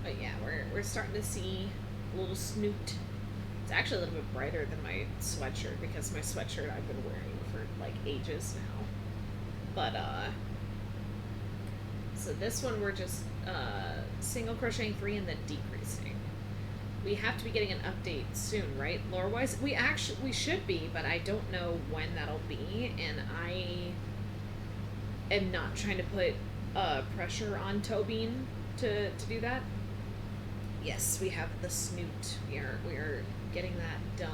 But yeah, we're starting to see a little snoot. It's actually a little bit brighter than my sweatshirt because my sweatshirt I've been wearing for like ages now. But so this one we're just single crocheting 3 and then decreasing. We have to be getting an update soon, right? Lore-wise, we should be, but I don't know when that'll be, and I am not trying to put pressure on Tobin to do that. Yes, we have the snoot. We are getting that done.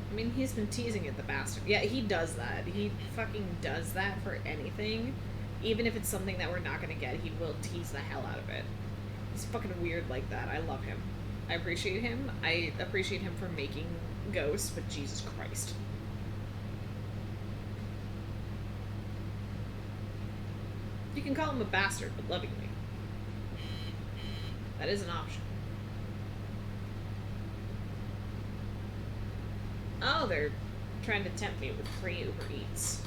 I mean, he's been teasing it, the bastard. Yeah, he does that. He fucking does that for anything. Even if it's something that we're not gonna get, he will tease the hell out of it. He's fucking weird like that. I love him. I appreciate him. I appreciate him for making Ghosts, but Jesus Christ. You can call him a bastard, but lovingly. That is an option. Oh, they're trying to tempt me with free Uber Eats.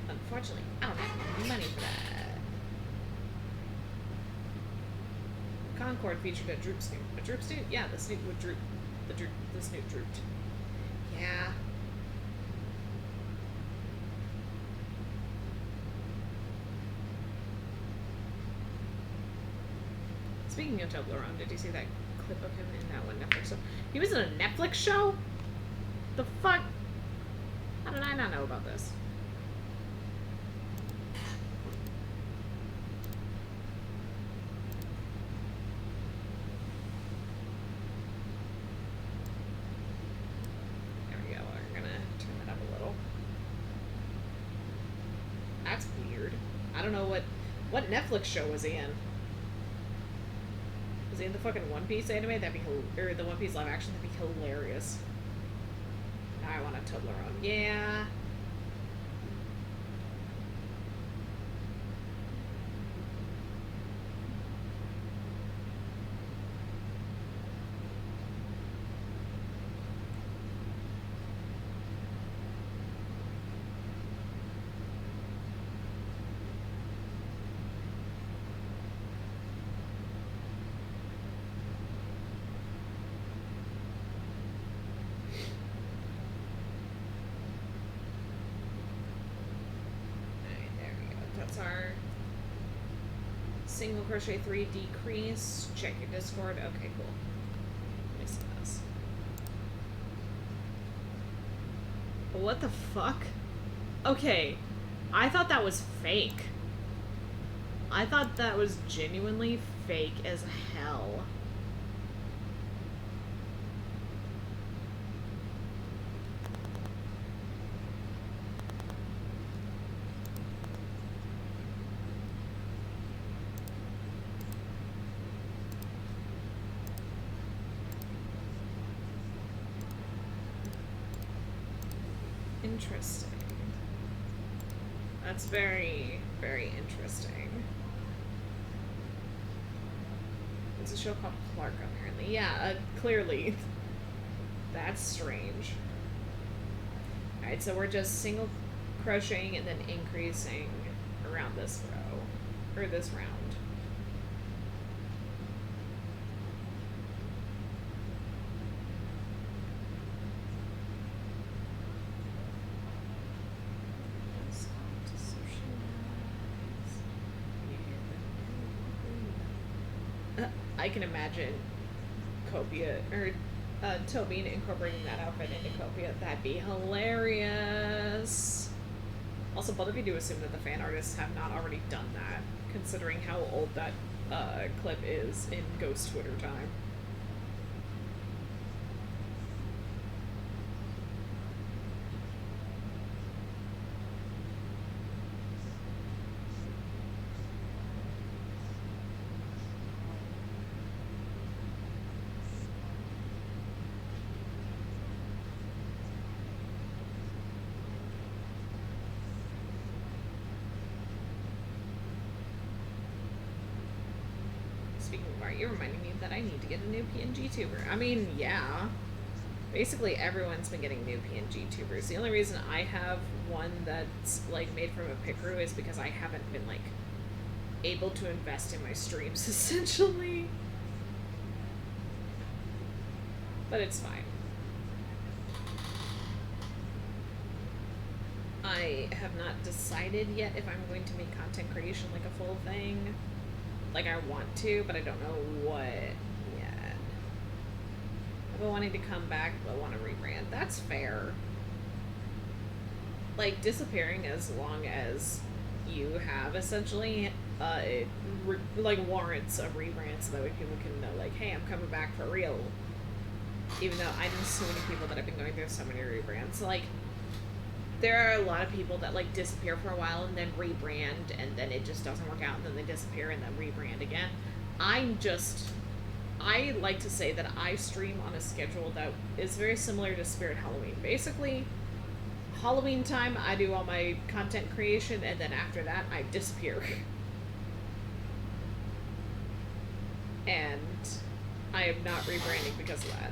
Unfortunately, I don't have any money for that. Concord featured a droop snoot. A droop snoot? Yeah, the snoot would droop. The snoot drooped. Yeah. Speaking of Toblerone, did you see that clip of him in that one Netflix show? He was in a Netflix show? The fuck? How did I not know about this? There we go. We're gonna turn that up a little. That's weird. I don't know what Netflix show was he in? Was he in the fucking One Piece anime? That'd be or the One Piece live action. That'd be hilarious. Now I want a Toblerone. Yeah. single crochet 3 decrease. Check your Discord. Okay, cool. Let me see this. What the fuck? Okay, I thought that was fake. I thought that was genuinely fake as hell. Interesting. That's very, very interesting. It's a show called Clark, apparently. Yeah, clearly. That's strange. Alright, so we're just single crocheting and then increasing around this row. Or this round. I can imagine Copia, or Tobin incorporating that outfit into Copia. That'd be hilarious. Also, both of you do assume that the fan artists have not already done that, considering how old that clip is in Ghost Twitter time. You're reminding me that I need to get a new PNG tuber. I mean, yeah. Basically, everyone's been getting new PNG tubers. The only reason I have one that's, like, made from a Pickeroo is because I haven't been, like, able to invest in my streams, essentially. But it's fine. I have not decided yet if I'm going to make content creation, like, a full thing. Like, I want to, but I don't know what yet. I've been wanting to come back, but want to rebrand. That's fair. Like, disappearing as long as you have, essentially, like, warrants a rebrand so that way people can know, like, hey, I'm coming back for real. Even though I know so many people that have been going through so many rebrands. So, like, there are a lot of people that, like, disappear for a while and then rebrand, and then it just doesn't work out, and then they disappear and then rebrand again. I like to say that I stream on a schedule that is very similar to Spirit Halloween. Basically, Halloween time, I do all my content creation, and then after that, I disappear. And I am not rebranding because of that.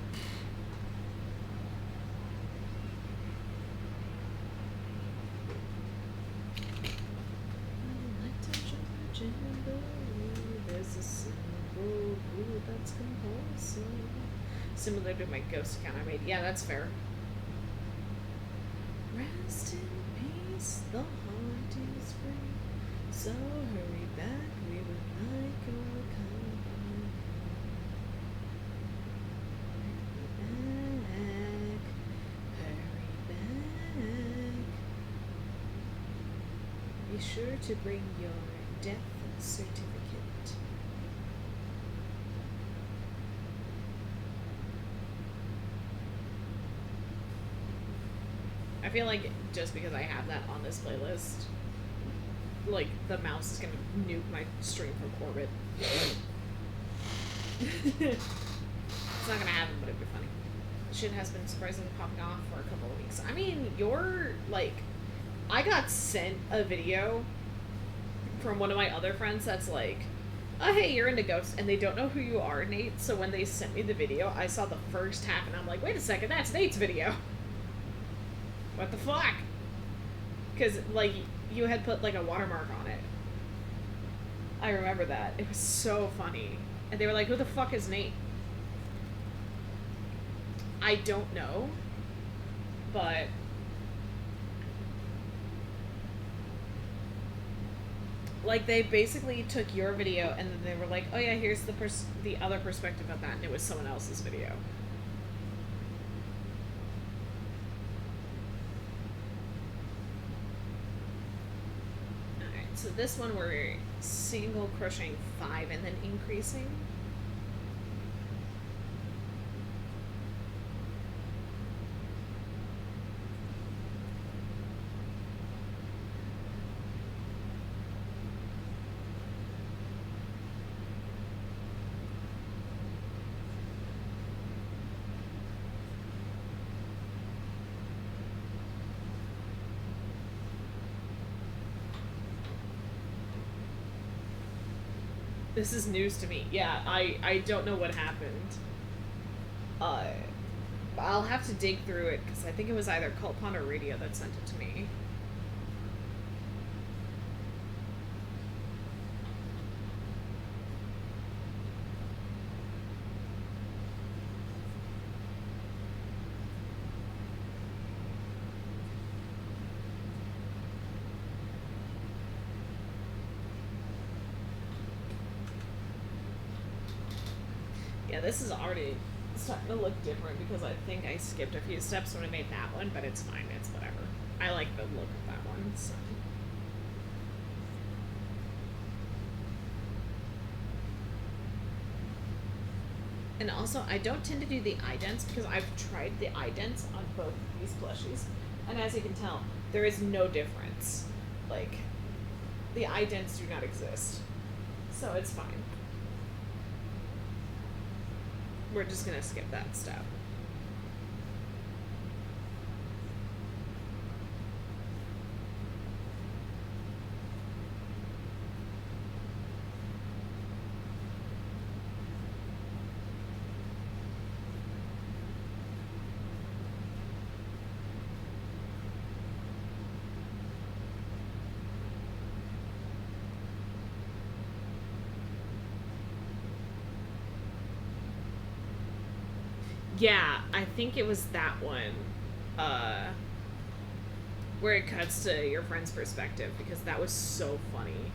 There's a symbol that's compulsive. Similar to my ghost account I made. Yeah, that's fair. Rest in peace, the heart is free. So hurry back, we would like your company. Hurry back. Be sure to bring your death certificate. I feel like just because I have that on this playlist, like, the mouse is gonna nuke my stream from orbit. It's not gonna happen, but it'd be funny. Shit has been surprisingly popping off for a couple of weeks. I mean, you're, like, I got sent a video from one of my other friends that's like, oh, hey, you're into ghosts, and they don't know who you are, Nate, so when they sent me the video, I saw the first half, and I'm like, wait a second, that's Nate's video. What the fuck? Because, like, you had put, like, a watermark on it. I remember that. It was so funny. And they were like, who the fuck is Nate? I don't know, but Like, they basically took your video and then they were like, oh yeah, here's the other perspective of that, and it was someone else's video. Alright, so this one we're single crocheting 5 and then increasing. This is news to me. Yeah, I don't know what happened. I'll have to dig through it because I think it was either Cult Pond or Radio that sent it to me. Yeah, this is already starting to look different because I think I skipped a few steps when I made that one, but it's fine. It's whatever. I like the look of that one, so. And also, I don't tend to do the idents because I've tried the idents on both of these plushies, and as you can tell, there is no difference. Like, the idents do not exist, so it's fine. We're just gonna skip that step. Yeah, I think it was that one. Where it cuts to your friend's perspective because that was so funny.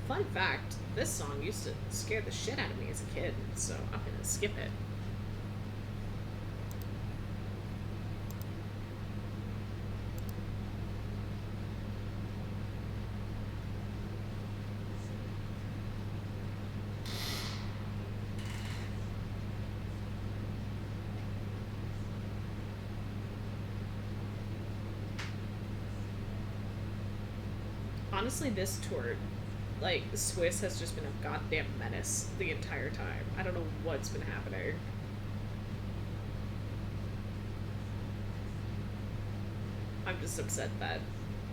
Fun fact, this song used to scare the shit out of me as a kid, so I'm gonna skip it. Honestly, this tour, like, Swiss has just been a goddamn menace the entire time. I don't know what's been happening. I'm just upset that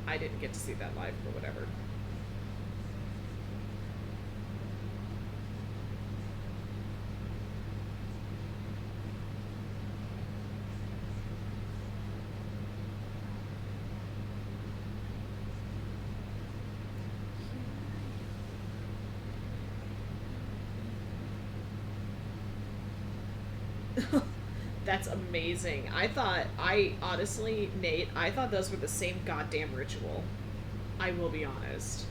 I didn't get to see that live or whatever. That's amazing. I honestly, Nate, I thought those were the same goddamn ritual. I will be honest.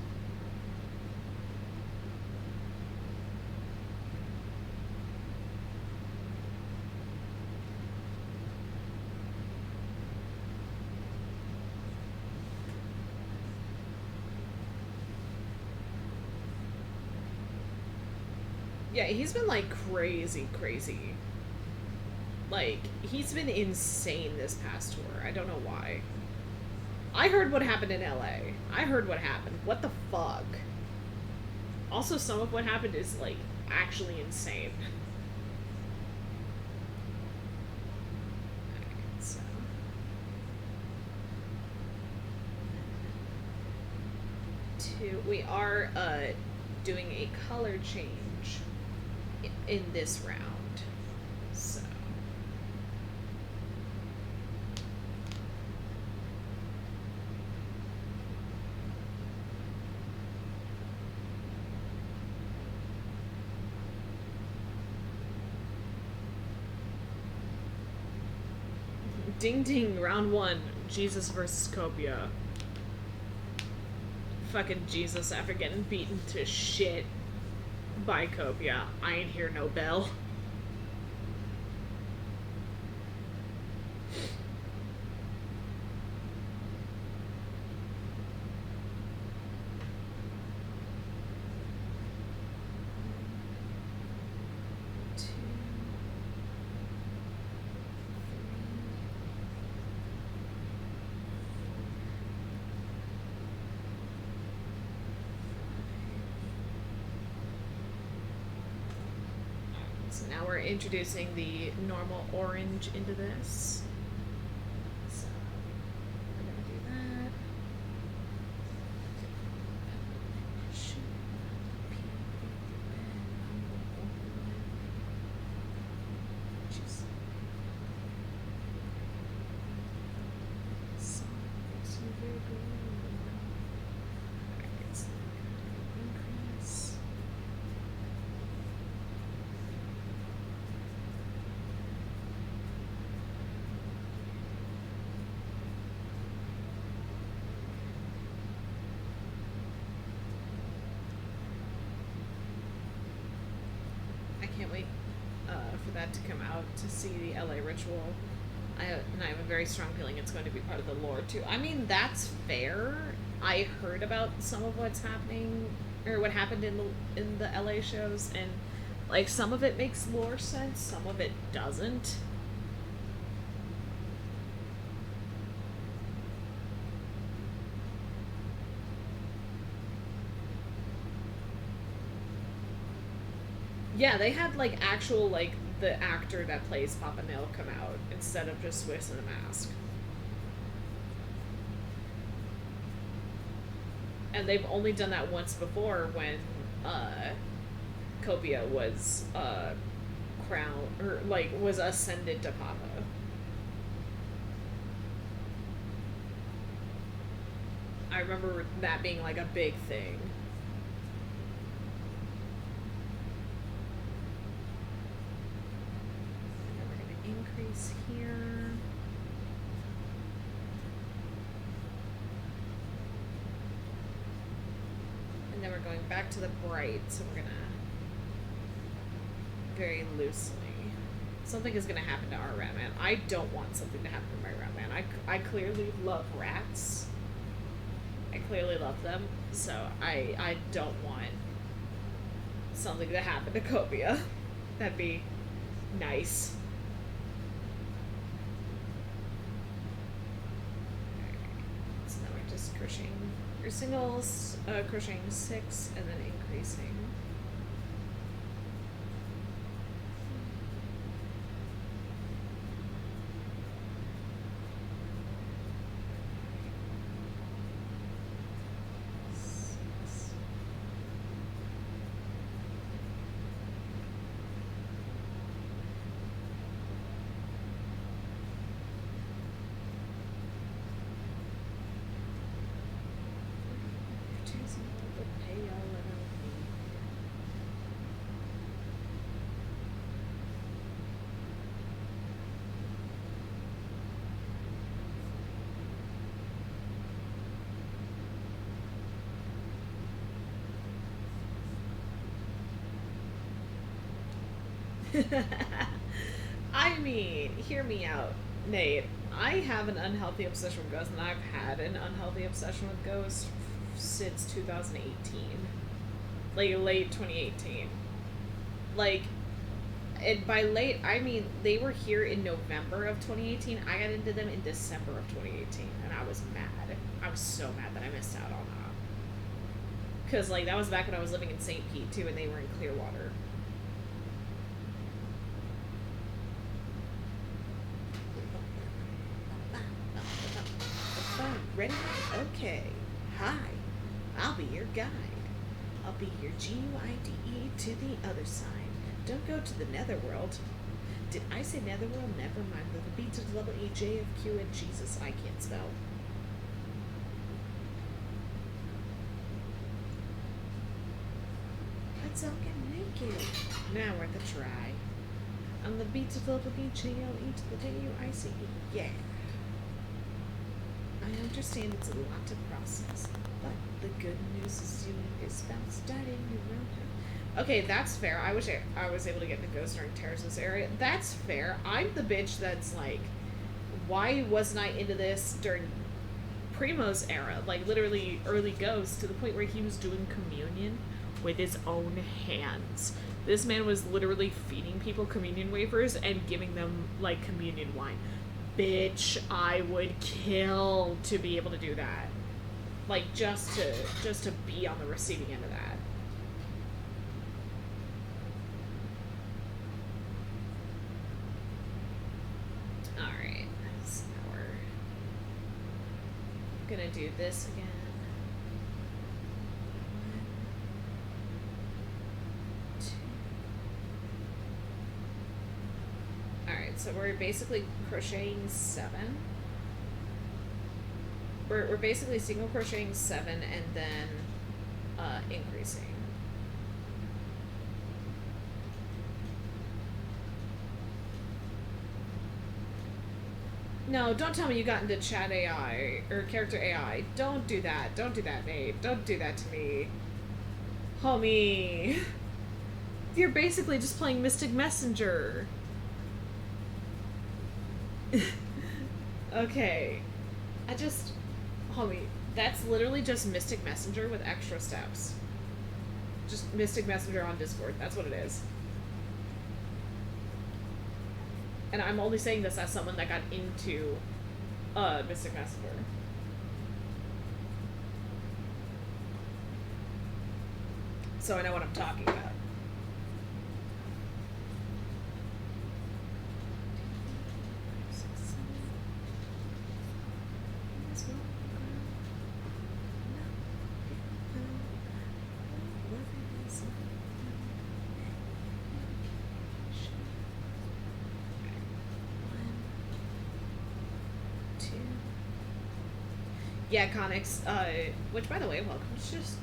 Yeah, he's been like crazy, crazy. Like, he's been insane this past tour. I don't know why. I heard what happened in LA. I heard what happened. What the fuck? Also, some of what happened is, like, actually insane. Alright, so. We are, doing a color change in this round. So. Ding ding, round 1, Jesus versus Copia. fucking Jesus after getting beaten to shit by Copia. I ain't hear no bell. So now we're introducing the normal orange into this. So we're gonna do that. Increase. I can't wait for that to come out to see the LA Ritual. I have a very strong feeling it's going to be part of the lore too. I mean, that's fair. I heard about some of what's happening or what happened in the LA shows, and like some of it makes lore sense, some of it doesn't. Yeah, they had like actual like the actor that plays Papa Nail come out instead of just Swiss in a mask. And they've only done that once before when Copia was crowned or like was ascended to Papa. I remember that being like a big thing. Increase here. And then we're going back to the bright, so we're gonna very loosely. Something is gonna happen to our Ratman. I don't want something to happen to my Ratman. I clearly love rats. I clearly love them, so I don't want something to happen to Copia. That'd be nice. Crocheting your singles, crocheting 6 and then increasing. I mean, hear me out, Nate. I have an unhealthy obsession with Ghost, and I've had an unhealthy obsession with Ghost since 2018. Like, late 2018. Like, and by late, I mean, they were here in November of 2018. I got into them in December of 2018, and I was mad. I was so mad that I missed out on that. Because, like, that was back when I was living in St. Pete, too, and they were in Clearwater. Ready? Okay. Hi. I'll be your guide. I'll be your GUIDE to the other side. Don't go to the netherworld. Did I say netherworld? Never mind. The B to the level E, J of Q, and Jesus I can't spell. Let's all get naked. Now we're at the try. On the B to the level E, J L E to the J U I C E. Yeah. I I understand it's a lot to process, but the good news is about starting your own house. Okay, that's fair. I wish I was able to get into Ghost during Terrace's area. That's fair. I'm the bitch that's like, why wasn't I into this during Primo's era? Like, literally early Ghost, to the point where he was doing communion with his own hands. This man was literally feeding people communion wafers and giving them, like, communion wine. Bitch, I would kill to be able to do that. Like, just to be on the receiving end of that. Alright, so now we're gonna do this again. Alright, so we're basically crocheting 7. We're basically single crocheting 7 and then increasing. No, don't tell me you got into chat AI or character AI. Don't do that. Don't do that, Nate. Don't do that to me. Homie. You're basically just playing Mystic Messenger. Okay. Homie, that's literally just Mystic Messenger with extra steps. Just Mystic Messenger on Discord. That's what it is. And I'm only saying this as someone that got into Mystic Messenger. So I know what I'm talking about. Yeah, Connix, which, by the way, welcome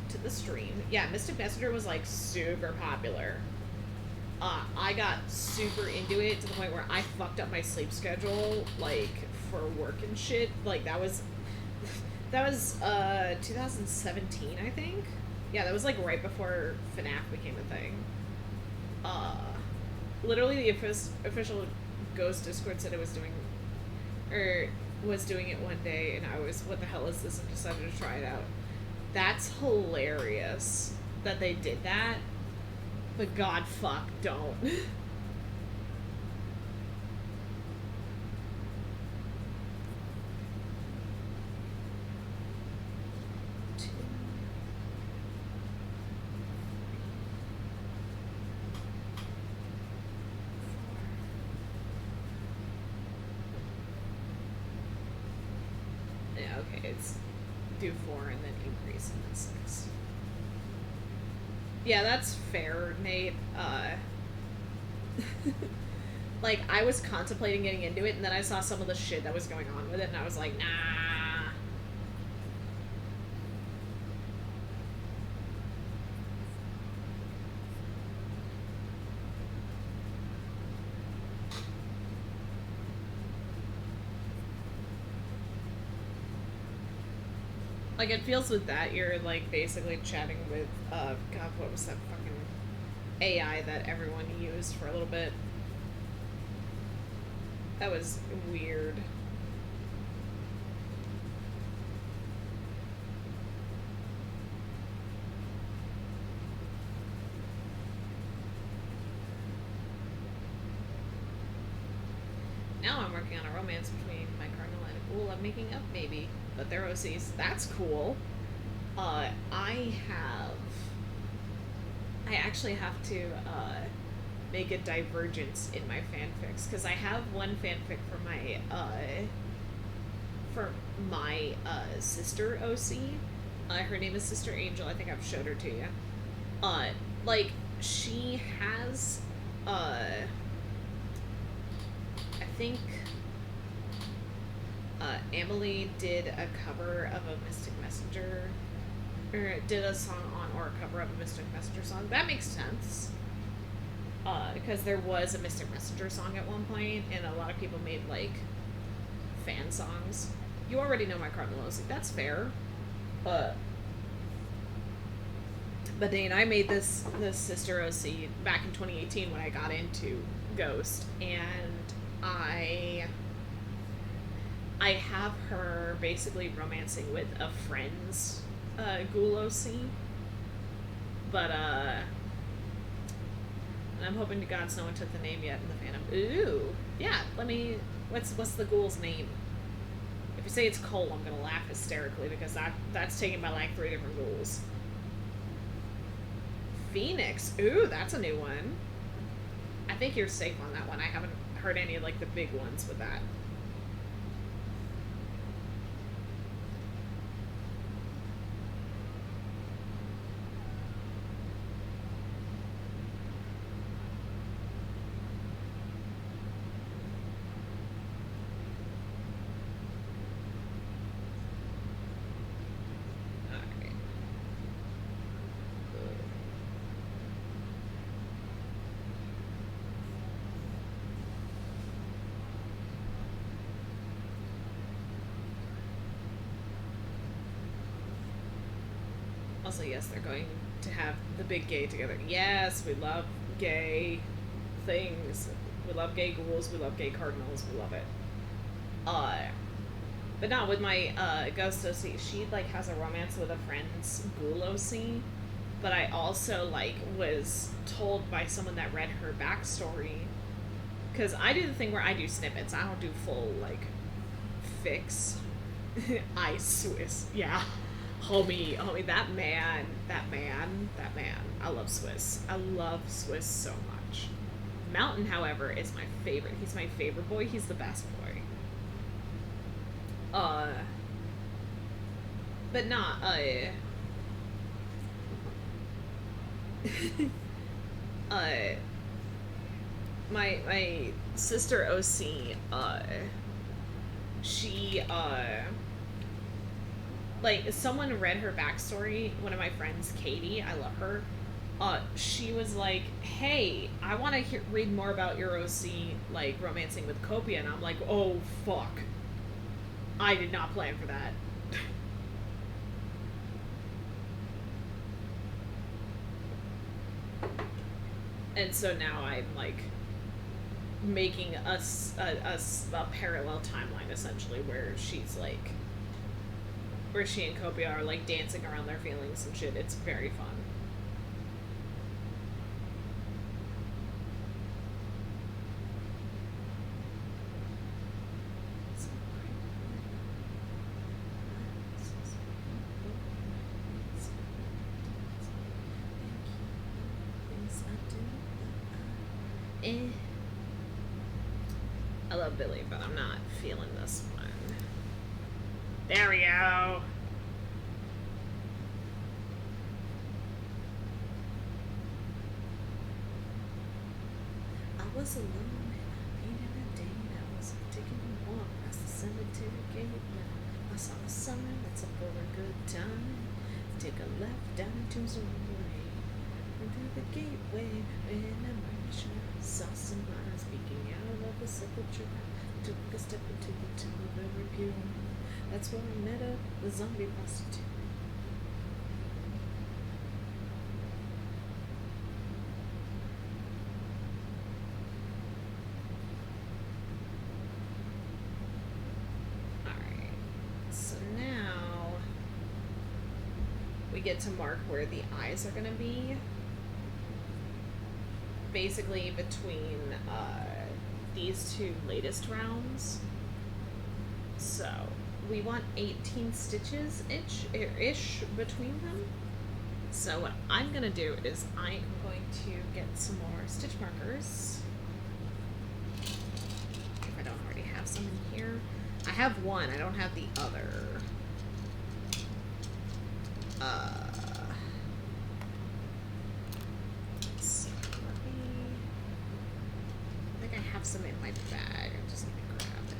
to the stream. Yeah, Mystic Messenger was, like, super popular. I got super into it to the point where I fucked up my sleep schedule, like, for work and shit. Like, that was 2017, I think? Yeah, that was, like, right before FNAF became a thing. Literally, the official Ghost Discord said it was doing it one day, and I was, what the hell is this, and decided to try it out. That's hilarious that they did that, but god fuck, don't. Okay, it's do 4 and then increase and then 6. Yeah, that's fair, Nate. Like, I was contemplating getting into it, and then I saw some of the shit that was going on with it, and I was like, nah. Like, it feels with that, you're, like, basically chatting with, God, what was that fucking AI that everyone used for a little bit? That was weird. Now I'm working on a romance between my cardinal and a ghoul I'm making up, maybe. But they're OCs. That's cool. I actually have to make a divergence in my fanfics, because I have one fanfic for my sister OC. Her name is Sister Angel. I think I've showed her to you. Like, she has I think Emily did a cover of a Mystic Messenger, or did a song on, or a cover of a Mystic Messenger song. That makes sense. Because there was a Mystic Messenger song at one point, and a lot of people made, like, fan songs. You already know my cardinal OC. That's fair. But Dane, I made this sister OC back in 2018 when I got into Ghost, and I have her basically romancing with a friend's ghoul OC. But and I'm hoping to God no one took the name yet in the fandom. Ooh, yeah. What's the ghoul's name? If you say it's Cole, I'm gonna laugh hysterically because that's taken by like 3 different ghouls. Phoenix. Ooh, that's a new one. I think you're safe on that one. I haven't heard any of like the big ones with that. Also, yes, they're going to have the big gay together. Yes, we love gay things. We love gay ghouls. We love gay cardinals. We love it. But no, with my ghost OC, she like has a romance with a friend's ghoul OC. But I also like was told by someone that read her backstory, because I do the thing where I do snippets. I don't do full like fix. I Swiss, yeah. Homie, that man. I love Swiss. I love Swiss so much. Mountain, however, is my favorite. He's my favorite boy. He's the best boy. But not, my sister OC, she, like, someone read her backstory, one of my friends, Katie, I love her, she was like, hey, I want to read more about your OC, like, romancing with Copia, and I'm like, oh, fuck. I did not plan for that. And so now I'm, like, making a parallel timeline, essentially, where she's, like, where she and Copia are, like, dancing around their feelings and shit. It's very fun. I love Billy, but I'm not feeling this one. There we go. I was alone and I painted a date. I was taking a walk past the cemetery gate when I saw a sign that's up for a good time. Take a left down Tombstone Way. Went through the gateway when I'm pretty sure I saw somebody speaking out of the sepulchre. Took a step into the tomb of every pew. That's where I met the zombie prostitute. Alright, so now we get to mark where the eyes are going to be. Basically between these 2 latest rounds. So we want 18 stitches ish between them. So what I'm gonna do is I'm going to get some more stitch markers. If I don't already have some in here. I have one, I don't have the other. So let me, I think I have some in my bag. I just need to grab it.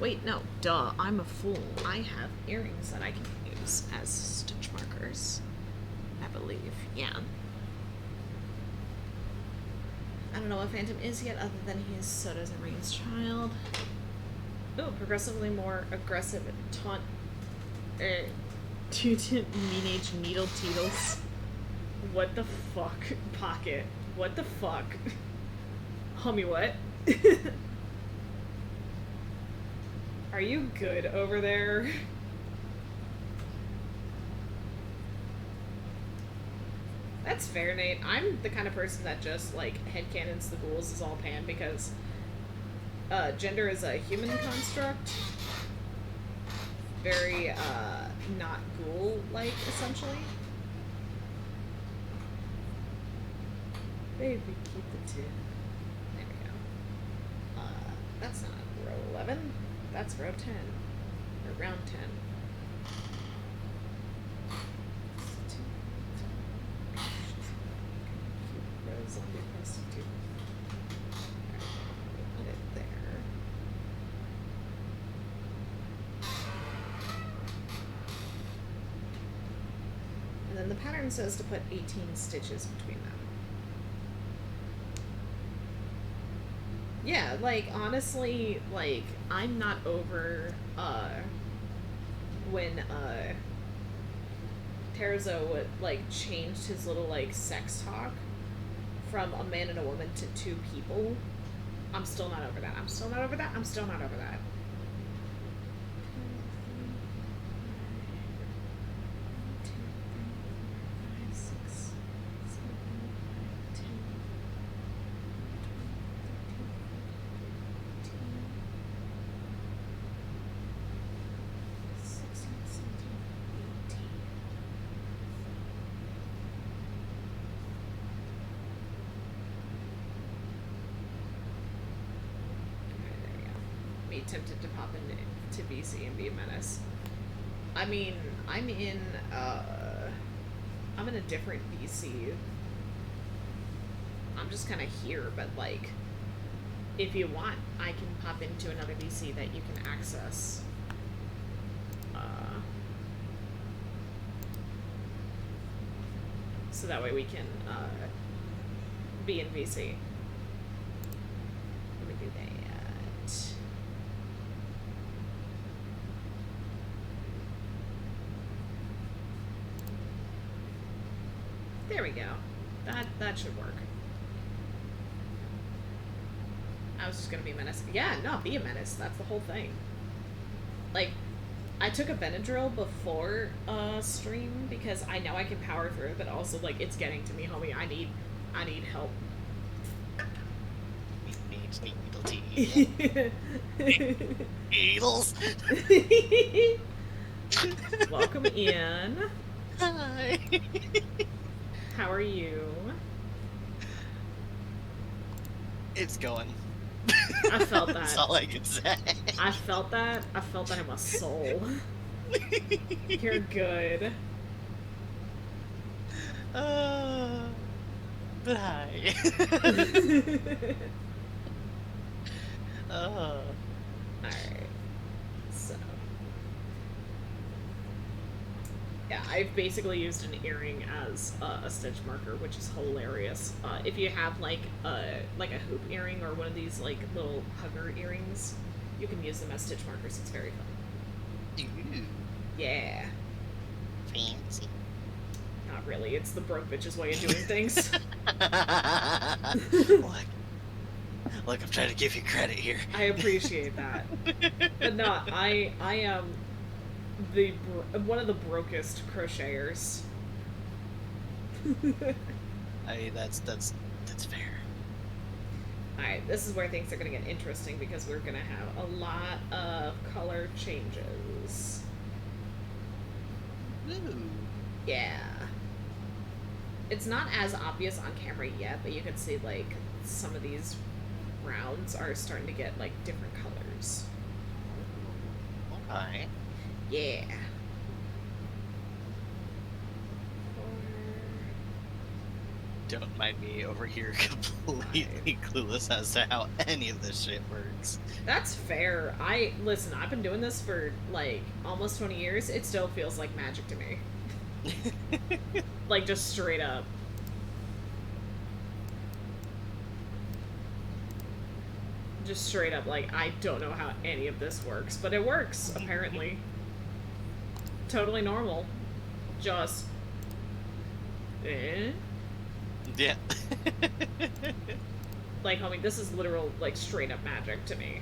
Wait, no, duh, I'm a fool. I have earrings that I can use as stitch markers. I believe, yeah. I don't know what Phantom is yet, other than he is Soda's and Rain's child. Oh, progressively more aggressive taunt. Mutant Mean-Age Needle Teetles. What the fuck, Pocket? What the fuck? Homie, what? Are you good over there? That's fair, Nate. I'm the kind of person that just, like, headcanons the ghouls is all pan because gender is a human construct. Very, not ghoul-like, essentially. Baby, keep the two. There we go. That's not row 11. That's row 10. Or round 10. Row zombie prostitute. Put it there. And then the pattern says to put 18 stitches between them. Yeah, like, honestly, like, I'm not over, when, Terzo would, like, changed his little, like, sex talk from a man and a woman to two people. I'm still not over that. I'm still not over that. I'm still not over that. Tempted to pop into VC and be a menace. I mean, I'm in a different VC. I'm just kind of here, but like, if you want, I can pop into another VC that you can access. So that way we can be in VC. Let me do that. There we go. That should work. I was just gonna be a menace. Yeah, no, be a menace. That's the whole thing. Like, I took a Benadryl before stream because I know I can power through it, but also like it's getting to me, homie. I need help. Needle tea. Needles. Welcome in. Hi. How are you? It's going. I felt that. That's all I can say. I felt that. I felt that in my soul. You're good. But hi. Alright. So. Yeah, I've basically used an earring as a stitch marker, which is hilarious. If you have like a hoop earring or one of these like little hugger earrings, you can use them as stitch markers. It's very fun. Ooh. Yeah. Fancy. Not really. It's the broke bitch's way of doing things. Look, I'm trying to give you credit here. I appreciate that. But no, I am one of the brokest crocheters. I mean, that's fair. Alright, this is where things are gonna get interesting because we're gonna have a lot of color changes. Ooh. Yeah. It's not as obvious on camera yet, but you can see like some of these rounds are starting to get like different colors. Okay. Yeah. Don't mind me over here completely clueless as to how any of this shit works. That's fair. Listen, I've been doing this for like almost 20 years. It still feels like magic to me. Like just straight up. Just straight up, like, I don't know how any of this works, but it works, apparently. Totally normal. Just... Eh? Yeah. Like, homie, this is literal, like, straight up magic to me.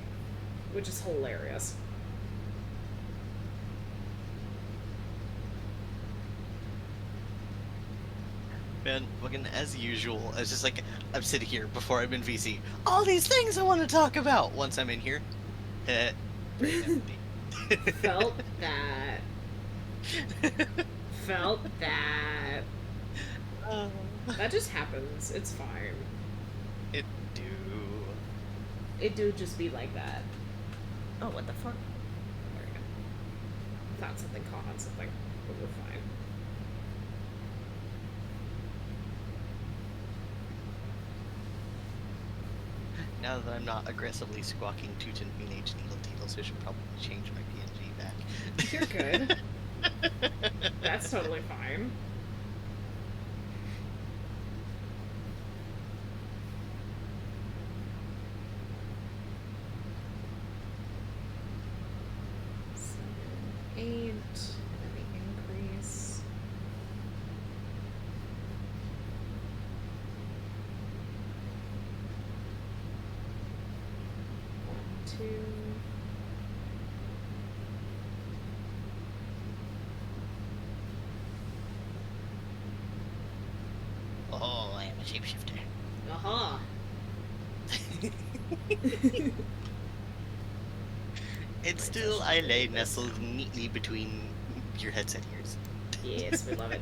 Which is hilarious. Man, fucking as usual, it's just like, I'm sitting here before I'm in VC. All these things I want to talk about! Once I'm in here, brain empty. Felt that. Felt that. That just happens. It's fine. It do. It do just be like that. Oh, what the fuck? There we go. Thought something caught on something, but we're fine. Now that I'm not aggressively squawking Toot and Teenage Needle Teetles, I should probably change my PNG back. You're good. That's totally fine. Seven, 8, and then the increase. One, 2. Oh, I am a shapeshifter. Aha. And still, I lay nestled neatly between your headset ears. Yes, we love it.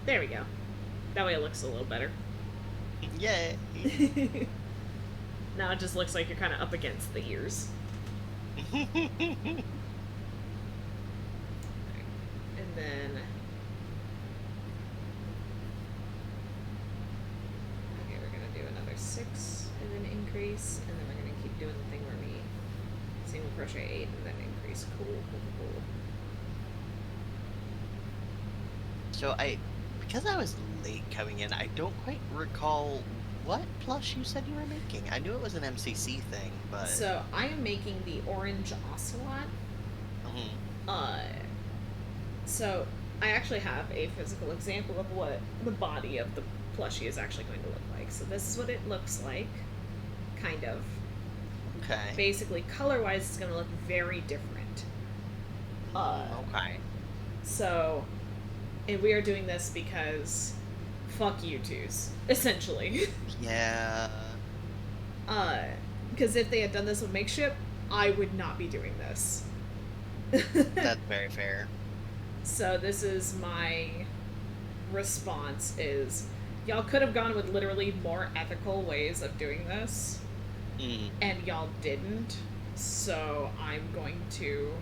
There we go. That way it looks a little better. Yay! Now it just looks like you're kind of up against the ears. And then... Okay, we're going to do another 6, and then increase, and then we're going to keep doing the thing where we single crochet 8, and then increase. Cool, cool, cool. So because I was late coming in, I don't quite recall what plush you said you were making. I knew it was an MCC thing, but... So, I am making the orange ocelot. So I actually have a physical example of what the body of the plushie is actually going to look like. So this is what it looks like, kind of. Okay. Basically, color-wise, it's going to look very different. Okay. So, and we are doing this because fuck you twos, essentially. Yeah. Because if they had done this with Makeship, I would not be doing this. That's very fair. So this is my response is, y'all could have gone with literally more ethical ways of doing this, and y'all didn't, so I'm going to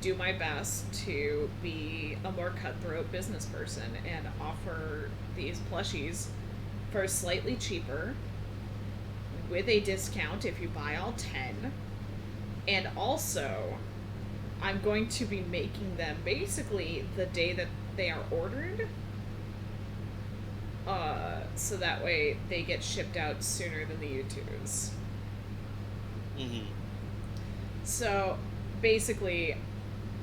do my best to be a more cutthroat business person and offer these plushies for slightly cheaper, with a discount if you buy all 10, and also I'm going to be making them basically the day that they are ordered, so that way they get shipped out sooner than the U2s. So basically,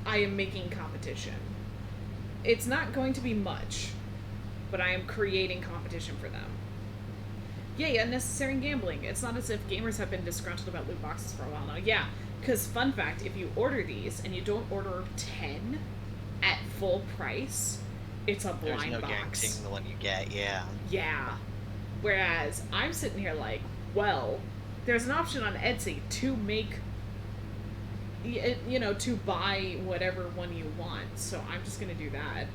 I am making competition. It's not going to be much, but I am creating competition for them. Yay, unnecessary gambling. It's not as if gamers have been disgruntled about loot boxes for a while now. Yeah, because fun fact, if you order these and you don't order 10 at full price, it's a blind There's no box. guaranteeing the one you get, yeah. Yeah. Whereas I'm sitting here like, well, there's an option on Etsy to make, you know, to buy whatever one you want. So I'm just going to do that.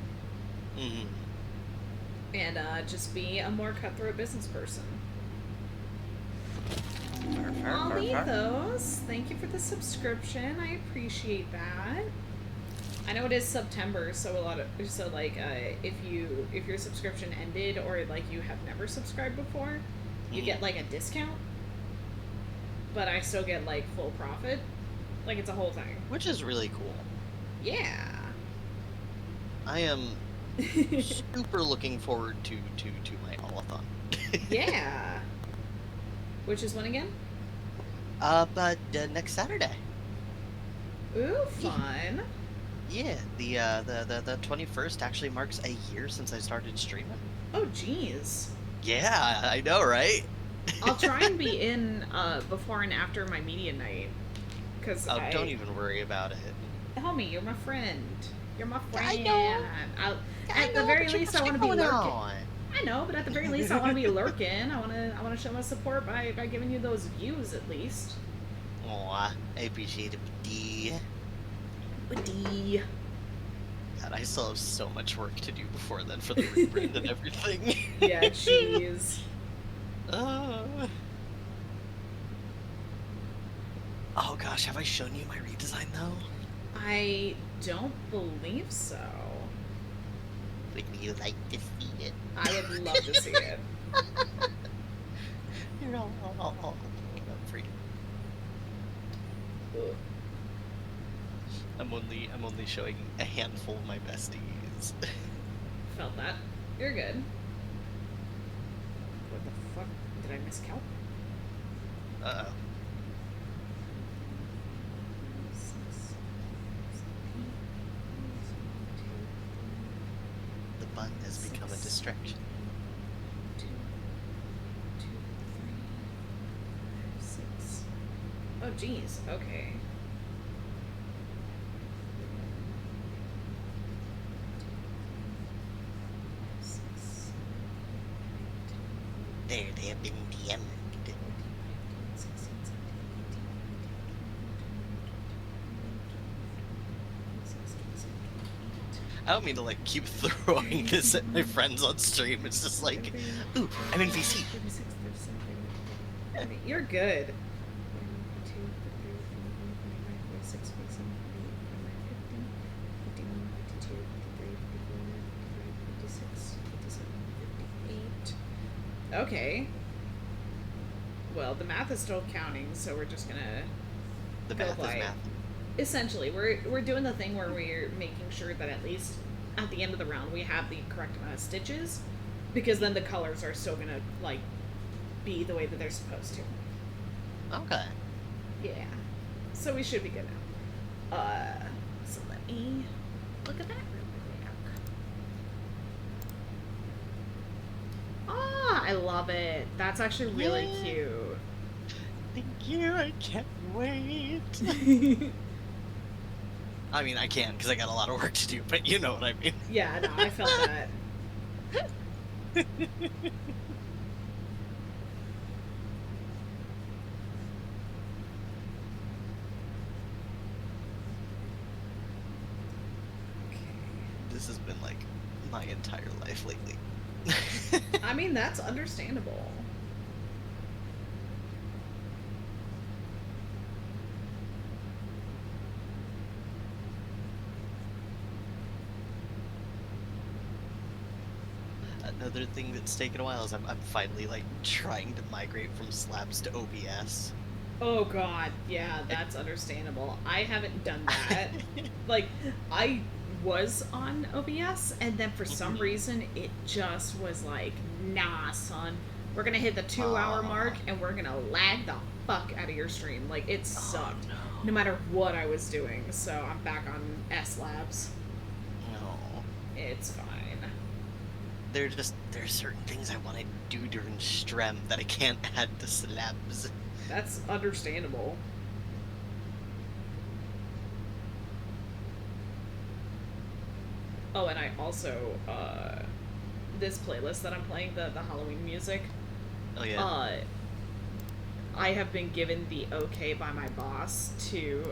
And just be a more cutthroat business person. I'll leave those. Thank you for the subscription. I appreciate that. I know it is September, so if your subscription ended or like you have never subscribed before, you get like a discount, but I still get like full profit. Like it's a whole thing. Which is really cool. Yeah. I am super looking forward to my haulathon. Yeah. Which is when again? But next Saturday. Ooh, fun. Yeah, the 21st actually marks a year since I started streaming. Oh, jeez. Yeah, I know, right? I'll try and be in before and after my media night. Cause don't even worry about it. Homie, you're my friend. You're my friend. I know. At the very least, I want to be lurking. On. I know, but at the very least, I want to be lurking. I want to show my support by giving you those views at least. Aw, I appreciate it, D. D. God, I still have so much work to do before then for the rebrand and everything. Yeah, jeez. Oh gosh, have I shown you my redesign though? I don't believe so. Would you like to see it? I would love to see it. You're all free. Ugh. I'm only showing a handful of my besties. Felt that. You're good. What the fuck? Did I miscount? Uh-oh. The button has become a distraction. 2, 2, 3, 5, 6. Oh, jeez. Okay. There, they have been DM'd. I don't mean to like keep throwing this at my friends on stream. It's just like, ooh, I'm in VC. You're good. 58. Okay. Well, the math is still counting, so we're just gonna The go math is by. math. Essentially, we're doing the thing where we're making sure that at least at the end of the round we have the correct amount of stitches, because then the colors are still gonna like be the way that they're supposed to. Okay. Yeah. So we should be good now. So let me look at that real quick. Ah, I love it. That's actually really Yay. cute. Thank you. I can't wait. I mean, I can because I got a lot of work to do, but you know what I mean. Yeah, no, I felt that. This has been like my entire life lately. I mean, that's understandable. Another thing that's taken a while is I'm finally like trying to migrate from slabs to OBS. Oh god, yeah, that's understandable. I haven't done that. Like, I was on OBS, and then for some reason, it just was like, nah, son. We're gonna hit the 2-hour mark, and we're gonna lag the fuck out of your stream. Like, it sucked. No matter what I was doing, so I'm back on S Labs. No. It's fine. There's certain things I want to do during Strem that I can't add to slabs. That's understandable. Oh, and I also, this playlist that I'm playing, the Halloween music, Oh yeah. I have been given the okay by my boss to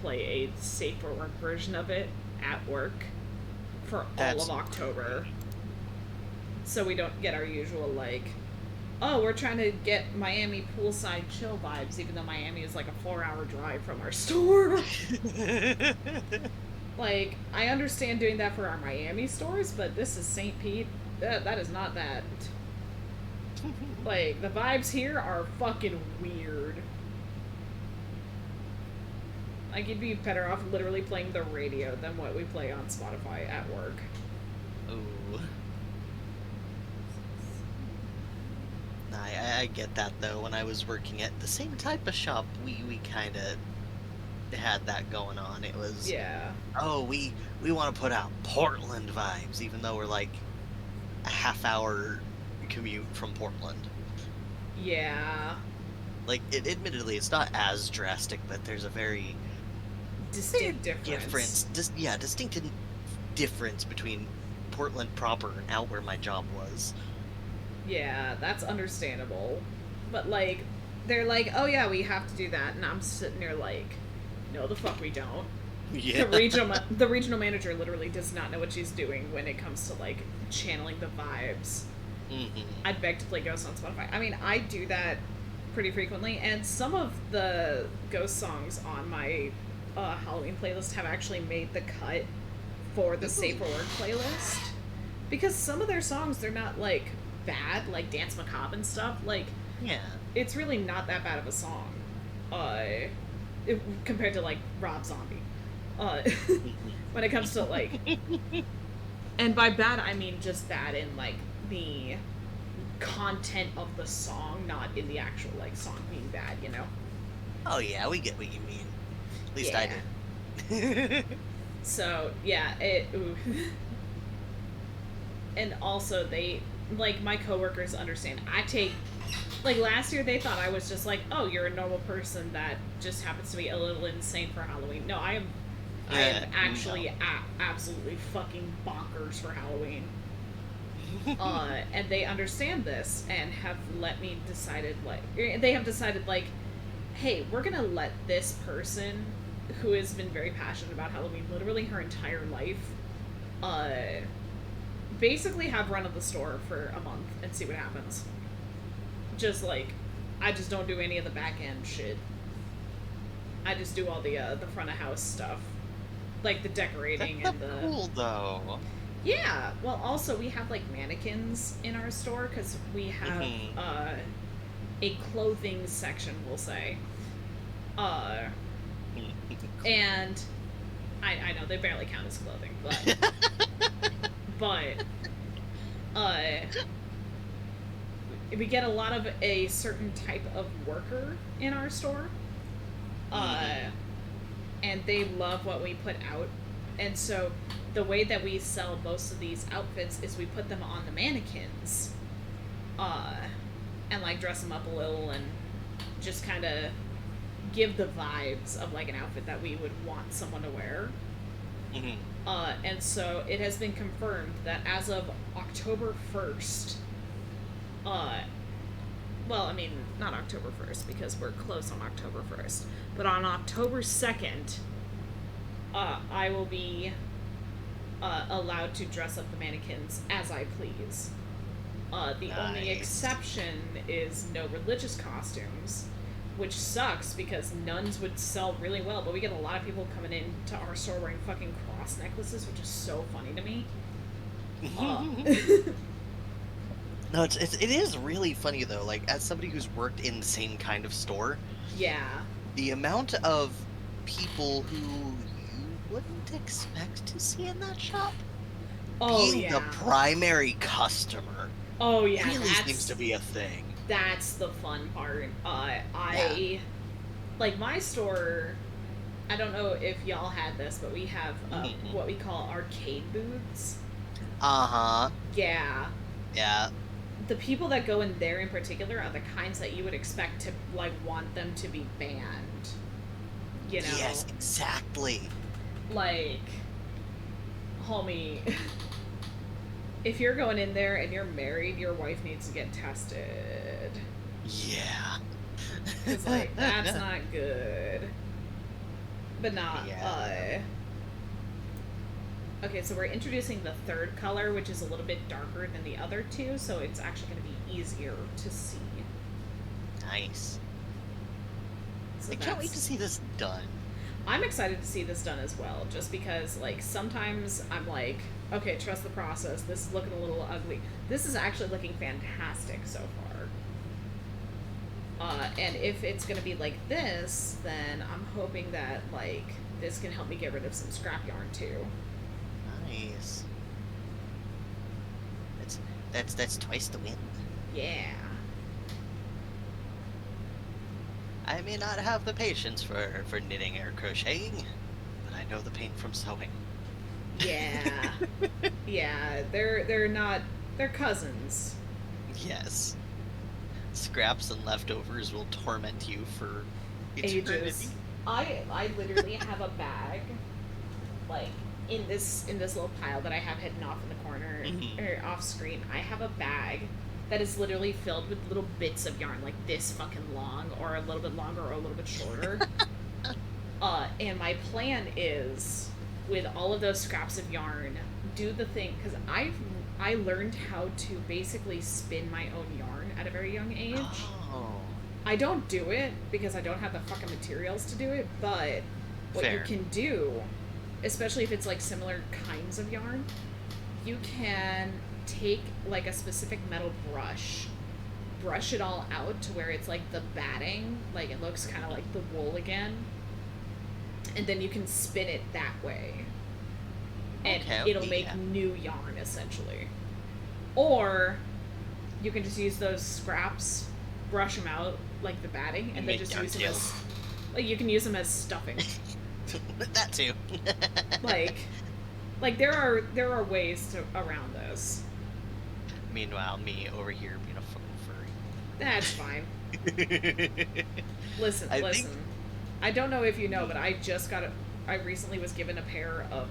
play a safe for work version of it at work for That's all of October. So we don't get our usual, like, oh, we're trying to get Miami poolside chill vibes, even though Miami is like a 4-hour drive from our store. Like, I understand doing that for our Miami stores, but this is St. Pete. That is not that. Like, the vibes here are fucking weird. Like, you'd be better off literally playing the radio than what we play on Spotify at work. Ooh. I get that though. When I was working at the same type of shop, we kind of had that going on. It was, Yeah. oh, we want to put out Portland vibes, even though we're like a half-hour commute from Portland. Yeah. Like, admittedly, it's not as drastic, but there's a very Distinct difference. distinct difference between Portland proper and out where my job was. Yeah, that's understandable. But, like, they're like, oh yeah, we have to do that. And I'm sitting there like, no, the fuck we don't. Yeah. The regional manager literally does not know what she's doing when it comes to, like, channeling the vibes. Mm-hmm. I'd beg to play Ghost on Spotify. I mean, I do that pretty frequently, and some of the Ghost songs on my Halloween playlist have actually made the cut for the Safer Work playlist. Because some of their songs, they're not, like, bad, like Dance Macabre and stuff. Like, Yeah. it's really not that bad of a song. Compared to, like, Rob Zombie. When it comes to, like... And by bad, I mean just bad in, like, the content of the song, not in the actual, like, song being bad, you know? Oh yeah, we get what you mean. At least I Yeah. did. So, yeah, ooh. And also, they, like, my coworkers understand. Like, last year they thought I was just like, oh, you're a normal person that just happens to be a little insane for Halloween. No, I am actually absolutely fucking bonkers for Halloween. And they understand this and have decided, like, hey, we're gonna let this person who has been very passionate about Halloween literally her entire life, basically have run of the store for a month and see what happens. Just like, I just don't do any of the back end shit. I just do all the front of house stuff, like the decorating That's and the cool though. Yeah. Well, also we have like mannequins in our store because we have Mhm. a clothing section, we'll say. And I know they barely count as clothing, but we get a lot of a certain type of worker in our store. And they love what we put out. And so the way that we sell most of these outfits is we put them on the mannequins, and like dress them up a little and just kind of give the vibes of like an outfit that we would want someone to wear. Mhm. And so it has been confirmed that as of October 1st, well, I mean, not October 1st because we're close on October 1st, but on October 2nd, I will be allowed to dress up the mannequins as I please. The only Nice. exception is no religious costumes, which sucks because nuns would sell really well, but we get a lot of people coming into our store wearing fucking cross necklaces, which is so funny to me. No, it is really funny though. Like, as somebody who's worked in the same kind of store, Yeah. the amount of people who you wouldn't expect to see in that shop Oh, being yeah. the primary customer Oh, yeah. really seems to be a thing. That's the fun part. Like, my store, I don't know if y'all had this, but we have Mhm. what we call arcade booths. Uh-huh. Yeah. Yeah. The people that go in there in particular are the kinds that you would expect to, like, want them to be banned. You know? Yes, exactly. Like, homie, if you're going in there and you're married, your wife needs to get tested. Yeah. Because, like, that's not good. But not, Yeah. Okay, so we're introducing the third color, which is a little bit darker than the other two, so it's actually going to be easier to see. Nice. So I can't wait to see this done. I'm excited to see this done as well, just because, like, sometimes I'm like, okay, trust the process. This is looking a little ugly. This is actually looking fantastic so far. And if it's gonna be like this, then I'm hoping that, like, this can help me get rid of some scrap yarn too. Nice. That's twice the win. Yeah. I may not have the patience for knitting or crocheting, but I know the pain from sewing. Yeah. Yeah, they're cousins. Yes. Scraps and leftovers will torment you for eternity. Ages. I literally have a bag, like, in this little pile that I have hidden off in the corner or off screen. I have a bag that is literally filled with little bits of yarn, like this fucking long, or a little bit longer, or a little bit shorter. And my plan is, with all of those scraps of yarn, do the thing, because I learned how to basically spin my own yarn at a very young age. Oh. I don't do it because I don't have the fucking materials to do it, but what Fair. you can do, especially if it's like similar kinds of yarn, you can take like a specific metal brush it all out to where it's like the batting, like it looks kind of like the wool again, and then you can spin it that way. And Okay, it'll make yeah. new yarn essentially. Or you can just use those scraps, brush them out like the batting, and then Make just yarn use them tails. as, like, you can use them as stuffing. That too. like there are ways around this. Meanwhile, me over here being a fucking That's fine. furry. Listen. I think- I don't know if you know, but I recently was given a pair of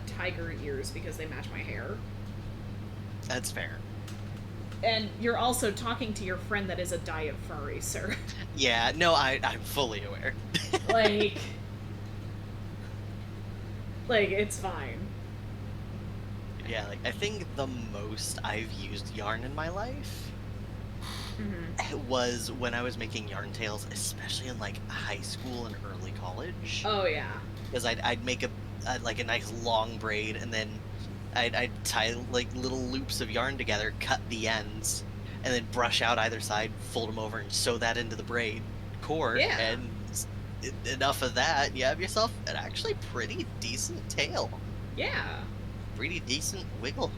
tiger ears because they match my hair. That's fair. And you're also talking to your friend that is a diet furry, sir. Yeah, no, I'm fully aware. like it's fine. Yeah, like, I think the most I've used yarn in my life was when I was making yarn tails, especially in, like, high school and early college. Oh yeah. Because I'd make a nice long braid, and then I'd tie, like, little loops of yarn together, cut the ends, and then brush out either side, fold them over, and sew that into the braid cord. Yeah. And enough of that, you have yourself an actually pretty decent tail. Yeah. Pretty decent wiggle.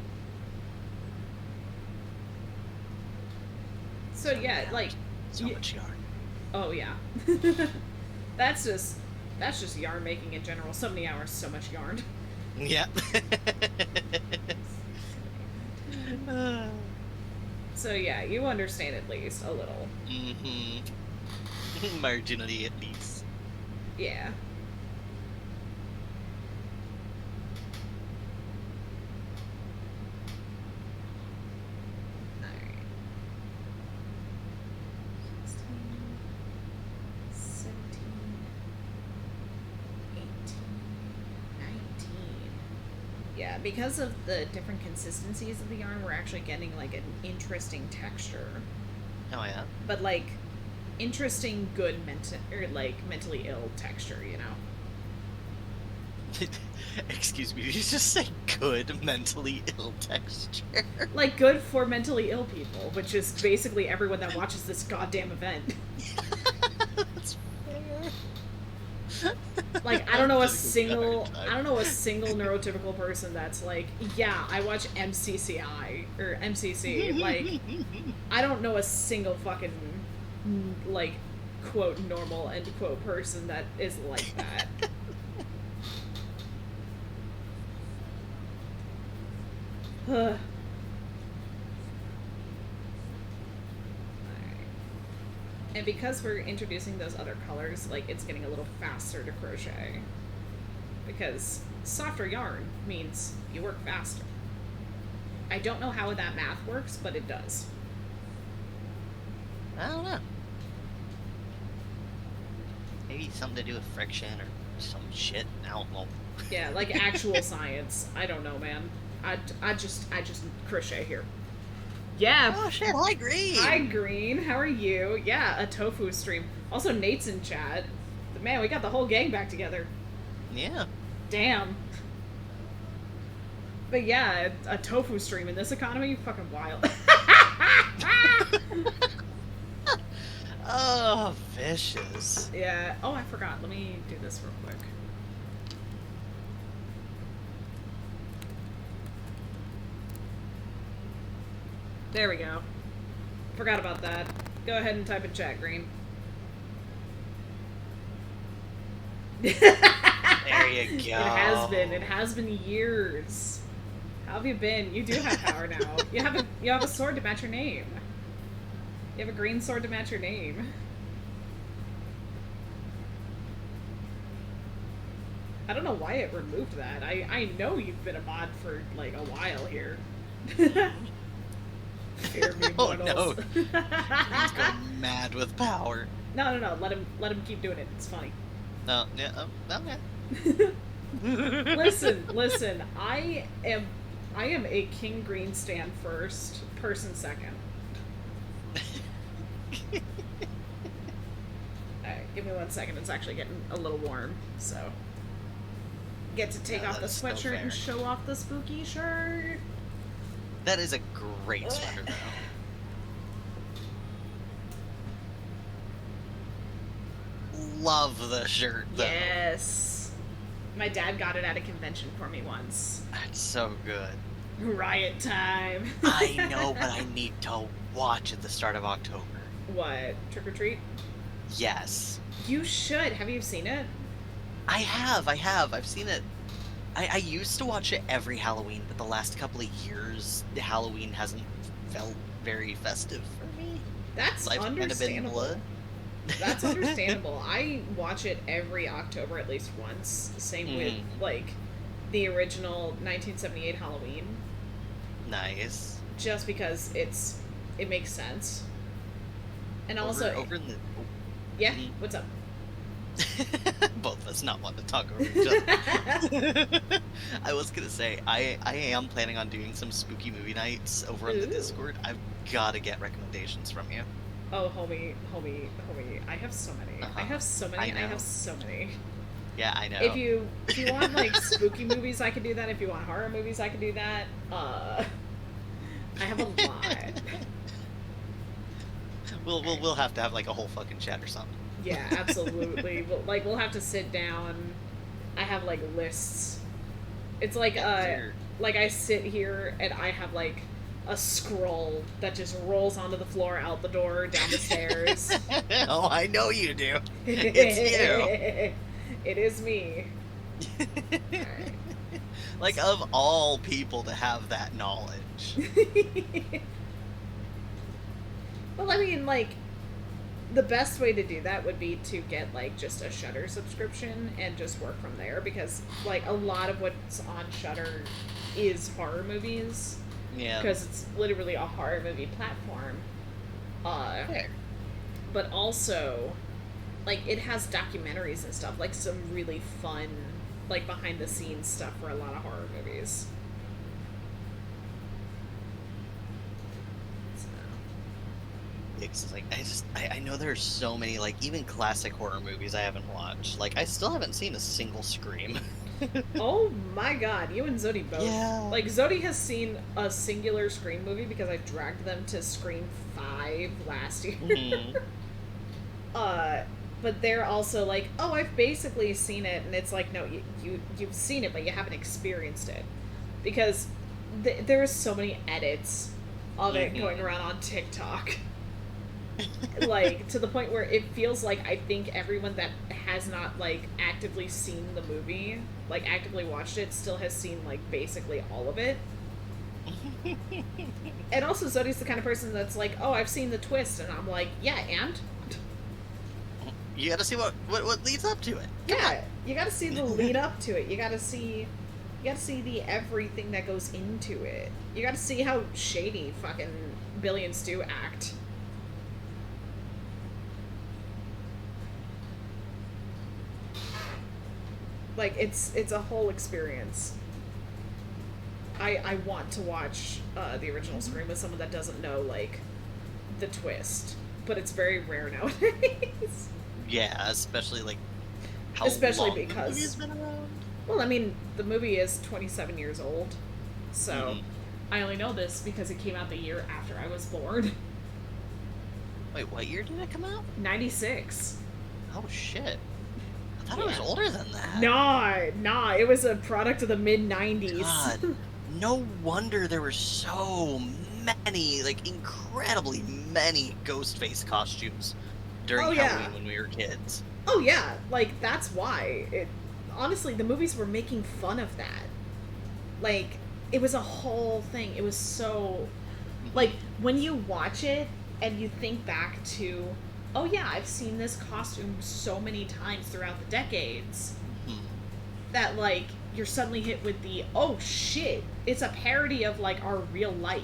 So yeah, like So much yarn. oh yeah. That's just yarn making in general. So many hours, so much yarn. Yeah. So yeah, you understand at least a little. Marginally, at least. Yeah. Alright. 16, 17, 18, 19. Yeah, because of the different consistencies of the yarn, we're actually getting like an interesting texture. Oh yeah. But like interesting good mentally ill texture, you know. Excuse me, did you just say good mentally ill texture? Like good for mentally ill people, which is basically everyone that watches this goddamn event. That's fair. Like I don't know a Just single time. neurotypical person that's like, yeah, I watch MCCI or MCC. Like I don't know a single fucking like quote normal end quote person that is like that. Alright. And because we're introducing those other colors, like it's getting a little faster to crochet. Because softer yarn means you work faster. I don't know how that math works, but it does. I don't know. Maybe something to do with friction or some shit. I don't know. Yeah, like actual science. I don't know, man. I just crochet here. Yeah. Oh shit! Hi, Green. Hi, Green. How are you? Yeah, a tofu stream. Also, Nate's in chat. Man, we got the whole gang back together. Yeah. Damn. But yeah, a tofu stream in this economy, fucking wild. Oh, vicious. Yeah. Oh, I forgot. Let me do this real quick. There we go. Forgot about that. Go ahead and type in chat, Green. There you go. It has been. It has been years. How have you been? You do have power now. You have a sword to match your name. You have a green sword to match your name. I don't know why it removed that. I know you've been a mod for like a while here. Fear me, Oh no. mortals. He's going mad with power. No. Let him keep doing it. It's funny. No, yeah, okay. Listen. I am a King Green stand first, person second. Alright, give me 1 second. It's actually getting a little warm, so get to take Yeah, off the that's so sweatshirt and fair. show off the spooky shirt. That is a great sweater, though. Love the shirt, though. Yes. My dad got it at a convention for me once. That's so good. Riot time. I know, but I need to watch at the start of October. What? Trick or treat? Yes. You should. Have you seen it? I have. I've seen it. I used to watch it every Halloween, but the last couple of years, Halloween hasn't felt very festive for me. That's Life's kind of been understandable. blood. That's understandable. I watch it every October at least once. Same with Mhm. like the original 1978 Halloween, Nice. just because it makes sense. And also, over in the yeah, Mhm. what's up? both of us not want to talk over each other. I was gonna say I am planning on doing some spooky movie nights over on the Ooh. Discord. I've got to get recommendations from you. Oh, homie, I have so many. Uh-huh. I have so many. I I know. have so many. Yeah, I know. If you want like spooky movies, I can do that. If you want horror movies, I can do that. I have a lot. We'll have to have like a whole fucking chat or something. Yeah, absolutely. We'll have to sit down. I have like lists. It's like Sure. like I sit here and I have like a scroll that just rolls onto the floor, out the door, down the stairs. Oh, I know you do. It's It is me. you. Alright. Like of all people to have that knowledge. Well, I mean, like, the best way to do that would be to get, like, just a Shudder subscription and just work from there, because, like, a lot of what's on Shudder is horror movies, Yeah. because it's literally a horror movie platform. Fair. But also, like, it has documentaries and stuff, like, some really fun, like, behind-the-scenes stuff for a lot of horror movies. So... It's like I know there's so many like even classic horror movies I haven't watched. Like I still haven't seen a single Scream. Oh my god, you and Zodi both. Yeah. Like, Zodi has seen a singular Scream movie because I dragged them to Scream 5 last year. Mhm. But they're also like, oh, I've basically seen it, and it's like, no, you've seen it, but you haven't experienced it. Because there's so many edits of it Mhm. going around on TikTok. Like, to the point where it feels like I think everyone that has not, like, actively seen the movie, like, actively watched it, still has seen, like, basically all of it. And also, Zodi's the kind of person that's like, oh, I've seen the twist, and I'm like, yeah, and? You gotta see what leads up to it. Yeah, you gotta see the lead up to it. You gotta see the everything that goes into it. You gotta see how shady fucking Billy and Stu act. Like, it's a whole experience. I want to watch the original Scream with someone that doesn't know, like, the twist. But it's very rare nowadays. Yeah, especially like how Especially long the because- movie's been around. Well, I mean, the movie is 27 years old, so Mhm. I only know this because it came out the year after I was born. Wait, what year did it come out? 96. Oh shit! I thought it was Yeah. older than that. Nah, it was a product of the mid 90s. God, no wonder there were so many, like incredibly many Ghostface costumes during Oh, yeah. Halloween when we were kids. Oh, yeah, like, that's why. Honestly, the movies were making fun of that. Like, it was a whole thing. It was so. Like, when you watch it and you think back to, oh, yeah, I've seen this costume so many times throughout the decades, Mhm. that, like, you're suddenly hit with the, oh, shit, it's a parody of, like, our real life.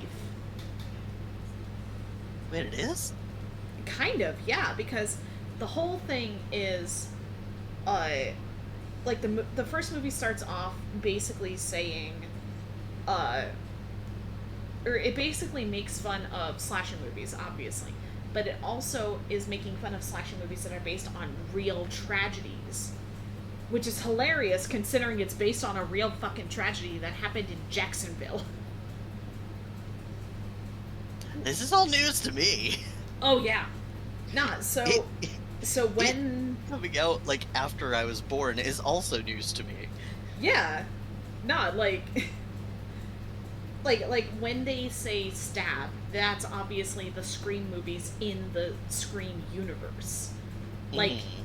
Wait, it is? Kind of, yeah, because the whole thing is, like, the first movie starts off basically saying, or it basically makes fun of slasher movies, obviously, but it also is making fun of slasher movies that are based on real tragedies, which is hilarious considering it's based on a real fucking tragedy that happened in Jacksonville. This is all news to me. Oh yeah, nah. So It, when coming out like after I was born is also news to me. yeah, nah, like like when they say stab, that's obviously the Scream movies in the Scream universe. Like Mhm.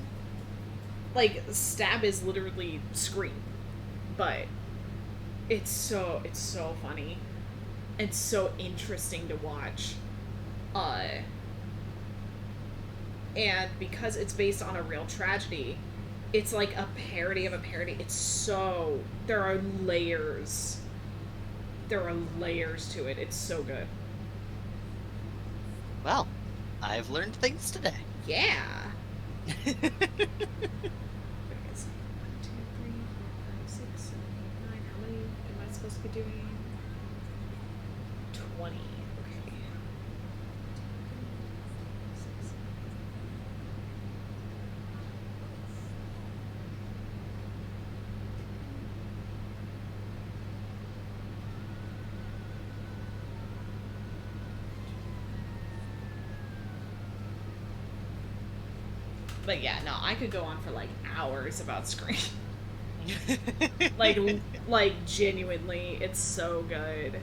like Stab is literally Scream, but it's so funny. It's so interesting to watch. And because it's based on a real tragedy, it's like a parody of a parody. It's so there are layers. There are layers to it. It's so good. Well, I've learned things today. Yeah. What is it? 1, 2, 3, 4, 5, 6, 7, 8, 9. How many am I supposed to be doing? 20. Okay. But yeah, no, I could go on for like hours about Scream. like, like genuinely, it's so good.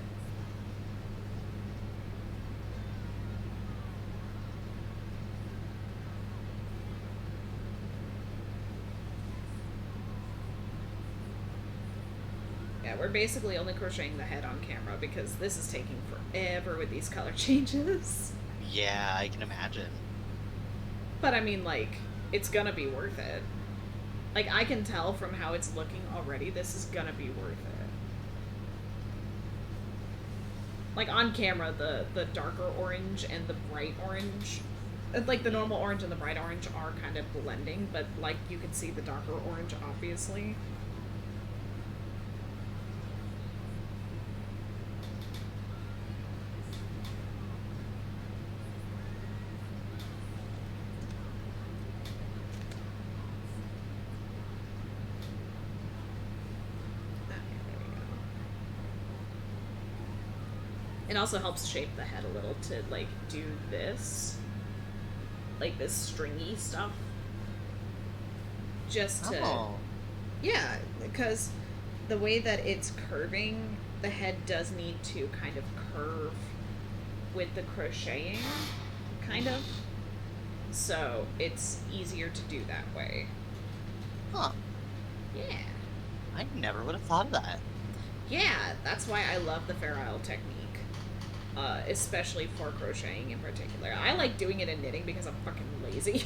Yeah, we're basically only crocheting the head on camera because this is taking forever with these color changes. Yeah, I can imagine. But I mean, like, it's gonna be worth it. Like, I can tell from how it's looking already, this is gonna be worth it. Like, on camera, the darker orange and the bright orange, like, the normal orange and the bright orange are kind of blending, but, like, you can see the darker orange, obviously. It also helps shape the head a little to, like, do this. Like, this stringy stuff. Just to... Oh. Yeah, because the way that it's curving, the head does need to kind of curve with the crocheting, kind of. So, it's easier to do that way. Huh. Yeah. I never would have thought of that. Yeah, that's why I love the Fair Isle technique. Especially for crocheting in particular. I like doing it in knitting because I'm fucking lazy.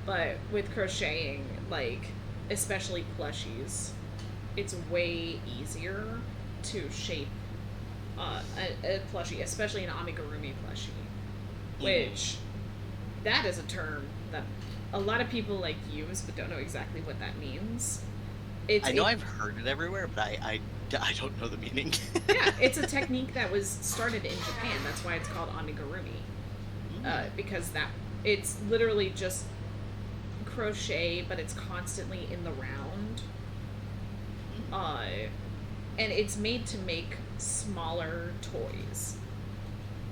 But with crocheting, like, especially plushies, it's way easier to shape a plushie, especially an amigurumi plushie. Which, that is a term that a lot of people, like, use but don't know exactly what that means. I know I've heard it everywhere, but I don't know the meaning. Yeah, it's a technique that was started in Japan. That's why it's called amigurumi. Because it's literally just crochet, but it's constantly in the round. And it's made to make smaller toys.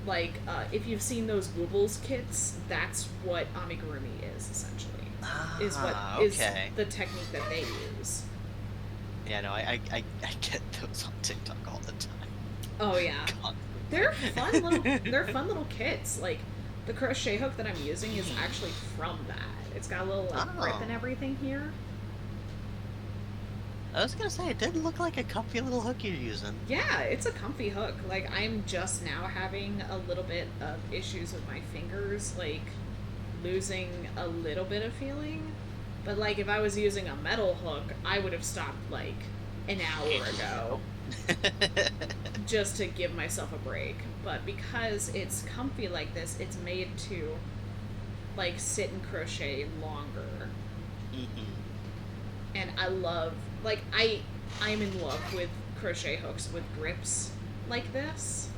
Like, if you've seen those Woobles kits, that's what amigurumi is, essentially. Is what is okay. the technique that they use. Yeah, no, I get those on TikTok all the time. Oh yeah. God. They're fun little kits. Like, the crochet hook that I'm using is actually from that. It's got a little like grip and everything here. I was gonna say, it did look like a comfy little hook you're using. Yeah, it's a comfy hook. Like, I'm just now having a little bit of issues with my fingers, like losing a little bit of feeling. But like, if I was using a metal hook, I would have stopped like an hour ago. Just to give myself a break. But because it's comfy like this, it's made to like sit and crochet longer. And I love, like, I'm in love with crochet hooks with grips like this.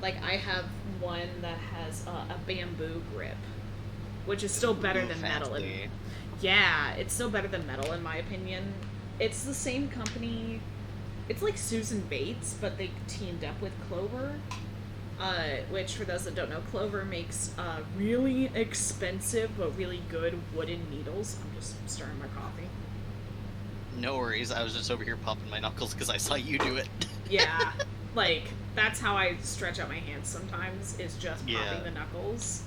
Like, I have one that has a bamboo grip, which is still better than metal. Yeah, it's still better than metal in my opinion. It's the same company. It's like Susan Bates, but they teamed up with Clover. Which, for those that don't know, Clover makes really expensive but really good wooden needles. I'm just stirring my coffee. No worries, I was just over here popping my knuckles because I saw you do it. Yeah, like, that's how I stretch out my hands sometimes, is just popping the knuckles.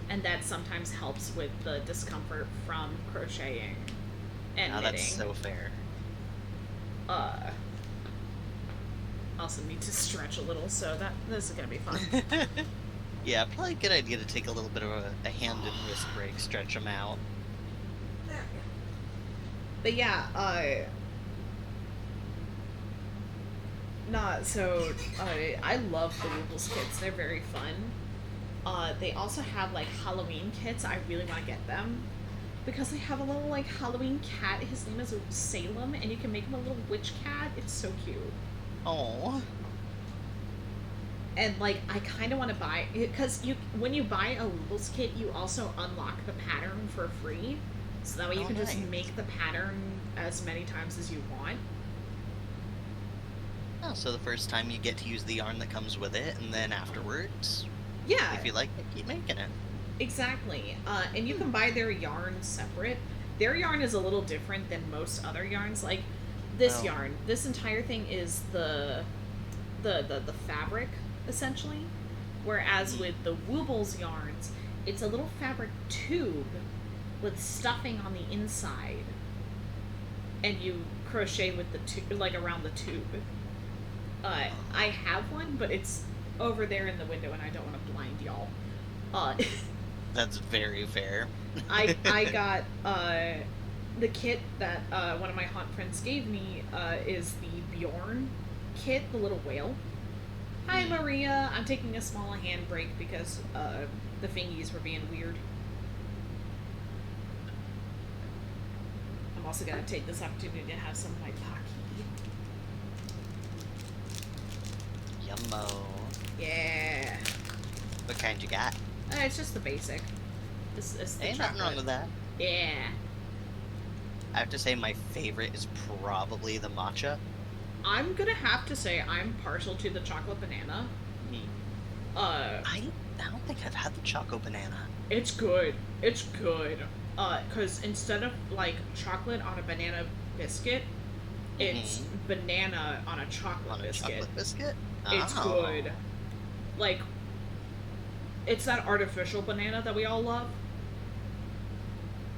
And that sometimes helps with the discomfort from crocheting and knitting. That's so fair. Also need to stretch a little, so this is gonna be fun. Yeah, probably a good idea to take a little bit of a hand and wrist break, stretch them out. But yeah, I love the Woobles kits. They're very fun. They also have like Halloween kits. I really want to get them because they have a little like Halloween cat. His name is Salem, and you can make him a little witch cat. It's so cute. Oh. And like, I kind of want to buy, because when you buy a Woobles kit, you also unlock the pattern for free, so that way you can just make the pattern as many times as you want. Oh, so the first time you get to use the yarn that comes with it, and then afterwards, yeah, if you like it, keep making it. Exactly. And you can buy their yarn separate. Their yarn is a little different than most other yarns. Like, this yarn, this entire thing is the fabric, essentially. Whereas with the Woobles yarns, it's a little fabric tube with stuffing on the inside. And you crochet with the tube, like around the tube. I have one, but it's over there in the window and I don't want to blind y'all. That's very fair. I got, the kit that one of my haunt friends gave me is the Bjorn kit, the little whale. Hi, Maria. I'm taking a small hand break because the fingies were being weird. I'm also going to take this opportunity to have some of my Pocky. Yummo. Yeah. What kind you got? It's just the basic. It's the Ain't nothing wrong with that. Yeah. I have to say my favorite is probably the matcha. I'm gonna have to say I'm partial to the chocolate banana. I don't think I've had the choco banana. It's good. It's good. Cause instead of like chocolate on a banana biscuit, it's banana on a chocolate biscuit. Chocolate biscuit? It's good. Like, it's that artificial banana that we all love.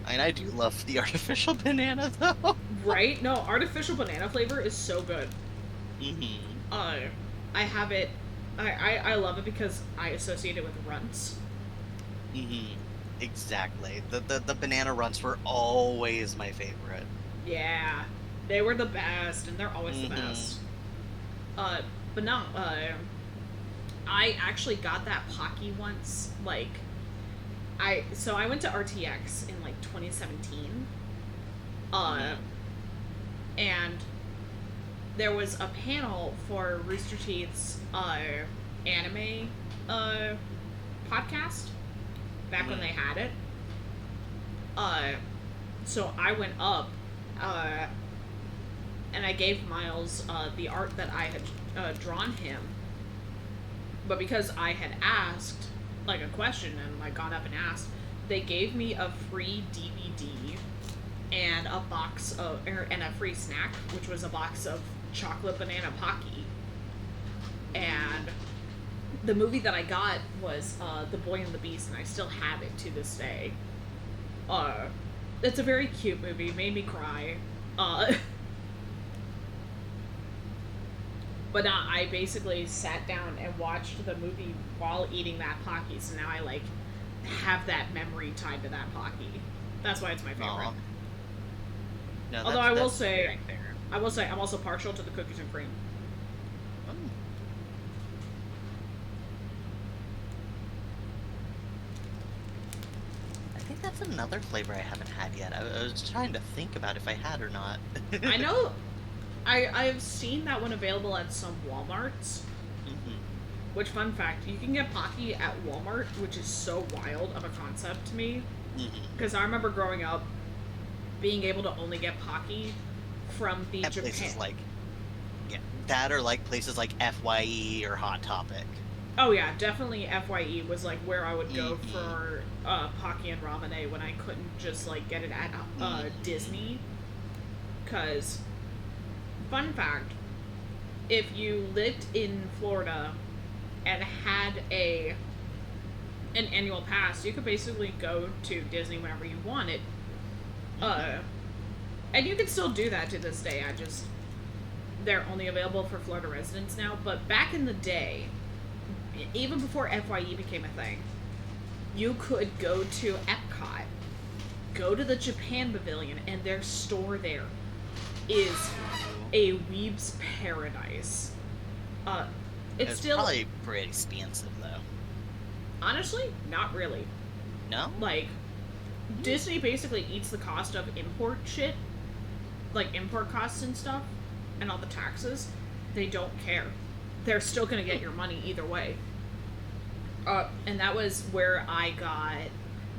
I mean, I do love the artificial banana, though. Right? No, artificial banana flavor is so good. I have it. I love it because I associate it with runts. Exactly. The banana runts were always my favorite. Yeah, they were the best, and they're always the best. But no, I actually got that Pocky once, like, I went to RTX in like 2017, and there was a panel for Rooster Teeth's anime podcast back when they had it. So I went up, and I gave Miles the art that I had drawn him. But because I had asked, like, a question and, like, got up and asked, they gave me a free DVD and a box of, and a free snack, which was a box of chocolate banana Pocky. And the movie that I got was The Boy and the Beast, and I still have it to this day. It's a very cute movie, made me cry. But I basically sat down and watched the movie while eating that Pocky, so now I, like, have that memory tied to that Pocky. That's why it's my favorite. Aw. No, Although I will that's say, very fair. I'm also partial to the cookies and cream. Mm. I think that's another flavor I haven't had yet. I was trying to think about if I had or not. I know, I've seen that one available at some Walmarts. Mhm. Which, fun fact, you can get Pocky at Walmart, which is so wild of a concept to me. Mhm. Because I remember growing up, being able to only get Pocky from the At Japan. places like, yeah, that or like places like FYE or Hot Topic. Oh yeah, definitely FYE was like where I would go Mhm. for Pocky and Ramune when I couldn't just like get it at Mhm. Disney. Cause, fun fact, if you lived in Florida and had an annual pass, you could basically go to Disney whenever you wanted. And you can still do that to this day. They're only available for Florida residents now. But back in the day, even before FYE became a thing, you could go to Epcot, go to the Japan Pavilion, and their store there is a weeb's paradise. It's still probably pretty expensive though. honestly not really. No? Like, Disney basically eats the cost of import shit, like import costs and stuff, and all the taxes. They don't care. They're still gonna get your money either way. And that was where I got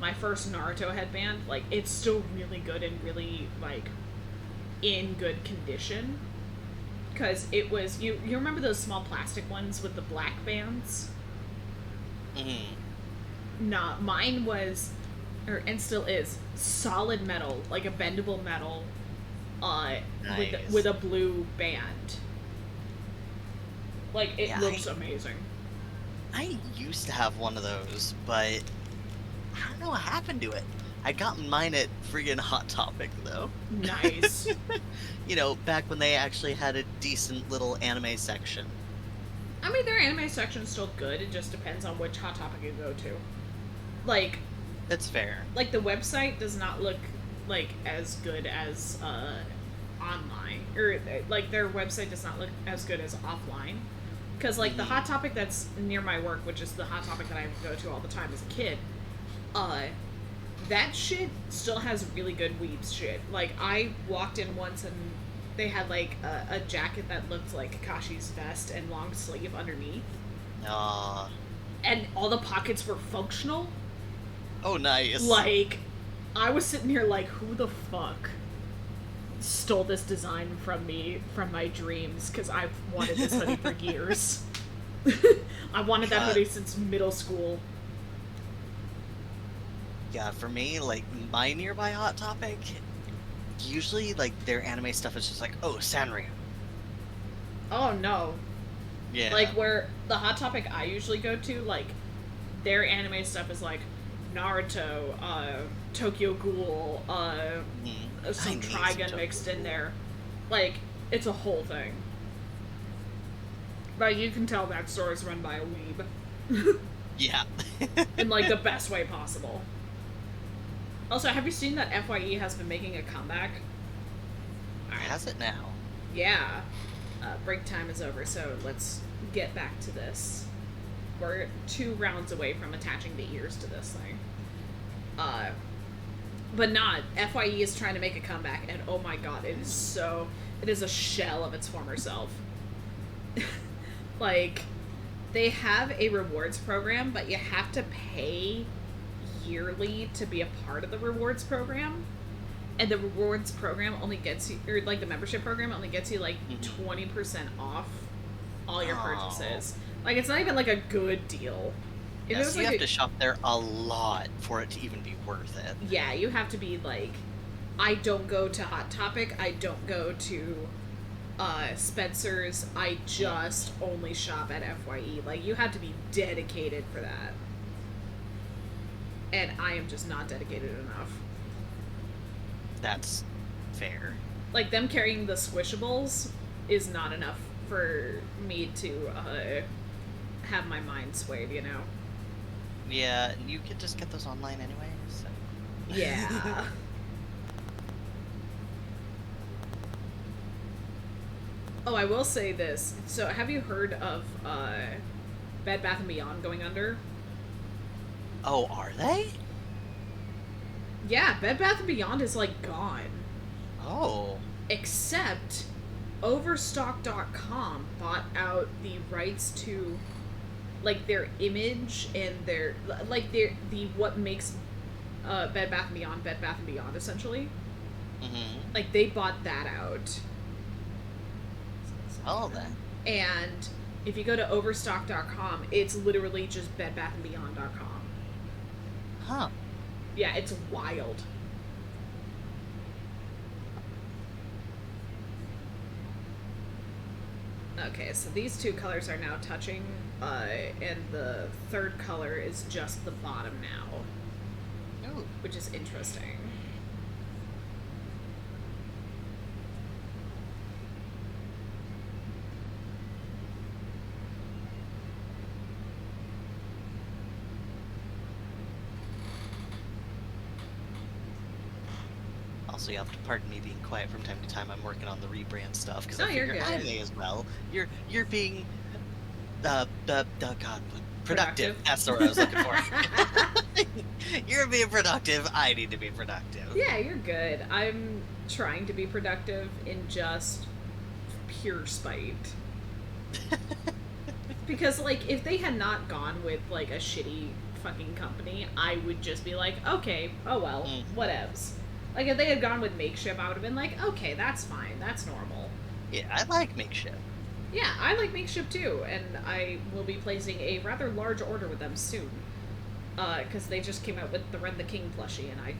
my first Naruto headband. Like, it's still really good and really, like, in good condition. Because it was, you remember those small plastic ones with the black bands? Mm-hmm. Nah, mine was, and still is, solid metal, like a bendable metal, Nice. with a blue band. Like, it Yeah, looks amazing. I used to have one of those, but I don't know what happened to it. I'd gotten mine at friggin' Hot Topic, though. Nice. You know, back when they actually had a decent little anime section. I mean, their anime section's still good, it just depends on which Hot Topic you go to. Like, That's fair. like the website does not look, like, as good as, online. Or, like, their website does not look as good as offline. Because, like, the Hot Topic that's near my work, which is the Hot Topic that I go to all the time as a kid, that shit still has really good weebs shit. Like, I walked in once and they had, like, a jacket that looked like Kakashi's vest and long sleeve underneath. Aw. And all the pockets were functional. Oh, nice. Like, I was sitting here like, who the fuck stole this design from me, from my dreams? Because I've wanted this hoodie for years. I wanted that hoodie since middle school. Yeah, for me, like, my nearby Hot Topic, usually, like, their anime stuff is just like, oh, Sanrio. Oh no. Yeah. Like, where the Hot Topic I usually go to, like, their anime stuff is like Naruto, Tokyo Ghoul, some I need Trigun Tokyo mixed in Ghoul. there. Like, it's a whole thing. But you can tell that store is run by a weeb. Yeah. In, like, the best way possible. Also, have you seen that FYE has been making a comeback? Has it now? Yeah. Break time is over, so let's get back to this. We're 2 rounds away from attaching the ears to this thing. But not. FYE is trying to make a comeback, and oh my god, it is a shell of its former self. Like, they have a rewards program, but you have to pay yearly to be a part of the rewards program. and the rewards program only gets you, or like the membership program only gets you like Mhm. 20% off all your Oh. purchases. Like it's not even like a good deal. If it Yes, was you like have to shop there a lot for it to even be worth it. yeah, you have to be like, I don't go to Hot Topic, I don't go to Spencer's, I just only shop at FYE. Like you have to be dedicated for that. And I am just not dedicated enough. That's fair. Like them carrying the squishables is not enough for me to have my mind swayed, you know? Yeah, you could just get those online anyway, so. Yeah. Oh, I will say this. So, have you heard of Bed Bath & Beyond going under? Oh, are they? Yeah, Bed Bath & Beyond is, like, gone. Oh. Except Overstock.com bought out the rights to, like, their image and their, like, the what makes Bed Bath & Beyond, essentially. Mm-hmm. Like, they bought that out. Oh, then. And if you go to Overstock.com, it's literally just BedBathAndBeyond.com. Huh. Yeah, it's wild. Okay, so these two colors are now touching, and the third color is just the bottom now, Ooh. which is interesting. Also, you have to pardon me being quiet from time to time. I'm working on the rebrand stuff because No, I you're figure I good. may as well. You're being, God, productive. That's the word I was looking for. You're being productive. I need to be productive. Yeah, you're good. I'm trying to be productive in just pure spite. Because, like, if they had not gone with, like, a shitty fucking company, I would just be like, okay, oh well, whatevs. Like, if they had gone with Makeshift, I would have been like, okay, that's fine, that's normal. Yeah, I like Makeshift. Yeah, I like Makeshift too, and I will be placing a rather large order with them soon. Because they just came out with the Ren the King plushie, and I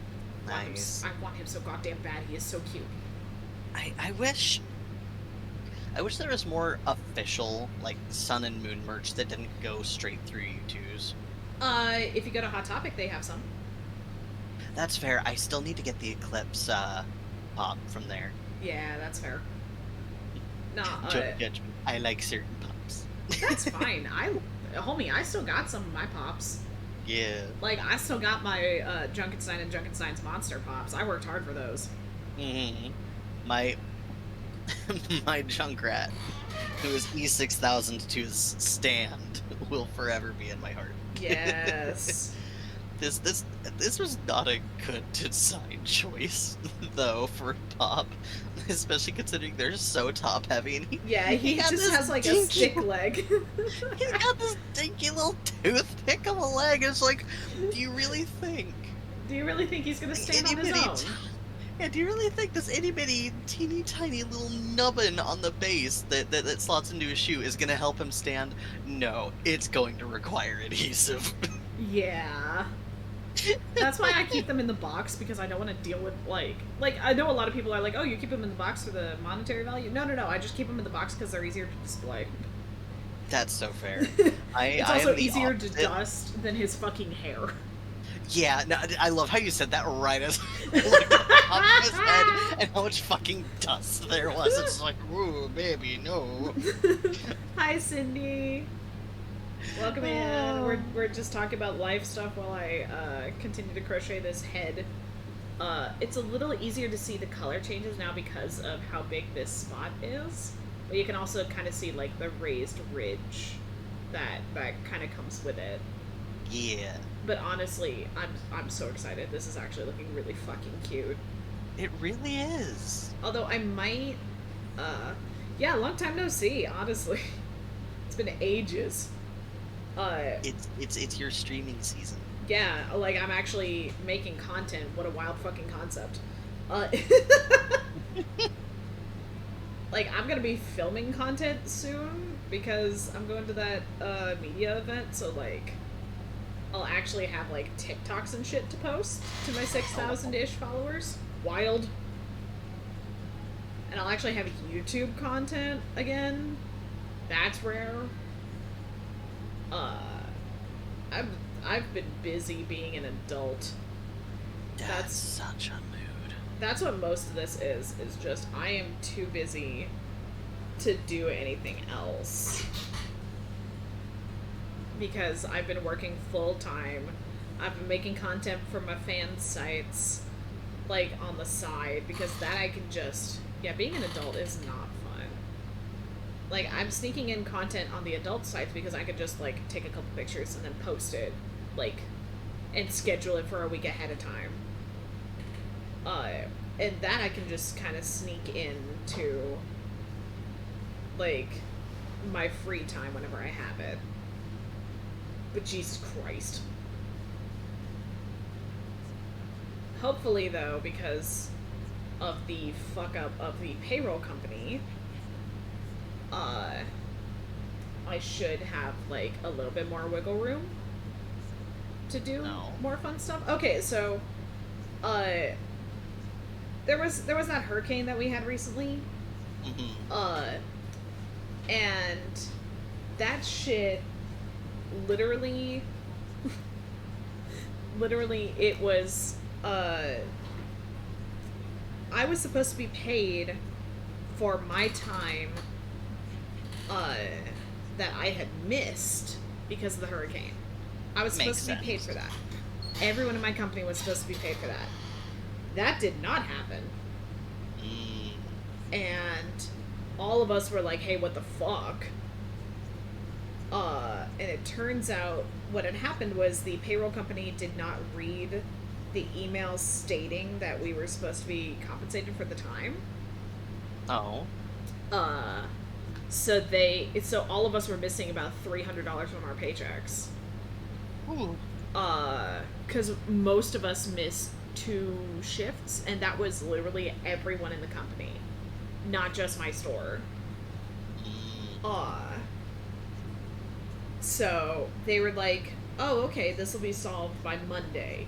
Nice. want him so goddamn bad. He is so cute. I wish there was more official, like, Sun and Moon merch that didn't go straight through U2s. If you go to Hot Topic, they have some. That's fair. I still need to get the Eclipse pop from there. Yeah, that's fair. Nah, Judgment. I like certain pops. that's fine. Homie, I still got some of my pops. Yeah. Like, I still got my Junkenstein and Junkenstein's Monster pops. I worked hard for those. Mm-hmm. My Junkrat, who is E6000 to his stand, will forever be in my heart. Yes. This was not a good design choice, though, for Pop, especially considering they're so top heavy. And Yeah, he got just this has like a dinky- stick leg. He's got this dinky little toothpick of a leg. It's like, do you really think? Do you really think he's gonna stand on his Itty-bitty own? Yeah, do you really think this itty bitty, teeny tiny little nubbin on the base that slots into his shoe is gonna help him stand? No, it's going to require adhesive. Yeah. That's why I keep them in the box, because I don't want to deal with, like, I know a lot of people are like, oh, you keep them in the box for the monetary value? No, I just keep them in the box because they're easier to display. That's so fair. It's I also am the easier to opposite. dust than his fucking hair. Yeah, no, I love how you said that right as I looked at the top of his head and how much fucking dust there was. It's like, ooh, baby, no. Hi, Cindy. Welcome in. We're just talking about life stuff while I continue to crochet this head. It's a little easier to see the color changes now because of how big this spot is, but you can also kind of see like the raised ridge that kind of comes with it. Yeah, But honestly, I'm so excited. This is actually looking really fucking cute. it really is. Although I might, yeah, long time no see. Honestly, it's been ages. It's your streaming season. Yeah, like I'm actually making content. What a wild fucking concept. Uh, like, I'm gonna be filming content soon because I'm going to that media event, so like I'll actually have like TikToks and shit to post to my 6,000-ish followers. Wild. And I'll actually have YouTube content again. That's rare. I've been busy being an adult. That's such a mood. That's what most of this is just I am too busy to do anything else. Because I've been working full time. I've been making content for my fan sites, like, on the side, because that I can just... Yeah, being an adult is not fun. Like, I'm sneaking in content on the adult sites because I could just, like, take a couple pictures and then post it, like, and schedule it for a week ahead of time. And that I can just kind of sneak into, like, my free time whenever I have it. But Jesus Christ. Hopefully, though, because of the fuck up of the payroll company, I should have, like, a little bit more wiggle room to do more fun stuff. Okay, so, there was that hurricane that we had recently, and that shit literally it was I was supposed to be paid for my time that I had missed because of the hurricane. I was supposed to be paid for that. Everyone in my company was supposed to be paid for that. That did not happen. And all of us were like, hey, what the fuck? And it turns out what had happened was the payroll company did not read the email stating that we were supposed to be compensated for the time. So all of us were missing about $300 from our paychecks. Ooh. Because most of us missed 2 shifts, and that was literally everyone in the company, not just my store. So they were like, oh, okay, this will be solved by Monday.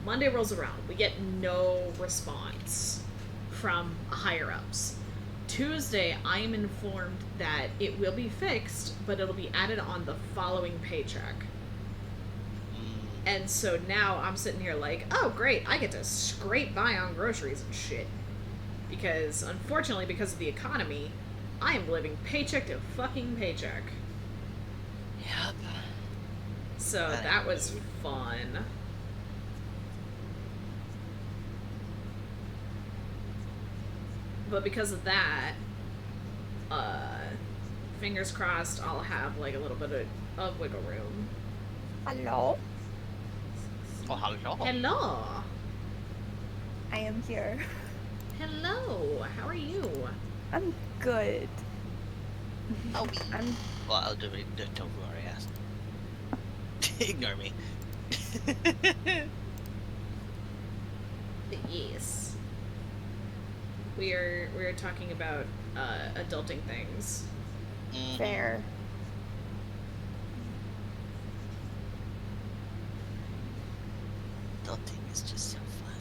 Monday rolls around. We get no response from higher-ups. Tuesday, I am informed that it will be fixed, but it'll be added on the following paycheck. And so now I'm sitting here like, oh, great, I get to scrape by on groceries and shit. Because, unfortunately, because of the economy, I am living paycheck to fucking paycheck. Yep. So that was fun. But because of that, fingers crossed I'll have, like, a little bit of wiggle room. Hello? Oh, hello. Hello! I am here. Hello! How are you? I'm good. Oh, I'm well, I'll do it. Don't worry, ass. Ignore me. Yes. We're talking about adulting things. fair. Adulting is just so fun.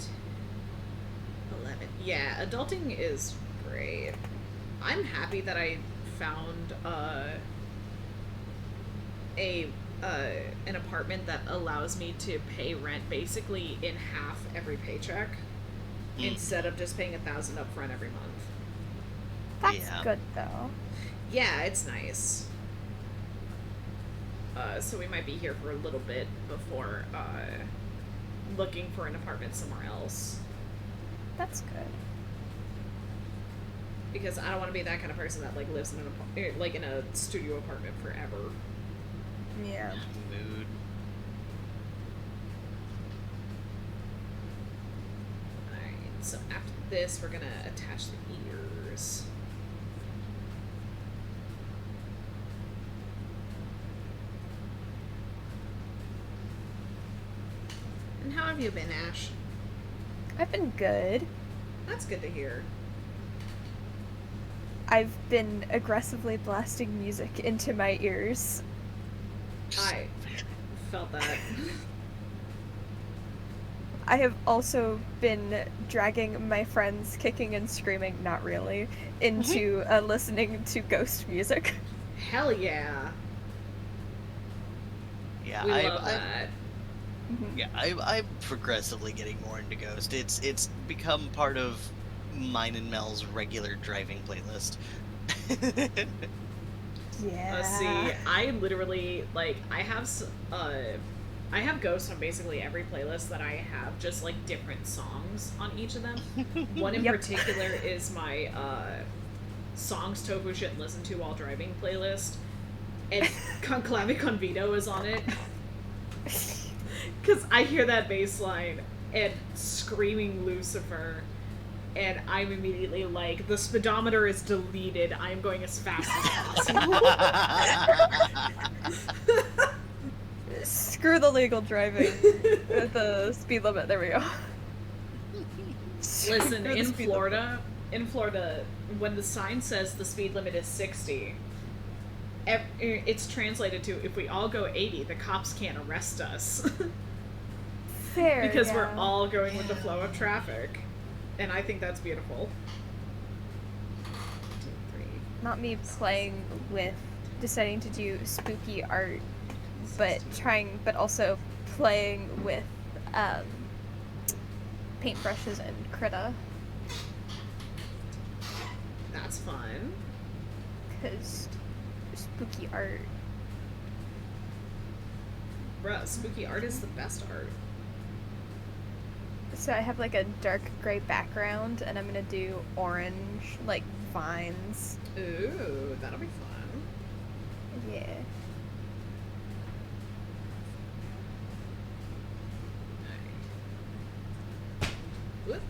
11. Yeah, adulting is great. I'm happy that I found an apartment that allows me to pay rent basically in half every paycheck instead of just paying $1,000 up front every month. That's Yeah. good though. Yeah, it's nice. So we might be here for a little bit before looking for an apartment somewhere else. That's good. Because I don't want to be that kind of person that like lives in in a studio apartment forever. Yeah. Mood. Alright, so after this we're gonna attach the ears. And how have you been, Ash? I've been good. That's good to hear. I've been aggressively blasting music into my ears. I felt that. I have also been dragging my friends kicking and screaming, not really, into listening to ghost music. Hell yeah. Yeah, We love that. I'm progressively getting more into Ghost. It's become part of mine and Mel's regular driving playlist. Yeah. See, I literally, like, I have Ghost on basically every playlist that I have, just, like, different songs on each of them. One in Yep. particular is my, songs Tofu shouldn't listen to while driving playlist. And Conclave Convito is on it. Because I hear that bass line and screaming Lucifer, and I'm immediately like, the speedometer is deleted. I am going as fast as possible. Screw the legal driving. The speed limit. There we go. Listen, Screw the in speed Florida, when the sign says the speed limit is 60, it's translated to, if we all go 80, the cops can't arrest us. Fair, Because yeah. we're all going with the flow of traffic. And I think that's beautiful. 2, 3, Not me playing with deciding to do spooky art, but also playing with paintbrushes and Krita, That's fun. because spooky art. Bruh, spooky art is the best art. So I have like a dark gray background, and I'm gonna do orange like vines. Ooh, that'll be fun. Yeah. Whoop.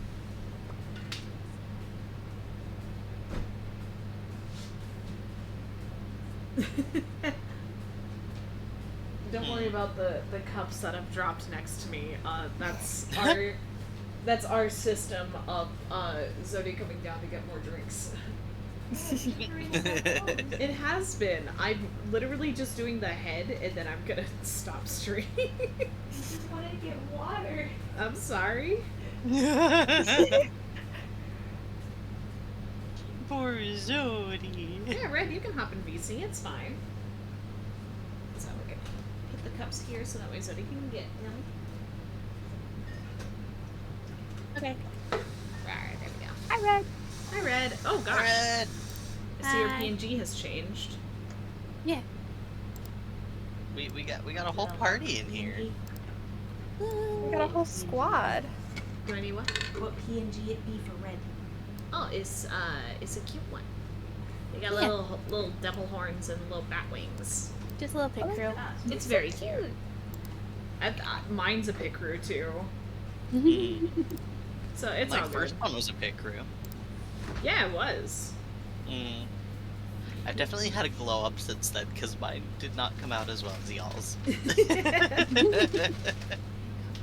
Don't worry about the cups that have dropped next to me. That's our system of Zodi coming down to get more drinks. It has been. I'm literally just doing the head, and then I'm gonna stop stream. Just want to get water. I'm sorry. Poor Zodi. Yeah, Red, you can hop in VC. It's fine. So we're gonna put the cups here so that way Zodi can get them. Okay. Right, there we go. Hi, Red. Hi, Red. Oh gosh. Red. I see your Hi. PNG has changed. Yeah. We got a whole party in here. We got a whole squad. Do I need what? What PNG it be for red? Oh, it's a cute one. They got Yeah. little devil horns and little bat wings. Just a little pick crew. It's very cute. Mine's a pickeroo too, so it's My all first good. one was a pit crew. Yeah, it was. I've definitely had a glow up since then because mine did not come out as well as y'all's.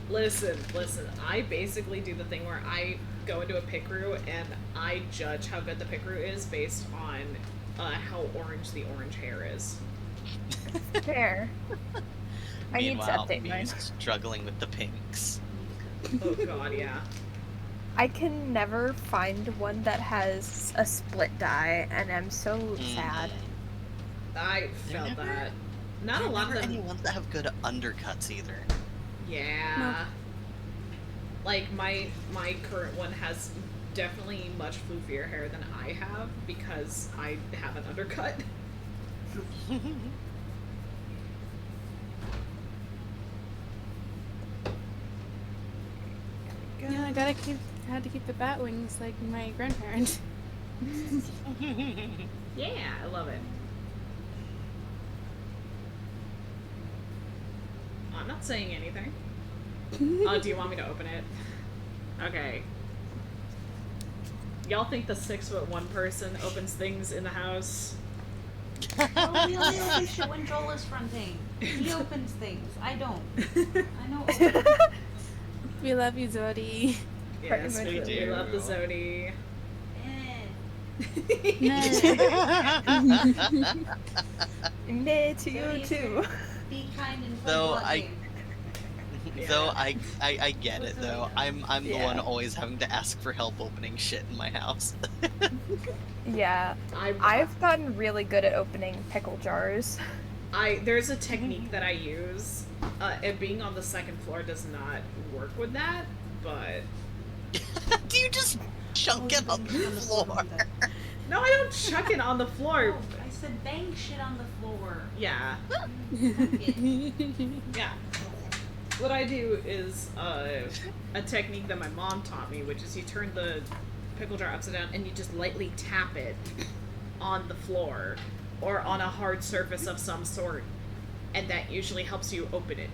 Listen. I basically do the thing where I go into a pickeroo and I judge how good the pickeroo is based on how orange the orange hair is. Fair. I need to Meanwhile, update me mine. struggling with the pinks. Oh god, yeah. I can never find one that has a split dye, and I'm so sad. I felt never- that. Not a lot of Never them. any ones that have good undercuts either. Yeah. Like my current one has definitely much floofier hair than I have because I have an undercut. Yeah, I had to keep the bat wings like my grandparents. Yeah, I love it. I'm not saying anything. Oh, do you want me to open it? Okay. Y'all think the 6'1" person opens things in the house? Oh, we only open shit when Joel is fronting. He opens things. I don't. I know. We love you, Zodi. Yes, Pretty much we do. love the Zodi. Nay to you Zodi's too. Be kind and play Though board I- games. Though I get it though. I'm the one Yeah. always having to ask for help opening shit in my house. Yeah, I've gotten really good at opening pickle jars. There's a technique that I use, and being on the second floor does not work with that, but Do you just chunk it on the floor? no, I don't chuck it on the floor. Oh, I said bang shit on the floor. Yeah, yeah. What I do is a technique that my mom taught me, which is you turn the pickle jar upside down and you just lightly tap it on the floor or on a hard surface of some sort, and that usually helps you open it.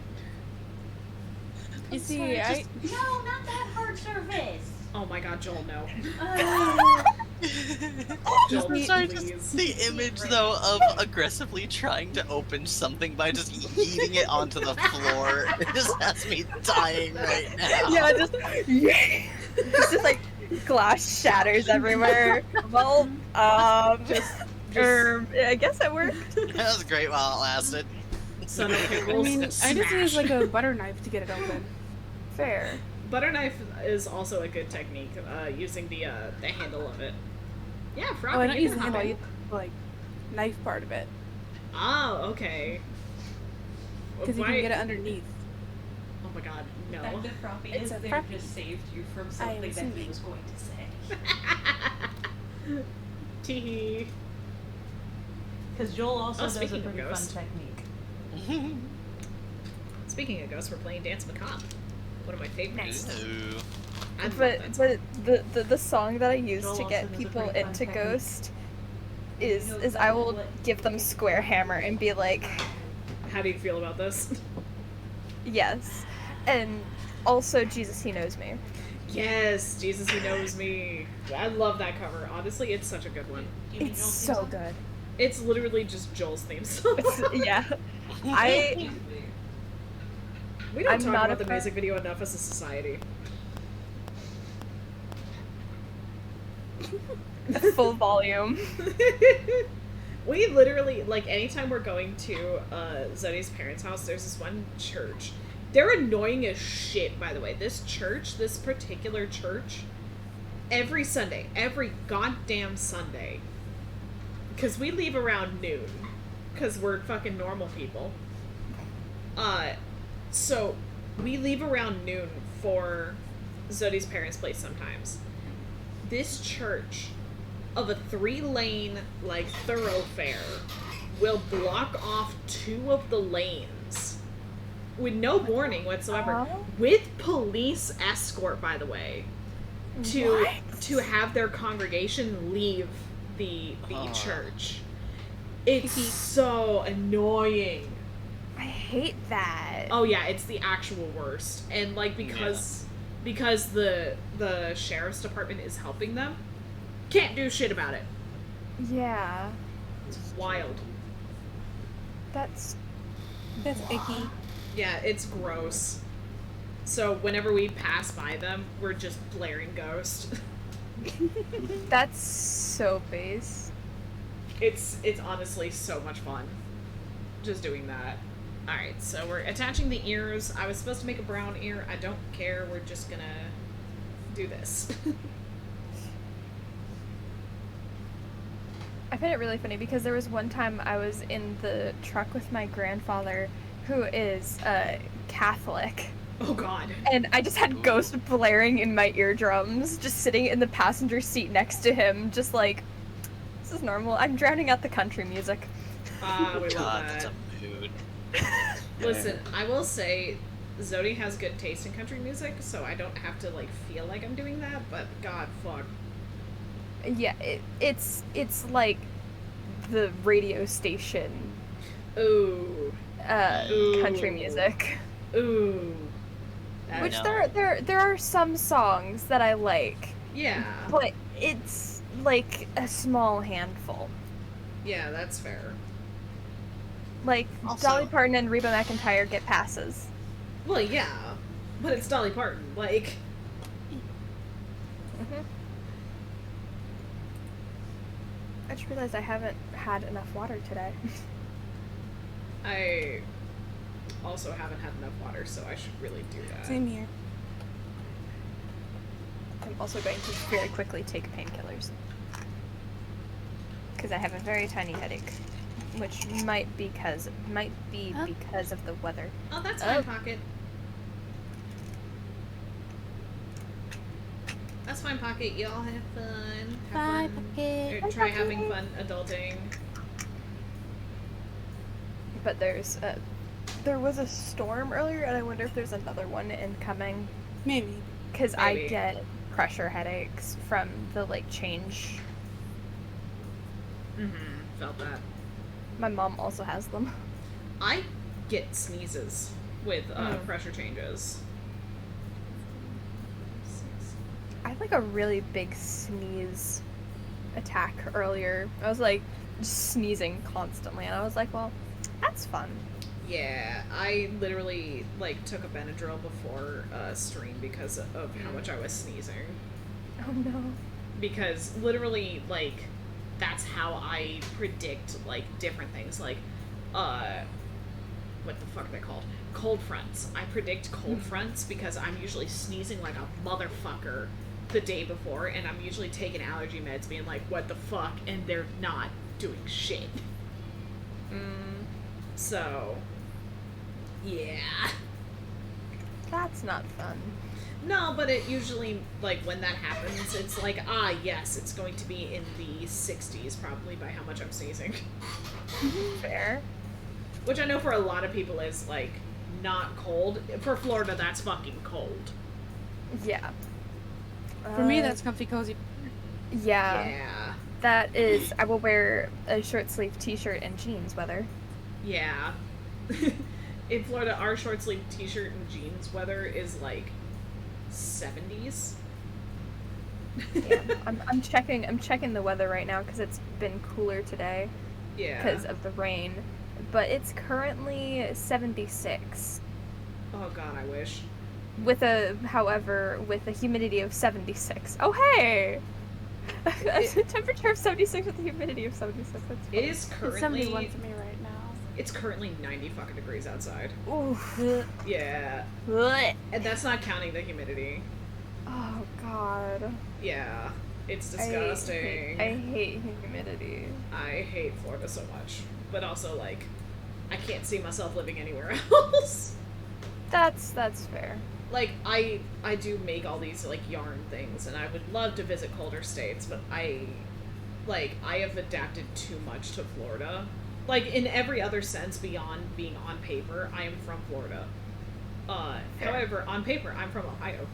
You see, I No, not that hard surface. Oh my god, Joel, no. Just Joel, sorry, please. just the image though of aggressively trying to open something by just yeeting it onto the floor. It just has me dying right now. Yeah, it's just like glass shatters everywhere. Well, Just I guess it worked. That was great while it lasted. son of I pickles. mean, I just smash. use like a butter knife to get it open. Fair. Butter knife is also a good technique, using the handle of it. Yeah, Frog. Oh, I don't you use can the hop handle, I in. use the, like knife part of it Oh, okay. because you Why- can get it underneath. Oh my god, no. That the Froppy It's is a there Froppy. just saved you from something that he assuming. was going to say. Teehee. Because Joel also Oh, does a speaking of pretty fun ghosts. technique. Speaking of ghosts, we're playing Dance Macabre. One of my favorites. Ooh. I love But that the song that I use Joel to also get does a people pretty fun into technique. Ghost You know is I exactly will what- give them Square Hammer and be like, song. How do you feel about this? yes, and also Jesus He Knows Me. Yes, Jesus, He Knows Me. I love that cover. Honestly, it's such a good one. Do you mean It's Joel's so theme song? good. It's literally just Joel's theme song. Yeah, I We don't I'm talk not about a the fan- music video enough as a society. full volume. We literally, like, anytime we're going to Zodi's parents' house, there's this one church. They're annoying as shit, by the way. This particular church, every Sunday, every goddamn Sunday, because we leave around noon, because we're fucking normal people. So we leave around noon for Zodi's parents' place sometimes. This church of a 3-lane, like, thoroughfare will block off 2 of the lanes with no warning whatsoever, Oh. with police escort, by the way, to What? to have their congregation leave the Ah. church. It's so annoying. I hate that. Oh yeah, it's the actual worst. And like because the sheriff's department is helping them, can't do shit about it. Yeah, It's wild. that's That's icky. Yeah, it's gross. So whenever we pass by them, we're just blaring Ghost. that's so base. It's honestly so much fun. Just doing that. Alright, so we're attaching the ears. I was supposed to make a brown ear. I don't care. We're just gonna do this. I find it really funny because there was one time I was in the truck with my grandfather, who is Catholic, Oh god. and I just had Ghost blaring in my eardrums, just sitting in the passenger seat next to him, just like, this is normal. I'm drowning out the country music. Ah, we love God, that. that's a mood. Listen, I will say Zodi has good taste in country music, so I don't have to like feel like I'm doing that, but god fuck. Yeah, it's like the radio station Ooh. country Ooh. music. Ooh. Which know. there are some songs that I like, Yeah. but it's like a small handful. Yeah, that's fair. Like Also- Dolly Parton and Reba McEntire get passes. Well, yeah. But it's Dolly Parton. Like Mhm. I just realized I haven't had enough water today. I also haven't had enough water, so I should really do that. Same here. I'm also going to very quickly take painkillers. Because I have a very tiny headache. Which might be because of the weather. Oh, that's fine, Oh. Pocket. That's fine, Pocket. Y'all have fun. Bye, Have fun. Pocket. Or try having fun adulting. But there was a storm earlier, and I wonder if there's another one incoming. Maybe. Because I Maybe. get pressure headaches from the change. Felt that. My mom also has them. I get sneezes with pressure changes. I had a really big sneeze attack earlier. I was just sneezing constantly, and I was like, well, that's fun. Yeah, I literally took a Benadryl before stream because of how much I was sneezing. Oh no. Because literally that's how I predict different things what the fuck are they called? Cold fronts. I predict cold fronts because I'm usually sneezing like a motherfucker the day before, and I'm usually taking allergy meds being like, what the fuck, and they're not doing shit. So yeah. That's not fun. No, but it usually, when that happens, it's yes, it's going to be in the 60s, probably, by how much I'm sneezing. Fair. Which I know for a lot of people is, not cold. For Florida, that's fucking cold. Yeah. For me, that's comfy cozy. Yeah. Yeah. That is, I will wear a short sleeve t-shirt and jeans weather. Yeah. In Florida, our short sleeve t-shirt and jeans weather is, 70s. Yeah. I'm checking the weather right now because it's been cooler today Yeah. because of the rain. But it's currently 76 Oh god, I wish. with a humidity of 76. Oh hey. A temperature of 76 with a humidity of 76. That's It funny. is It's currently 71 for me right now. it's currently 90 fucking degrees outside. Oof. Yeah. Blech. And that's not counting the humidity. Oh god. Yeah. It's disgusting. I hate humidity. I hate Florida so much. But also, I can't see myself living anywhere else. That's fair. I do make all these, yarn things, and I would love to visit colder states, but I have adapted too much to Florida. In every other sense beyond being on paper, I am from Florida. Fair. However, on paper, I'm from Ohio.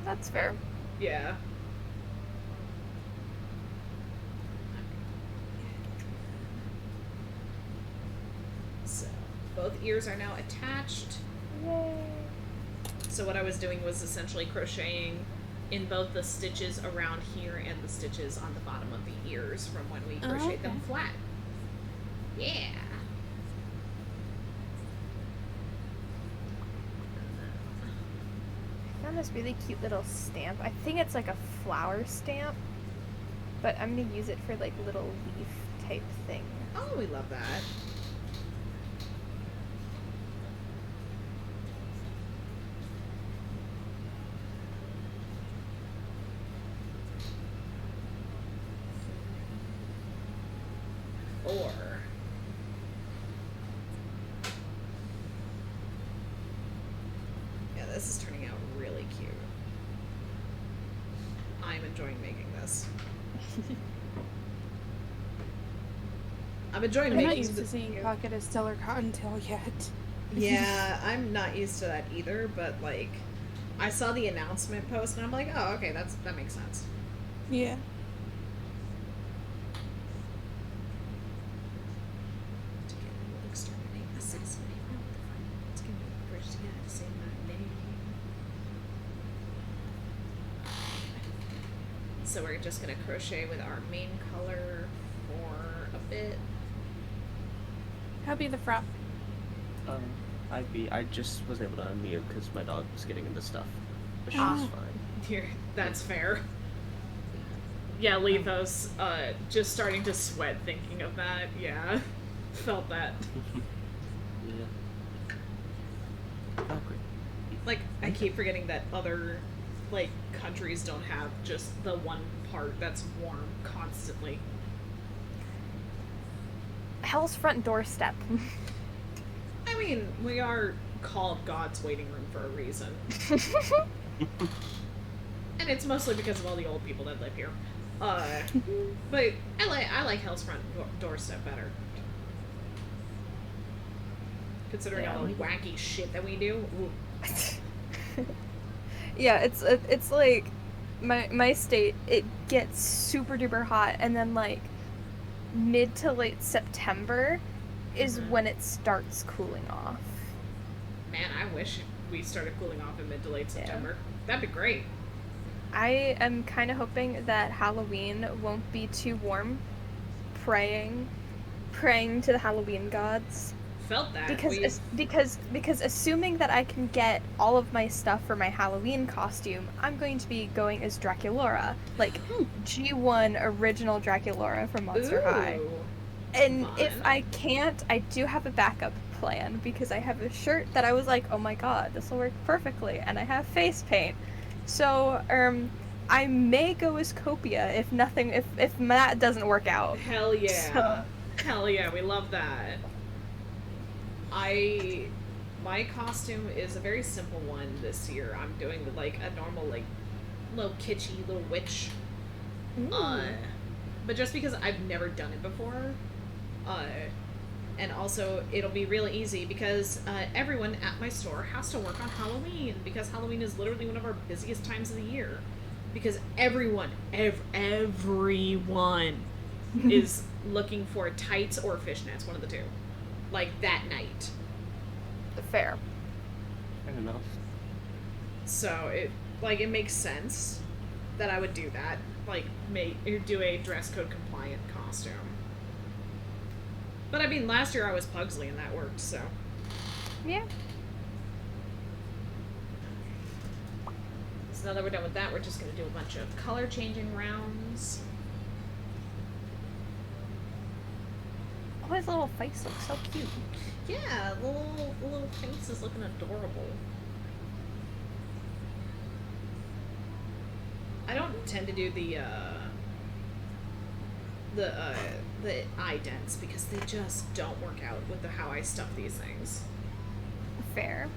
That's fair. Yeah. So, both ears are now attached. Yay. So what I was doing was essentially crocheting in both the stitches around here and the stitches on the bottom of the ears from when we Oh, crocheted them okay. flat. Yeah. I found this really cute little stamp. I think it's a flower stamp, but I'm gonna use it for little leaf type thing. Oh, we love that. Or yeah, this is turning out really cute. I'm enjoying making this. I'm enjoying I'm making not used to this- seeing Pocket as Stellar Cottontail yet. Yeah, I'm not used to that either, but I saw the announcement post and I'm like, oh, okay, that makes sense. Yeah. To get will exterminate, assassinate. No, what the fuck? It's gonna be bridge together to say my name. So we're just gonna crochet with our main color for a bit. How be the frop? I just wasn't able to unmute because my dog was getting into stuff, but she's Ah. fine. Here, that's fair. Yeah, Lethos, just starting to sweat thinking of that. Yeah, felt that. Yeah. Oh, great. Like, I keep forgetting that other, like, countries don't have just the one part that's warm constantly. Hell's front doorstep. I mean, we are called God's waiting room for a reason. And it's mostly because of all the old people that live here. But I like Hell's front doorstep better. Considering all the wacky shit that we do. Ooh. Yeah, it's like my state. It gets super duper hot, and then like mid to late September is Mhm. when it starts cooling off. Man, I wish we started cooling off in mid to late Yeah. September. That'd be great. I am kind of hoping that Halloween won't be too warm. Praying to the Halloween gods. Felt that. Because assuming that I can get all of my stuff for my Halloween costume, I'm going to be going as Draculaura, like G1 original Draculaura from Monster High. Ooh. And Fun. if I can't, I do have a backup plan because I have a shirt that I was like, oh my god, this will work perfectly, and I have face paint. So I may go as Copia if that doesn't work out. Hell yeah. So- Hell yeah, we love that. My costume is a very simple one this year. I'm doing like a normal, like, little kitschy little witch. But just because I've never done it before, and also it'll be really easy because everyone at my store has to work on Halloween because Halloween is literally one of our busiest times of the year because everyone is looking for tights or fishnets, one of the two, like that night. Fair. Fair enough. So it makes sense that I would do that, like do a dress code compliant costume. But I mean, last year I was Pugsley and that worked, so. Yeah. So now that we're done with that, we're just gonna do a bunch of color changing rounds. Oh, his little face looks so cute. Yeah, the little face is looking adorable. I don't tend to do the eye dents because they just don't work out with how I stuff these things. Fair.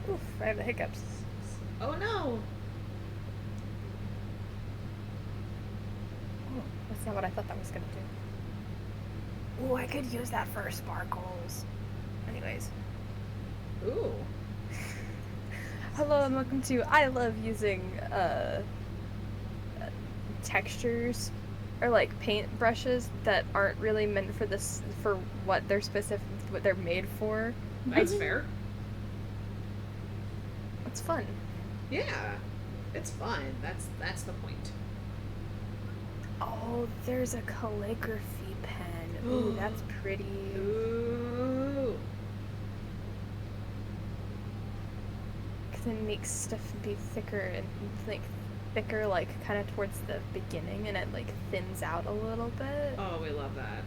Oof, I have the hiccups. Oh no! Oh, that's not what I thought that was gonna do. Ooh, I could use that for sparkles. Anyways. Ooh. Hello and welcome to I love using textures or like paint brushes that aren't really meant for this for what they're made for. That's fair. It's fun. Yeah. It's fun. That's the point. Oh, there's a calligraphy pen. Ooh, that's pretty. Ooh. Cause it makes stuff be thicker and like kind of towards the beginning, and it like thins out a little bit. Oh, we love that.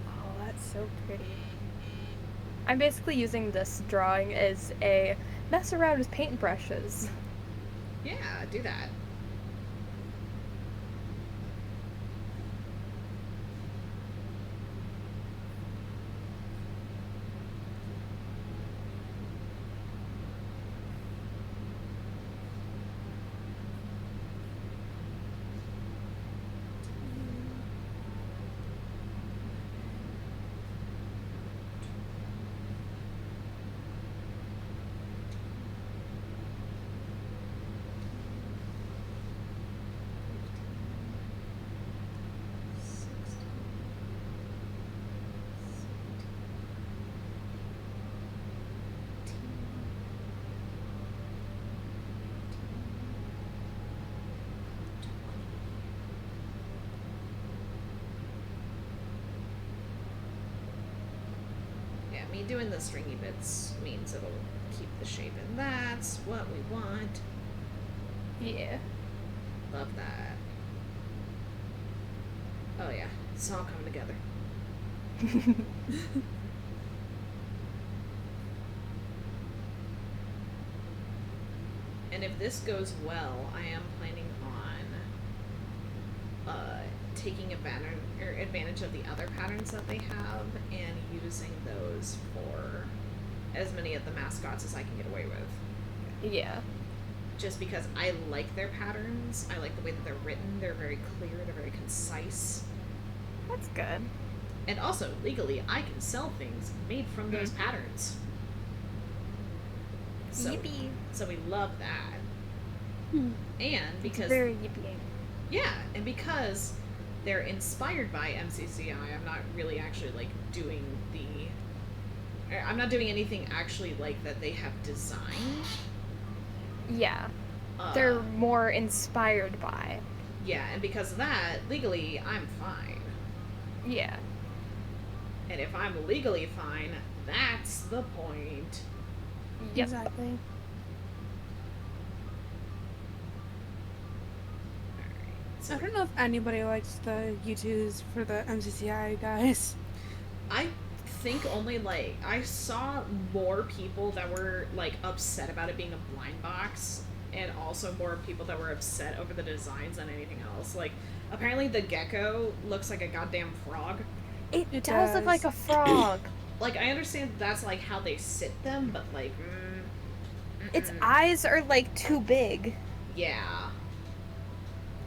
Oh, that's so pretty. I'm basically using this drawing as a mess around with paintbrushes. Yeah, do that. me doing the stringy bits means it'll keep the shape, and that's what we want. Yeah. Love that. Oh yeah, it's all coming together. And if this goes well, I am planning on taking advantage of the other patterns that they have and using those for as many of the mascots as I can get away with. Yeah. Just because I like their patterns, I like the way that they're written, they're very clear, they're very concise. That's good. And also, legally, I can sell things made from those patterns. So, Yippee. so we love that. Hmm. And It's because very yippee. yeah, and because they're inspired by MCCI, I'm not really actually like doing I'm not doing anything actually like that they have designed. Yeah. Uh, They're more inspired by. yeah, and because of that, legally, I'm fine. Yeah. And if I'm legally fine, that's the point. Yep. Exactly. So I don't know if anybody likes the U2s for the MCCI guys. I think only like I saw more people that were like upset about it being a blind box, and also more people that were upset over the designs than anything else. Like apparently the gecko looks like a goddamn frog. It, It does look like a frog. Like I understand that's like how they sit them, but like Its eyes are like too big, yeah,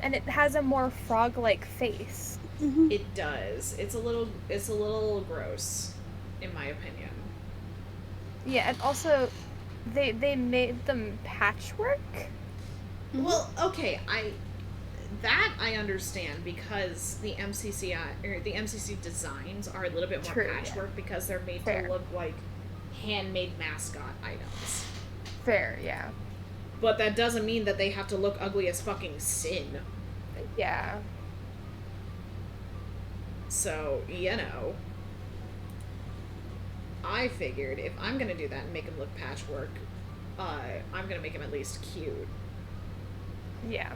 and it has a more frog-like face. Mm-hmm. it does. It's a little gross, in my opinion. Yeah, and also, they made them patchwork. Well, okay, I understand because the MCCI or the MCC designs are a little bit more True, yeah. patchwork because they're made Fair. to look like handmade mascot items. Fair, yeah. But that doesn't mean that they have to look ugly as fucking sin. Yeah. So, you know, I figured if I'm gonna do that and make him look patchwork, I'm gonna make him at least cute. Yeah.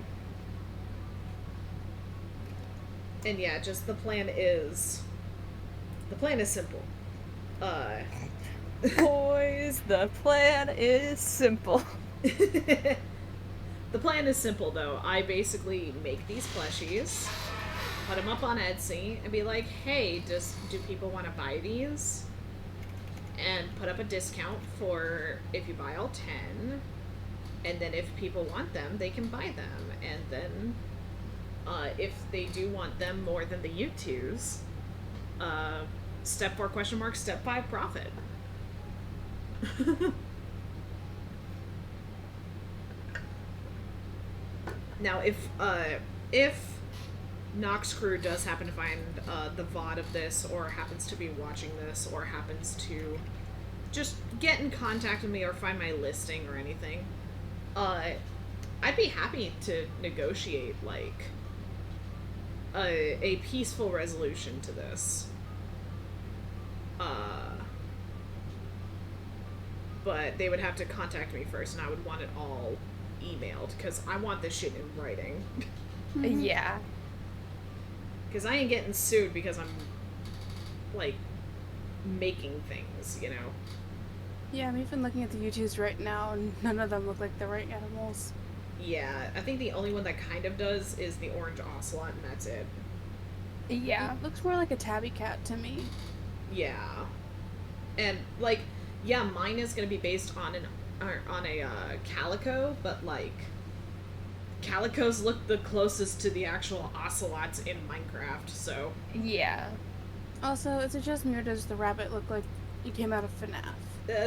And yeah, just the plan is simple. Boys, the plan is simple. The plan is simple though. I basically make these plushies, put them up on Etsy, and be like, hey, do people want to buy these? And put up a discount for if you buy all 10. And then if people want them, they can buy them. And then if they do want them more than the U2s, step 4 question mark, step 5 profit. Now, if Nox Crew does happen to find the VOD of this, or happens to be watching this, or happens to just get in contact with me or find my listing or anything, I'd be happy to negotiate like a peaceful resolution to this. But they would have to contact me first, and I would want it all emailed because I want this shit in writing. Yeah. Because I ain't getting sued because I'm like making things, you know. Yeah, I'm even looking at the U2s right now, and none of them look like the right animals. Yeah, I think the only one that kind of does is the orange ocelot, and that's it. Yeah. It looks more like a tabby cat to me. Yeah, and like, yeah, mine is gonna be based on a calico, but like, calicos look the closest to the actual ocelots in Minecraft, so Yeah. Also, is it just me or does the rabbit look like he came out of FNAF?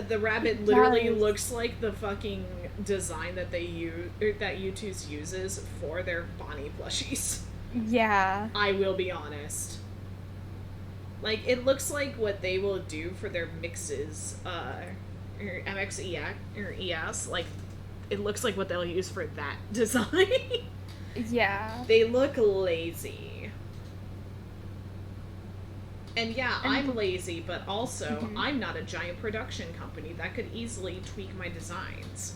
the rabbit literally does. looks like the fucking design that they use, or that U2's uses for their Bonnie plushies. Yeah. I will be honest. Like, it looks like what they will do for their mixes, or MXEX, or ES, like, it looks like what they'll use for that design. Yeah. They look lazy. And yeah, And I'm the- lazy, but also Mhm. I'm not a giant production company that could easily tweak my designs.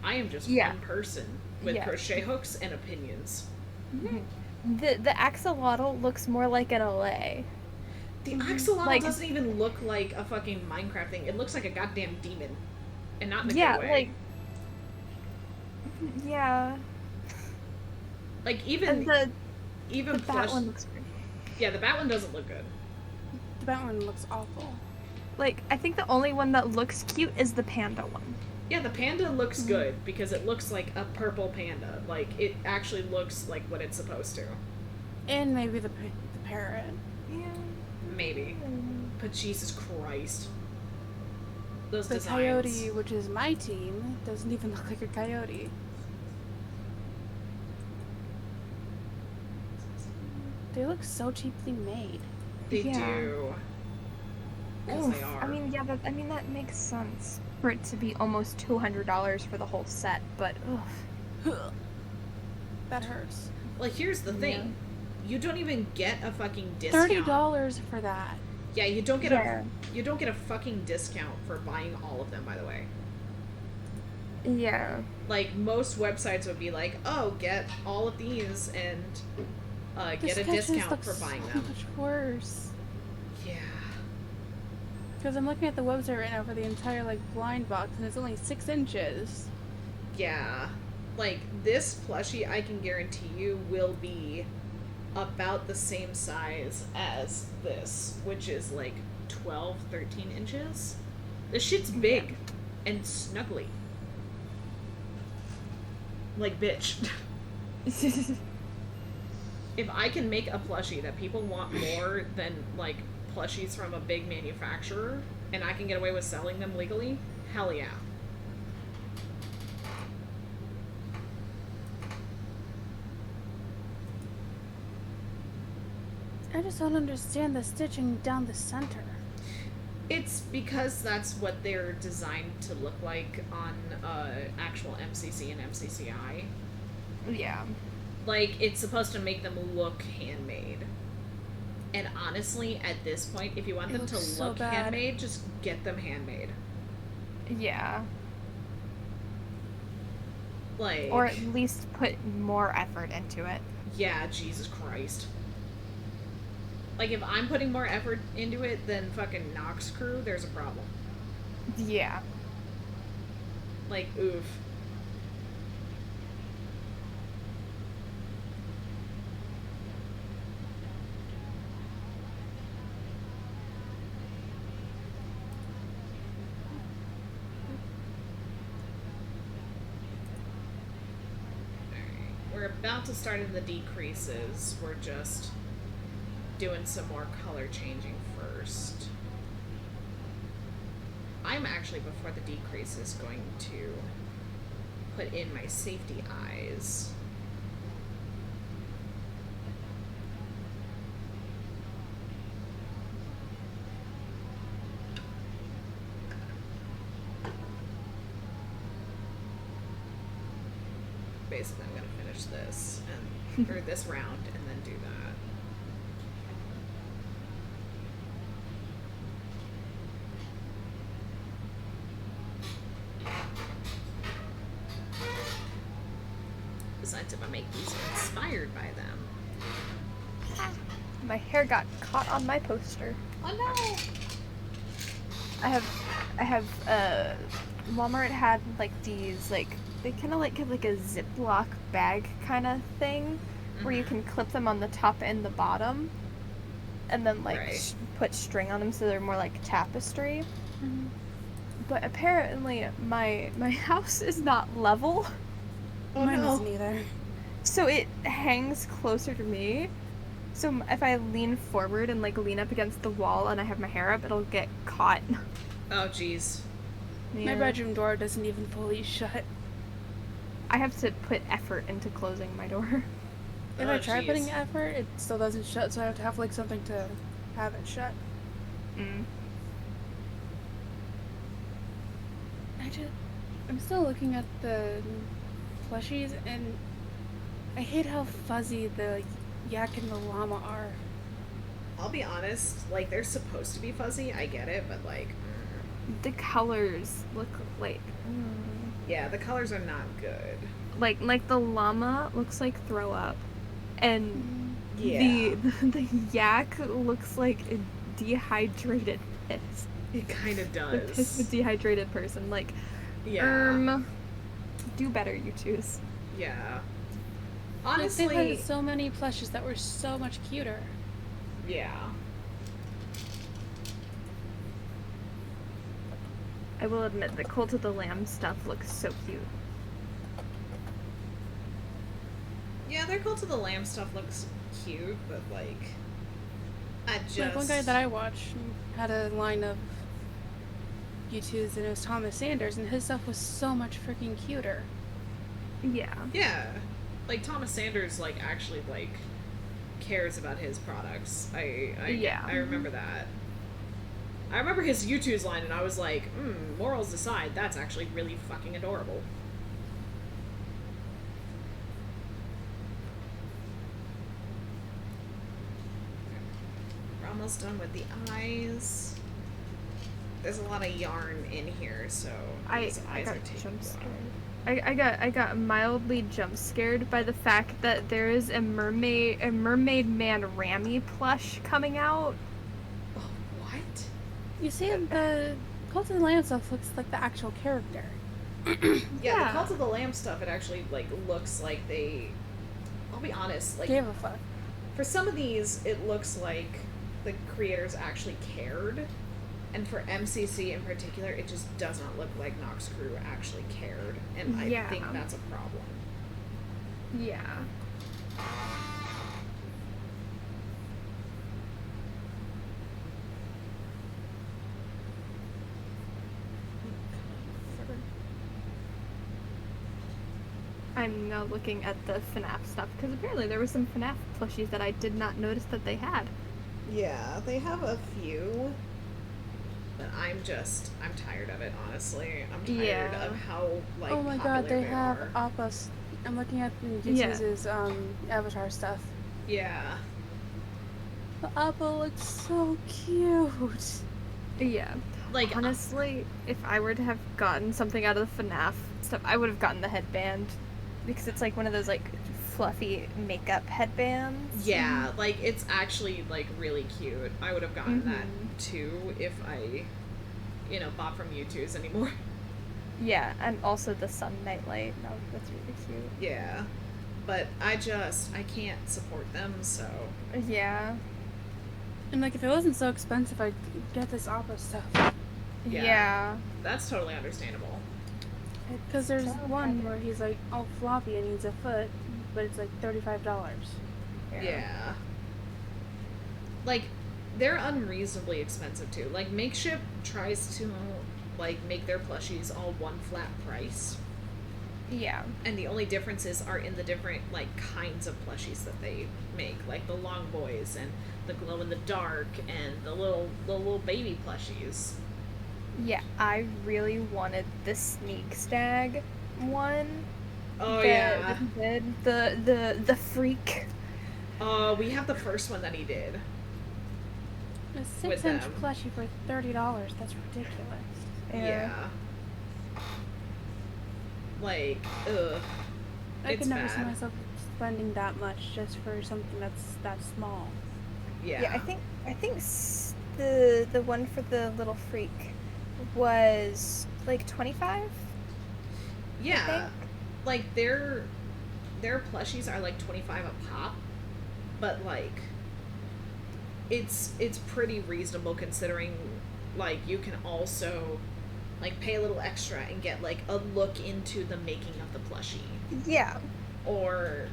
I am just Yeah. one person with Yeah. crochet hooks and opinions. The axolotl looks more like an LA. The axolotl Like- doesn't even look like a fucking Minecraft thing. It looks like a goddamn demon. And not in a Yeah, good way. Yeah. Like And even the even bat plush. one looks great. Yeah, the bat one doesn't look good. The Batman looks awful. Like, I think the only one that looks cute is the panda one. Yeah, the panda looks good because it looks like a purple panda. Like it actually looks like what it's supposed to. And maybe the parrot. Yeah. Maybe. But Jesus Christ. Those The designs. coyote, which is my team, doesn't even look like a coyote. They look so cheaply made. They Yeah. do. 'Cause they are. I mean, yeah, that makes sense for it to be almost $200 for the whole set, but ugh. That hurts. Like, here's the thing. You don't even get a fucking discount. $30 for that. Yeah, you don't get Yeah. you don't get a fucking discount for buying all of them, by the way. Yeah. Like, most websites would be like, oh, get all of these and get a sketches discount look for buying so them. much worse. Yeah. Because I'm looking at the website right now for the entire like blind box, and it's only 6 inches. Yeah. Like, this plushie, I can guarantee you, will be about the same size as this, which is like 12, 13 inches. This shit's big and snuggly. Like, bitch. If I can make a plushie that people want more than, like, plushies from a big manufacturer, and I can get away with selling them legally, hell yeah. I just don't understand the stitching down the center. It's because that's what they're designed to look like on actual MCC and MCCI. Yeah. Like, it's supposed to make them look handmade. And honestly, at this point, if you want It them to looks so look bad. handmade, just get them handmade. Yeah. Like, Or at least put more effort into it. yeah, Jesus Christ. Like, if I'm putting more effort into it than fucking Nox Crew, there's a problem. Yeah. Like, oof. Alright, we're about to start in the decreases. We're just doing some more color changing first. I'm actually, before the decreases, going to put in my safety eyes. Basically, I'm gonna finish this and or this round and then do that. Besides, if I make these inspired by them. My hair got caught on my poster. Oh no! I have Walmart had like these like they kind of like have like a Ziploc bag kind of thing where you Mhm. can clip them on the top and the bottom and then like Right. put string on them so they're more like tapestry. But apparently my house is not level, Oh Mine no. isn't either. so it hangs closer to me. So if I lean forward and like lean up against the wall and I have my hair up, it'll get caught. Oh jeez. My Yeah. bedroom door doesn't even fully shut. I have to put effort into closing my door. If Oh, I try jeez. putting effort, it still doesn't shut, so I have to have like something to have it shut. Mm. I'm still looking at the plushies, and I hate how fuzzy the yak and the llama are. I'll be honest, like they're supposed to be fuzzy. I get it, but like, The colors look like yeah, the colors are not good. like the llama looks like throw up, and Yeah, the yak looks like a dehydrated piss. it kind of The piss of a does. dehydrated person. Like, Yeah, do better, you choose. yeah. Like, Honestly, they've had so many plushes that were so much cuter. yeah. I will admit the Cult of the Lamb stuff looks so cute. Yeah, their Cult of the Lamb stuff looks cute, but like, I just Like one guy that I watched had a line of U2s and it was Thomas Sanders and his stuff was so much freaking cuter. Yeah. yeah, like Thomas Sanders like actually like cares about his products. Yeah. I remember that. I remember his YouTube's line, and I was like, morals aside, that's actually really fucking adorable. We're almost done with the eyes. There's a lot of yarn in here, so I these eyes got are taking jump a scared. while. I got mildly jump scared by the fact that there is a mermaid man Rami plush coming out. Oh, what? You see the Cult of the Lamb stuff looks like the actual character. Yeah, Yeah. the Cult of the Lamb stuff, it actually like looks like they. I'll be honest, like Gave a fuck. for some of these, it looks like the creators actually cared, and for MCC in particular, it just does not look like Nox Crew actually cared, and I Yeah. think that's a problem. Yeah. I'm now looking at the FNAF stuff because apparently there were some FNAF plushies that I did not notice that they had. Yeah, they have a few, but I'm tired of it, honestly. I'm tired Yeah. of how, like, Oh my popular god, they have are. Appa's. I'm looking at the Yeah. YouTube's avatar stuff. Yeah. The Appa looks so cute. Yeah. Like, Honestly, if I were to have gotten something out of the FNAF stuff, I would have gotten the headband because it's like one of those like fluffy makeup headbands. yeah, like, it's actually, like, really cute. I would have gotten that, Mhm. too, if I, bought from YouTube's anymore. Yeah, and also the sun nightlight. No, that's really cute. Yeah. But I can't support them, so. Yeah. And like if it wasn't so expensive, I'd get this Appa stuff. Yeah. Yeah. That's totally understandable. Because there's So one excited. where he's like all floppy and needs a foot, but it's like $35. Yeah. Like, they're unreasonably expensive, too. Like, Makeship tries to, like, make their plushies all one flat price. Yeah. And the only differences are in the different, like, kinds of plushies that they make. Like, the long boys and the glow in the dark and the little baby plushies. Yeah, I really wanted the Sneak Stag one. Oh, that yeah. he did. The freak. We have the first one that he did. A With 6-inch them. plushie for $30. That's ridiculous. Yeah. Like, ugh. I It's could never see bad. myself spending that much just for something that's that small. Yeah. I think the one for the little freak was like 25. Yeah. Like their plushies are like 25 a pop, but like it's pretty reasonable considering like you can also like pay a little extra and get like a look into the making of the plushie, Yeah. or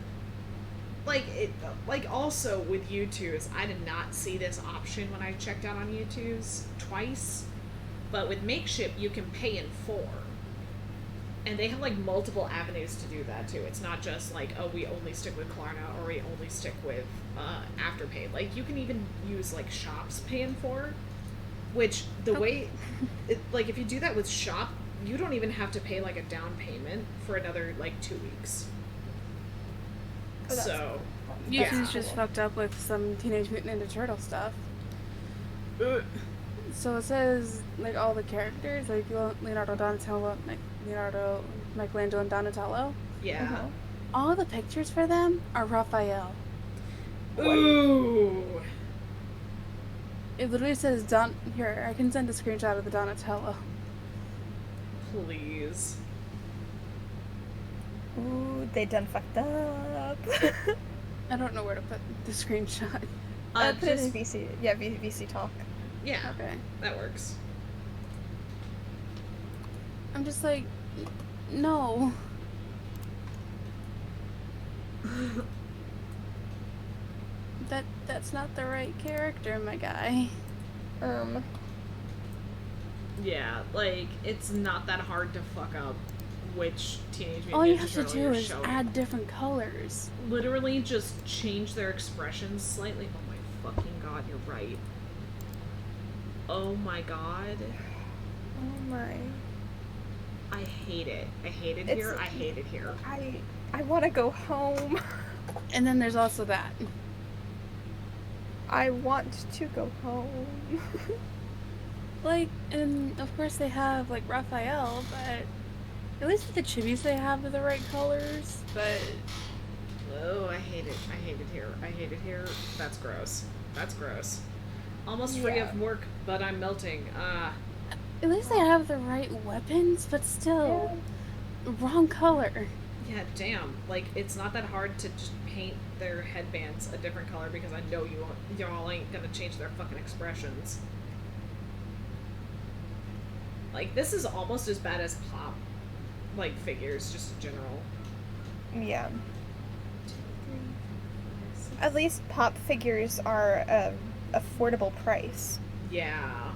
like it like also with YouTube's, I did not see this option when I checked out on YouTube's twice, but with Makeship you can pay in 4. And they have like multiple avenues to do that too. It's not just like, oh, we only stick with Klarna or we only stick with Afterpay. Like you can even use like Shop's pay in 4, which the way, like if you do that with Shop, you don't even have to pay like a down payment for another like 2 weeks. Oh, that's So, YouTube's Yeah. just fucked up with some Teenage Mutant Ninja Turtle stuff. So it says, like, all the characters, like Leonardo, Donatello, Leonardo, Michelangelo, and Donatello, yeah. Uh-huh. all the pictures for them are Raphael. Ooh. It literally says here, I can send a screenshot of the Donatello. Please. Ooh, they done fucked up. I don't know where to put the screenshot. Put it in Just, VC. Yeah, VC talk. yeah, Okay. that works. I'm just like, no. That's not the right character, my guy. Yeah, like, it's not that hard to fuck up which Teenage Mutant All you Ninja have to Turtle do you're is showing. add different colors. Literally just change their expressions slightly. Oh my fucking god, you're right. Oh my god. Oh my. I hate it. I hate it It's- here. I hate it here. I want to go home. And then there's also that. I want to go home. Like, and of course they have, like, Raphael, but at least with the chibis they have the right colors, but Oh, I hate it. I hate it here. I hate it here. That's gross. That's gross. Almost free Yeah. of work, but I'm melting. at least they have the right weapons, but still, wrong color. Yeah, damn. Like, it's not that hard to just paint their headbands a different color because I know y'all ain't gonna change their fucking expressions. Like, this is almost as bad as pop, like, figures, just in general. Yeah. At least pop figures are a affordable price. Yeah.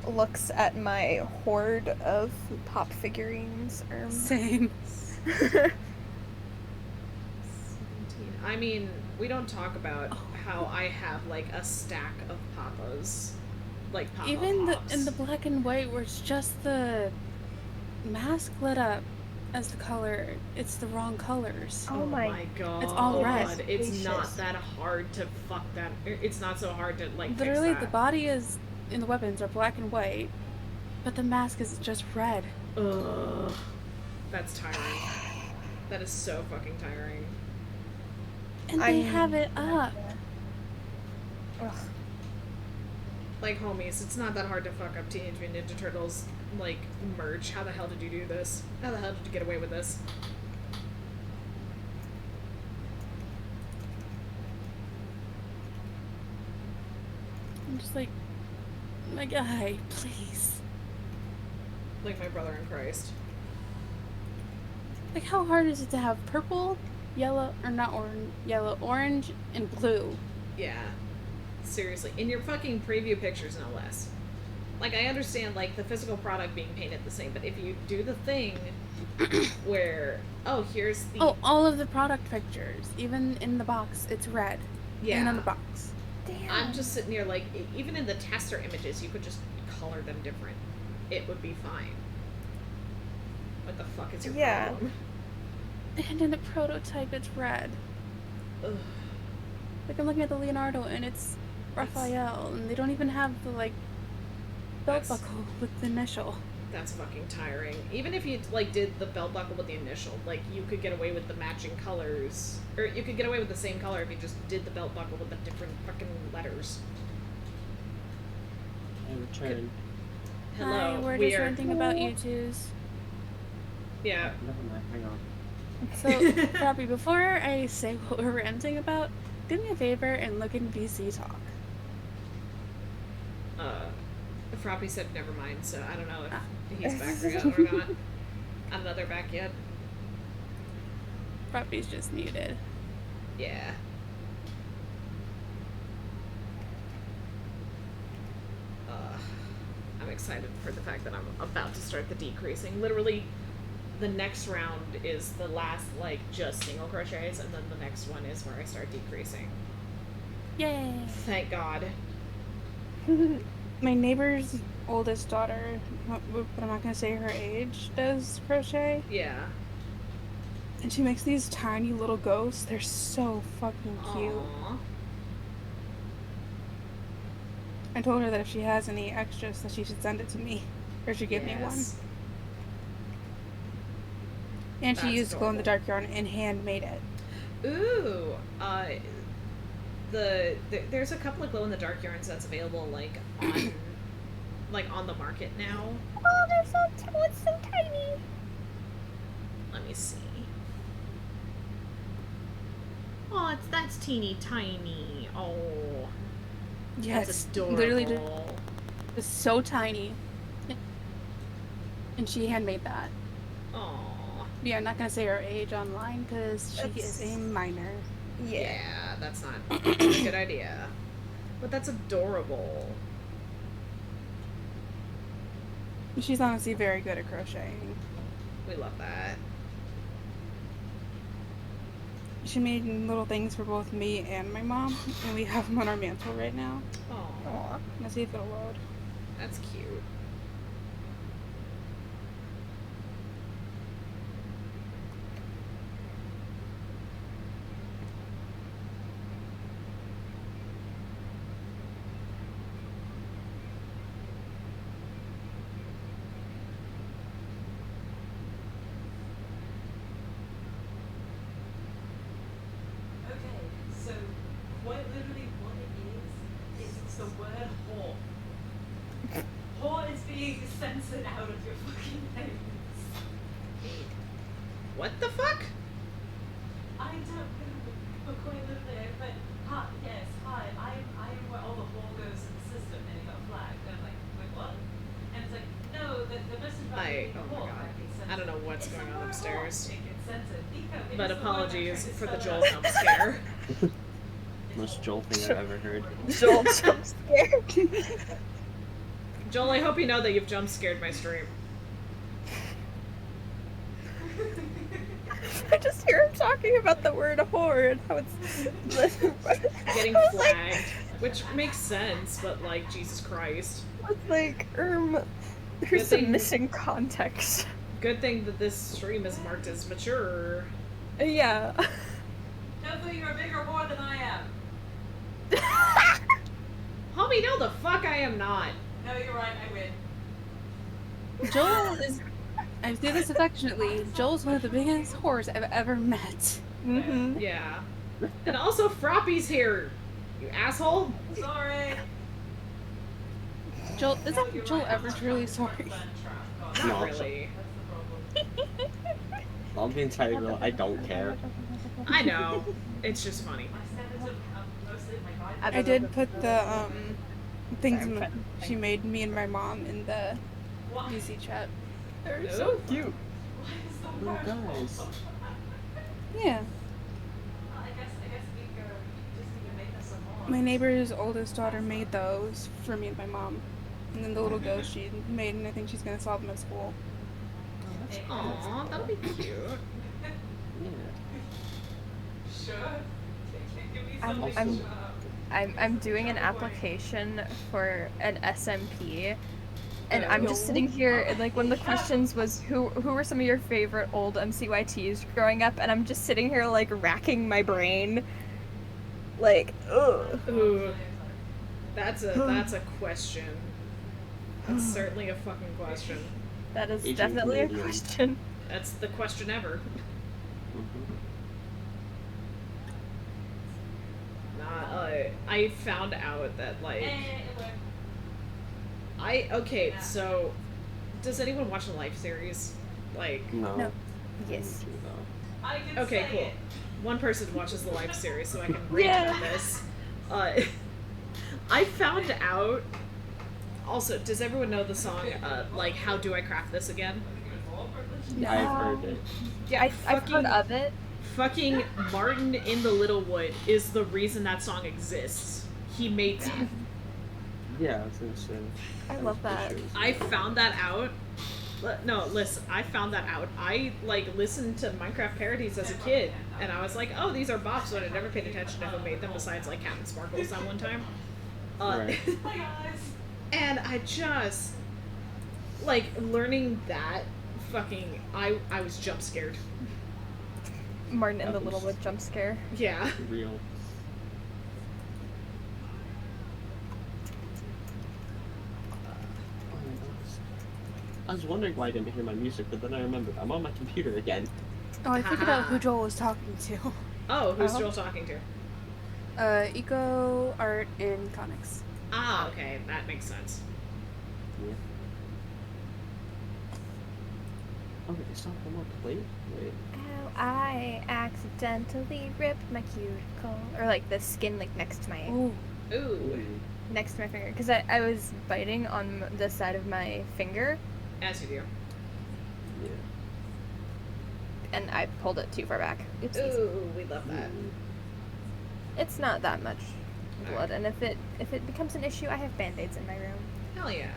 Looks at my hoard of pop figurines. Same. 17. I mean, we don't talk about how I have, like, a stack of Papas. Like, Papa Even Pops. in the black and white where it's just the mask lit up as the color, it's the wrong colors. Oh my god. It's all red. It's not gracious. that hard to fuck that. It's not so hard to, like, Literally, fix the that. body is, and the weapons are black and white, but the mask is just red. Ugh. That's tiring. That is so fucking tiring. And they I'm- have it up. Ugh. Like, homies, it's not that hard to fuck up Teenage Mutant Ninja Turtles, like, merch. How the hell did you do this? How the hell did you get away with this? I'm just like, my guy, please. Like my brother in Christ. Like, how hard is it to have purple, yellow, or not orange, yellow, orange, and blue? Yeah. Seriously. In your fucking preview pictures, no less. Like, I understand, like, the physical product being painted the same, but if you do the thing where, oh, here's the... Oh, all of the product pictures, even in the box, it's red. yeah. And on the box. Damn. I'm just sitting here, like, even in the tester images, you could just color them different. It would be fine. What the fuck is your Yeah. problem? And in the prototype, it's red. Ugh. Like, I'm looking at the Leonardo, and it's Raphael, and they don't even have the, like, belt That's- buckle with the initial. That's fucking tiring. Even if you, like, did the belt buckle with the initial, like, you could get away with the matching colors. Or you could get away with the same color if you just did the belt buckle with the different fucking letters. I returned. Hello, Hi, we're we just are... ranting about you twos. Yeah. Never mind, hang on. So, Robbie, before I say what we're ranting about, do me a favor and look in VC Talk. Froppy said never mind, so I don't know if Ah. he's back yet or not. I don't know they're back yet. Robbie's just muted. Yeah. I'm excited for the fact that I'm about to start the decreasing. Literally, the next round is the last, like, just single crochets, and then the next one is where I start decreasing. Yay! Thank God. My neighbor's oldest daughter, but I'm not gonna say her age, does crochet. Yeah. And she makes these tiny little ghosts. They're so fucking cute. Aw. I told her that if she has any extras, that she should send it to me, or she give me one. Yes. And she That's used glow in the dark yarn and handmade it. Ooh, there's a couple of glow in the dark yarns that's available like on on the market now. Oh, they're so it's so tiny. Let me see. Oh, that's teeny tiny. Oh, Yeah, that's it's adorable. literally just so tiny. And she handmade that. Aw. Yeah, I'm not gonna say her age online because she is a minor. Yeah, that's not a good idea. But that's adorable. She's honestly very good at crocheting. We love that. She made little things for both me and my mom, and we have them on our mantle right now. Aw, Let's see if it'll load. that's cute. Okay, so quite literally what it is it's the word whore. Whore is being censored out of your fucking names. What the fuck? I don't know, but quite literally, but hi, yes, hi, I am where all the whore goes in the system, and it got flagged, and I'm like, wait, what? And it's like, no, the message about being a Oh my whore god. might be censored. I don't know what's It's going the on word upstairs. whore. It gets censored. Nico, it But is the word I'm apologies trying to for the spell Joel out. jump scare. Most Joel thing I've ever heard. Joel jump scared. Joel, I hope you know that you've jump scared my stream. I just hear him talking about the word whore and how it's Getting I was like- flagged. Which makes sense, but like, Jesus Christ. I was like, Good there's some thing- missing context. Good thing that this stream is marked as mature. Yeah. Hopefully you're a bigger whore than I am. Homie, no the fuck I am not. No, you're right, I win. Joel is. I say this affectionately. Joel's one of the biggest whores I've ever met. Mm-hmm. Yeah. And also Froppy's here, you asshole. Sorry. Joel, No, isn't you're Joel right, ever I'm truly not sorry? 100% trap. God, Not No. really. That's the problem. I'll be entirely real. I don't care. I know. It's just funny. My standards are mostly my guide. I did put the things Sorry, in I'm she made me and my mom in the Why? VC chat. They're Ooh. so cute. Why is the Oh, word guys. whore? Yeah. I guess Nico just even made us some more. My neighbor's oldest daughter made those for me and my mom. And then the little ghost she made, and I think she's gonna sell them at school. Aw, that'll be cute. Yeah. Sure. Give me I'm- something I'm- sharp. I'm doing an application for an SMP, and I'm just sitting here and like one of the questions was who were some of your favorite old MCYTs growing up, and I'm just sitting here like racking my brain, like ugh. Ooh, that's a question. That's certainly a fucking question. That is Asian definitely a Canadian. question. That's the question ever. Mhm. I found out that like It worked. okay, so does anyone watch the Life series? Like, No. No. Yes. No. I can okay, say cool. it. One person watches the Life series, so I can rant Yeah. on this. I found out. Also, does everyone know the song like "How Do I Craft This Again"? I've heard it. Yeah, I've heard of it. Fucking Martin in the Littlewood is the reason that song exists. He made that. Yeah, I was gonna say. I was love pretty that. sure it was I found that out. No, listen, I found that out. I like listened to Minecraft parodies as a kid, and I was like, "Oh, these are bops," but I never paid attention to who made them besides like Captain Sparkles that one time. Right. Hi guys. And I just like learning that fucking I was jump scared. Martin and the That was- Littlewood jump scare. Yeah. Real. I was wondering why I didn't hear my music, but then I remembered I'm on my computer again. Oh, I figured out Haha. who Joel was talking to. Oh, who's Uh-huh. Joel talking to? Eco Art and Conics. Ah, okay, that makes sense. Yeah. Oh, wait, it's not one more plate? Wait. Ow, I accidentally ripped my cuticle. Or like the skin like next to my Ooh. Ooh, next to my finger. Because I was biting on the side of my finger as you do. Yeah. and I pulled it too far back. Oopsies. Ooh, we love that. It's not that much blood, Alright. and if it becomes an issue, I have band-aids in my room. Hell yeah.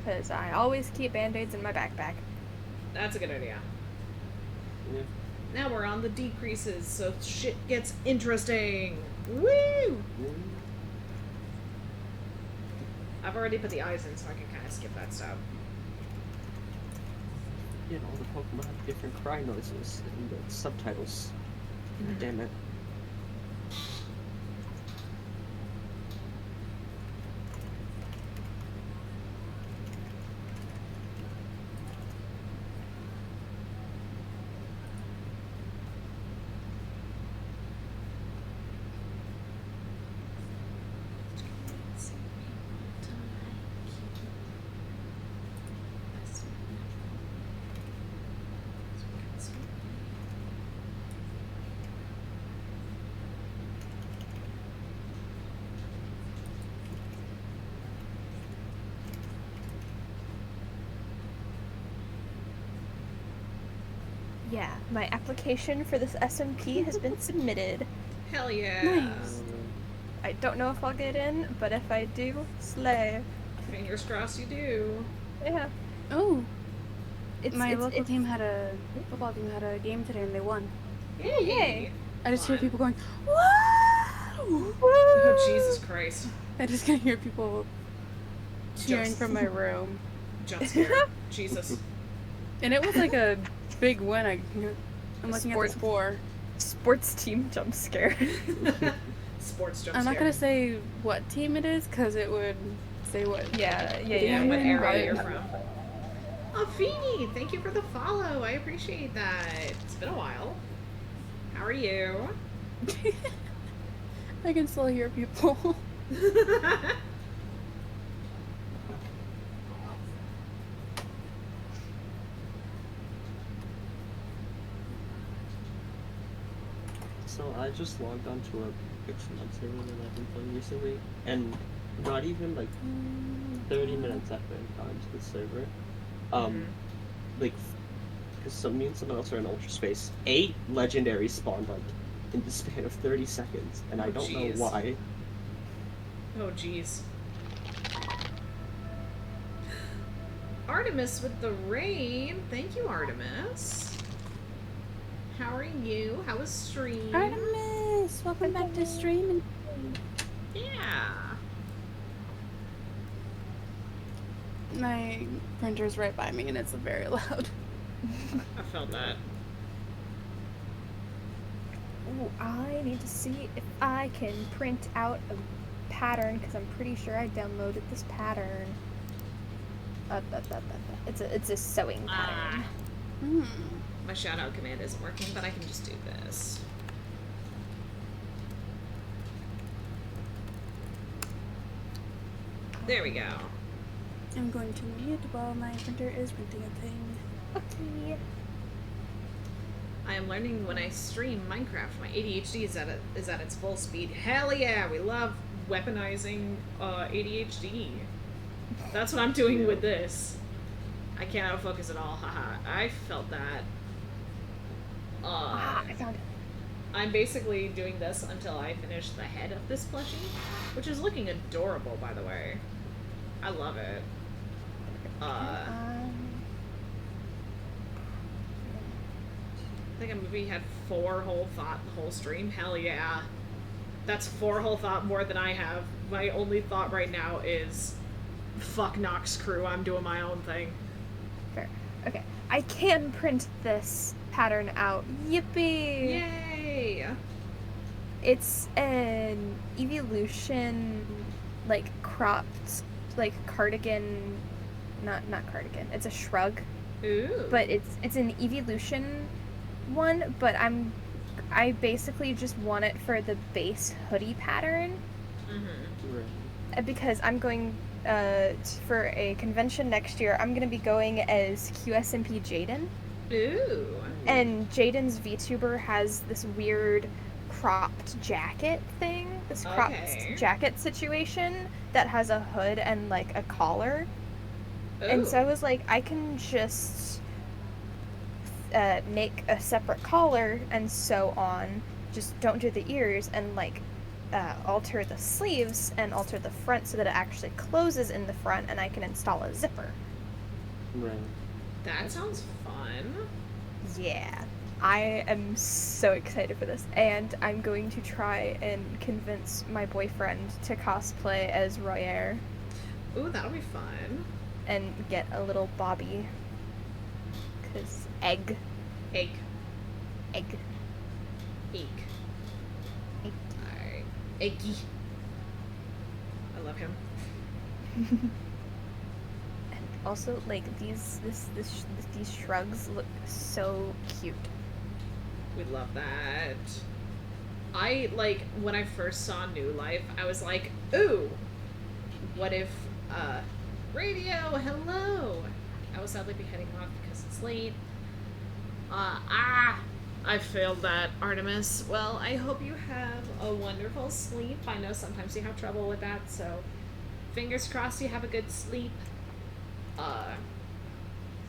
Because I always keep band-aids in my backpack. That's a good idea. Yeah. Now we're on the decreases, so shit gets interesting. Woo! Yeah. I've already put the eyes in, so I can kind of skip that stuff. Yeah, all the Pokemon have different cry noises and the subtitles. Mhm. Damn it. Yeah, my application for this SMP has been submitted. Hell yeah. Nice. I don't know if I'll get in, but if I do, slay. Fingers crossed you do. Yeah, Oh, it's my it's, local it's team had a football team had a game today and they won. Yay! I just hear Fun. people going, "Woo!" Oh, Jesus Christ. I just can hear people cheering Just- from my room, Jump scare. Jesus. and it was like a big win. I'm looking at the Sport. score. sports team jump scare. Sports jump I'm not scare. gonna say what team it is because it would say what. yeah, Yeah, what But- area you're from. Oh, Feeny, thank you for the follow. I appreciate that. It's been a while. How are you? I can still hear people. So I just logged onto a Pixelmon server that I've been playing recently, and not even like 30 minutes after I got into the server, like, because me and someone else are in Ultra Space, 8 legendaries spawned like in the span of 30 seconds, and I Oh, don't jeez. know why. Oh, jeez. Artemis with the rain. Thank you, Artemis. How are you? How was stream? Artemis, welcome back to stream. Yeah. My printer's right by me and it's very loud. I felt that. Ooh, I need to see if I can print out a pattern because I'm pretty sure I downloaded this pattern. It's a sewing pattern. Hmm. My shout out command isn't working, but I can just do this. There we go. I'm going to mute while my printer is printing a thing. Okay. I am learning when I stream Minecraft. My ADHD is at its full speed. Hell yeah, we love weaponizing ADHD. That's what I'm doing with this. I can't outfocus at all. Haha. I felt that. I found it. I'm basically doing this until I finish the head of this plushie, which is looking adorable, by the way. I love it. I think a movie had 4 whole thought the whole stream. Hell yeah. That's 4 whole thought more than I have. My only thought right now is, fuck Nox Crew, I'm doing my own thing. Fair. Okay. I can print this pattern out. Yippee! Yay! It's an evolution, like cropped, like cardigan. Not cardigan. It's a shrug, Ooh. but it's an evolution one. But I basically just want it for the base hoodie pattern. Mm-hmm. Right. Because I'm going for a convention next year. I'm gonna be going as QSMP Jaden, Ooh. and Jaden's VTuber has this weird cropped jacket thing, this cropped Okay. jacket situation that has a hood and like a collar. And so Ooh. I was like, I can just make a separate collar and sew on. Just don't do the ears and like alter the sleeves and alter the front so that it actually closes in the front, and I can install a zipper. Right. That sounds fun. Yeah. I am so excited for this, and I'm going to try and convince my boyfriend to cosplay as Royer Ooh, that'll be fun. and get a little Bobby. 'Cause egg. Egg. Egg. Egg. Egg. Alright. Eggy. I love him. And also, like, these shrugs look so cute. We love that. I, like, when I first saw New Life, I was like, ooh, what if, radio, hello! I will sadly be heading off because it's late. I failed that, Artemis. Well, I hope you have a wonderful sleep. I know sometimes you have trouble with that, so fingers crossed you have a good sleep.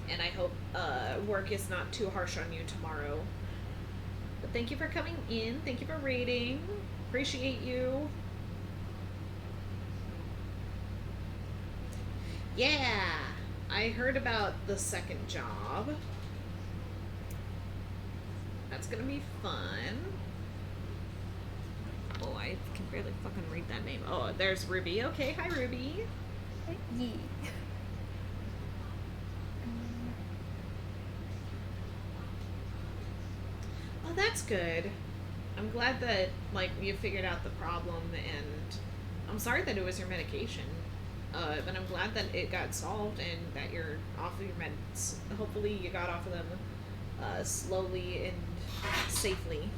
And I hope, work is not too harsh on you tomorrow. But thank you for coming in. Thank you for rating. Appreciate you. Yeah, I heard about the second job. That's gonna be fun. Oh, I can barely fucking read that name. Oh, there's Ruby. Okay, hi Ruby. Yeah. Oh, that's good. I'm glad that, like, you figured out the problem, and I'm sorry that it was your medication. But I'm glad that it got solved and that you're off of your meds. Hopefully you got off of them slowly and safely.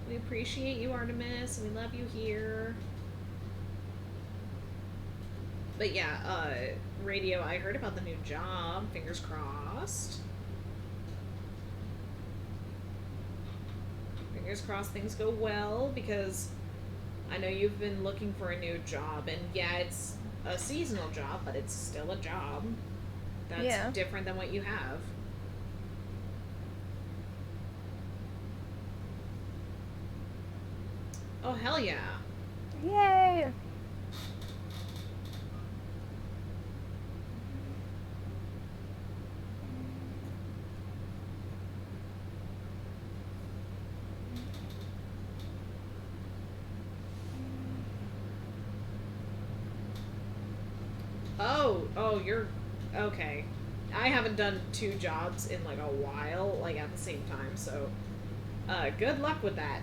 We appreciate you, Artemis. We love you here. But yeah, radio, I heard about the new job. Fingers crossed. Fingers crossed things go well, because I know you've been looking for a new job, and yeah, it's a seasonal job, but it's still a job. That's Yeah. different than what you have. Oh, hell yeah. Yay! Oh, you're okay. I haven't done two jobs in like a while, like at the same time, so good luck with that.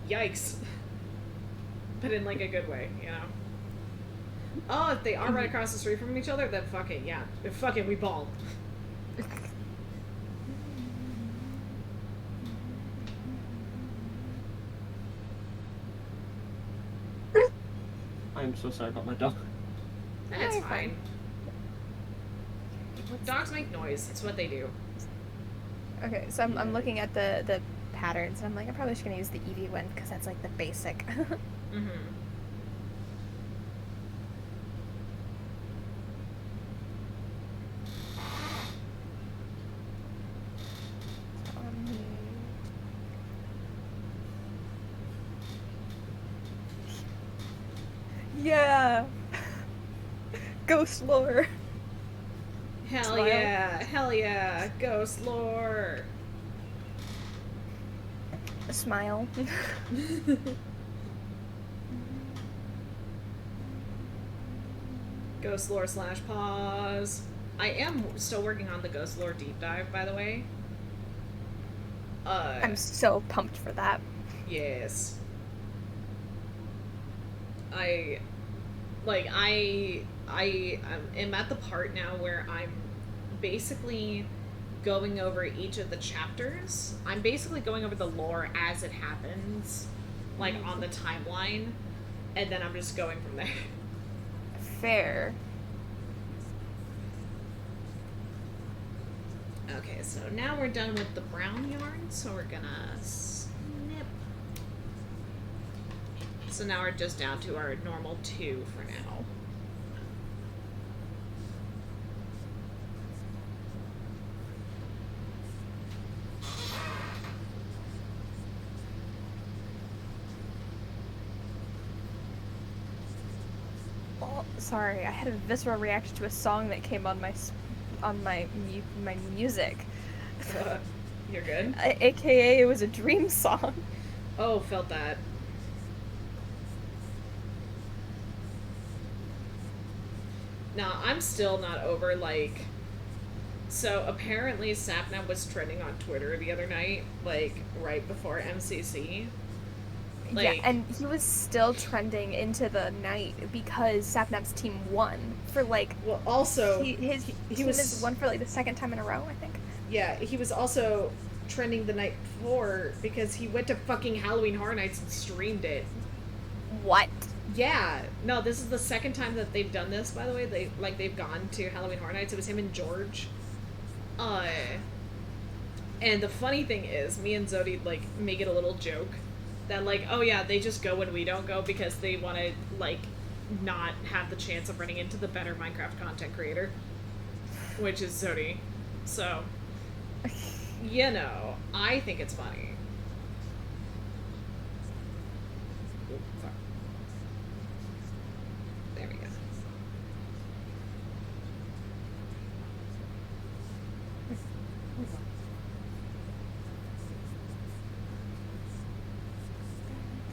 Yikes. But in like a good way, you know. Oh, if they are right across the street from each other, then fuck it, yeah. Fuck it, we ball. I'm so sorry about my dog. That's you're fine. Dogs make noise. It's what they do. Okay, so I'm looking at the patterns, and I'm like, I'm probably just gonna use the Eevee one because that's like the basic. Mm-hmm. Yeah. Ghost lore. Hell Smile. yeah. Hell yeah. Ghost lore. A smile. Ghost lore / pause. I am still working on the ghost lore deep dive, by the way. I'm so pumped for that. Yes. I am at the part now where I'm basically going over each of the chapters. I'm basically going over the lore as it happens, like on the timeline, and then I'm just going from there. Fair. Okay, so now we're done with the brown yarn, so we're gonna snip. So now we're just down to our normal 2 for now. Oh, sorry, I had a visceral reaction to a song that came on my music. You're good? AKA it was a dream song. Oh, felt that. Now, I'm still not over, like... So, apparently Sapnap was trending on Twitter the other night, like, right before MCC. Yeah, Like- and he was still trending into the night because Sapnap's team won for, like... Well, also... his he team was- has won for, like, the second time in a row, I think. Yeah, he was also trending the night before because he went to fucking Halloween Horror Nights and streamed it. What? Yeah, no, this is the second time that they've done this, by the way. They've gone to Halloween Horror Nights. It was him and George. And the funny thing is, me and Zodi, like, make it a little joke that, like, oh yeah, they just go when we don't go because they want to, like, not have the chance of running into the better Minecraft content creator, which is Zodi. So, you know, I think it's funny. Oop, fuck. There we go.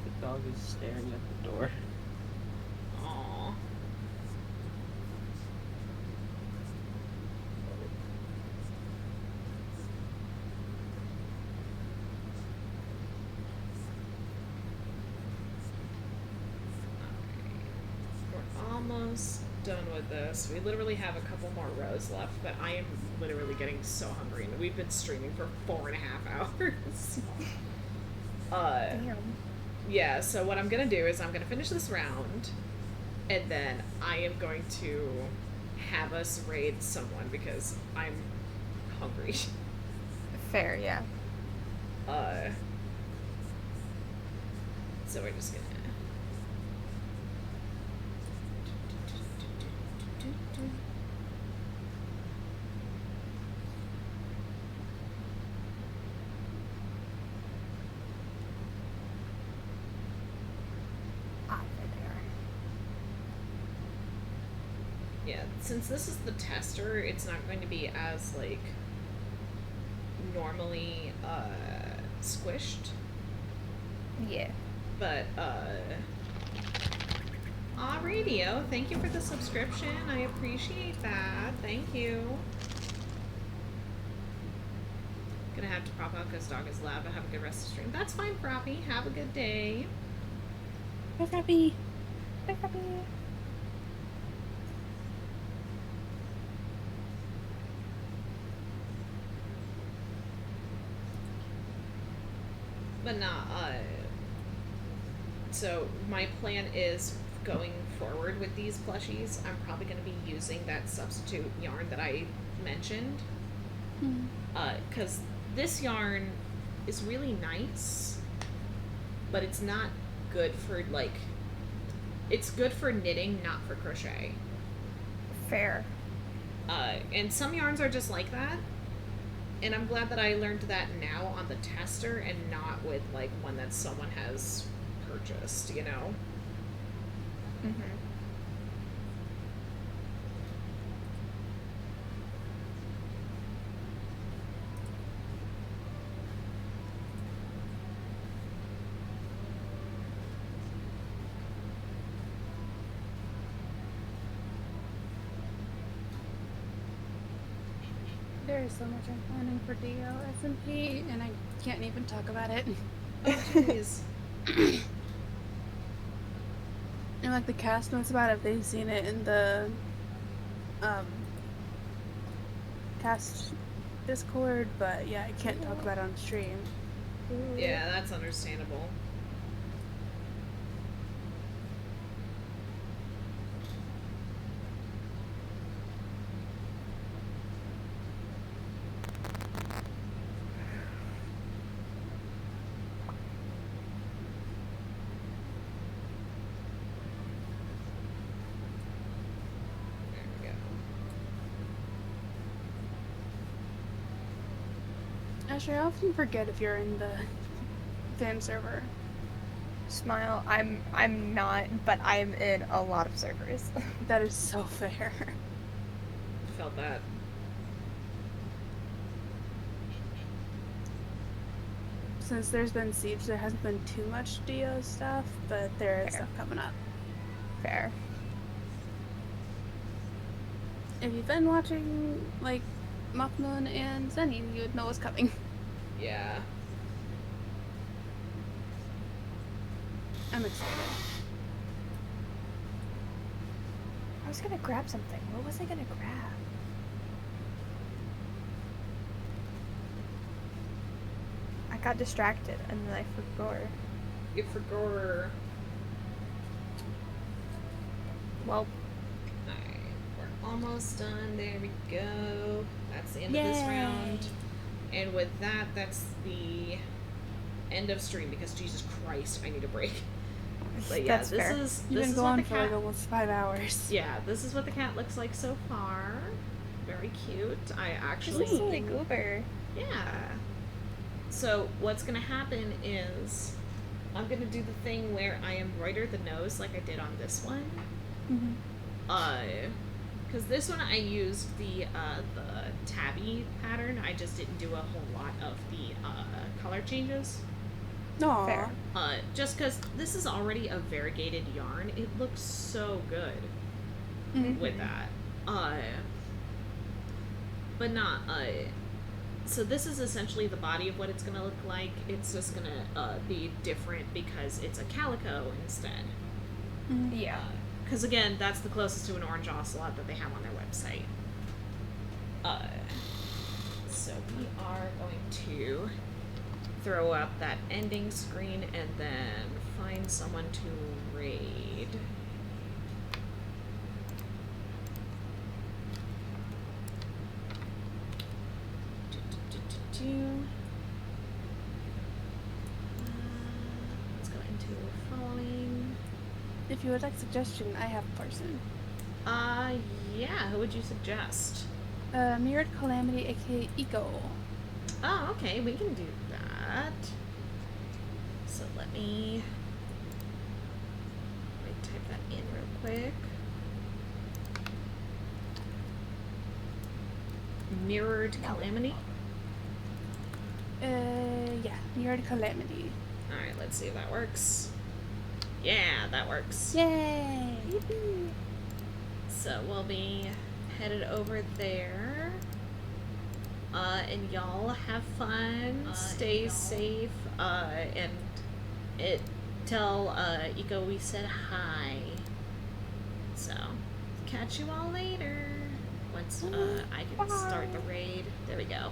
The dog is staring at the door. Aww. We're almost done with this. We literally have a couple more rows left, but I am literally getting so hungry. And we've been streaming for 4.5 hours. Damn. Yeah, so what I'm gonna do is I'm gonna finish this round, and then I am going to have us raid someone because I'm hungry. Fair, yeah. So we're just gonna... Ah, there they are. Yeah, since this is the tester, it's not going to be as, like, normally, squished. Yeah. But, Aw, Radio, thank you for the subscription. I appreciate that. Thank you. Gonna have to prop out because dog is loud, but have a good rest of the stream. That's fine, Proppy. Have a good day. Bye, Frappy. Bye, puppy. But nah, so my plan is going forward with these plushies. I'm probably going to be using that substitute yarn that I mentioned. Hmm. Because this yarn is really nice, but it's not good for, like, it's good for knitting, not for crochet. Fair. And some yarns are just like that. And I'm glad that I learned that now on the tester and not with, like, one that someone has purchased, you know? Mm-hmm. There is so much I'm planning for DL SMP, and I can't even talk about it. Oh, jeez. And like the cast knows about it if they've seen it in the cast Discord, but yeah, I can't talk about it on stream. Yeah, that's understandable. There we go. Actually, I often forget if you're in the fan server. Smile. I'm not, but I'm in a lot of servers. That is so fair. Felt that. Since there's been Siege, there hasn't been too much Dio stuff, but there is Fair. stuff coming up. Fair. If you've been watching, like, Moon and Zenny, you would know what's coming. Yeah. I'm excited. I was gonna grab something. What was I gonna grab? I got distracted and then I forgot. You forgot. Well, Alright, we're almost done. There we go. That's the end of this round. And with that, that's the end of stream because Jesus Christ, I need a break. But yeah, that's this fair. is You've this been is what the going for cat. like almost 5 hours. Yeah, this is what the cat looks like so far. Very cute. I This actually is like Uber. yeah. So what's gonna happen is I'm gonna do the thing where I embroider the nose like I did on this one. Mm-hmm. Because this one I used the tabby pattern. I just didn't do a whole lot of the color changes. Aww. Fair. Just because this is already a variegated yarn, it looks so good Mhm. with that. But not. So this is essentially the body of what it's gonna look like. It's just gonna be different because it's a calico instead. Mhm. Yeah. Because again, that's the closest to an orange ocelot that they have on their website. So we are going to throw up that ending screen and then find someone to raid. Let's go into following. If you would like suggestion, I have a person. Yeah, who would you suggest? Mirrored Calamity, aka Eco. Oh, okay, we can do that. So let me type that in real quick. Mirrored Calamity. Yeah, Mirrored Calamity. Alright, let's see if that works. Yeah, that works. Yay! So we'll be headed over there. And y'all have fun. Stay safe. And tell Eco we said hi. So catch you all later. Once I can start the raid. There we go.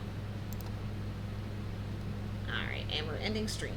Alright, and we're ending stream.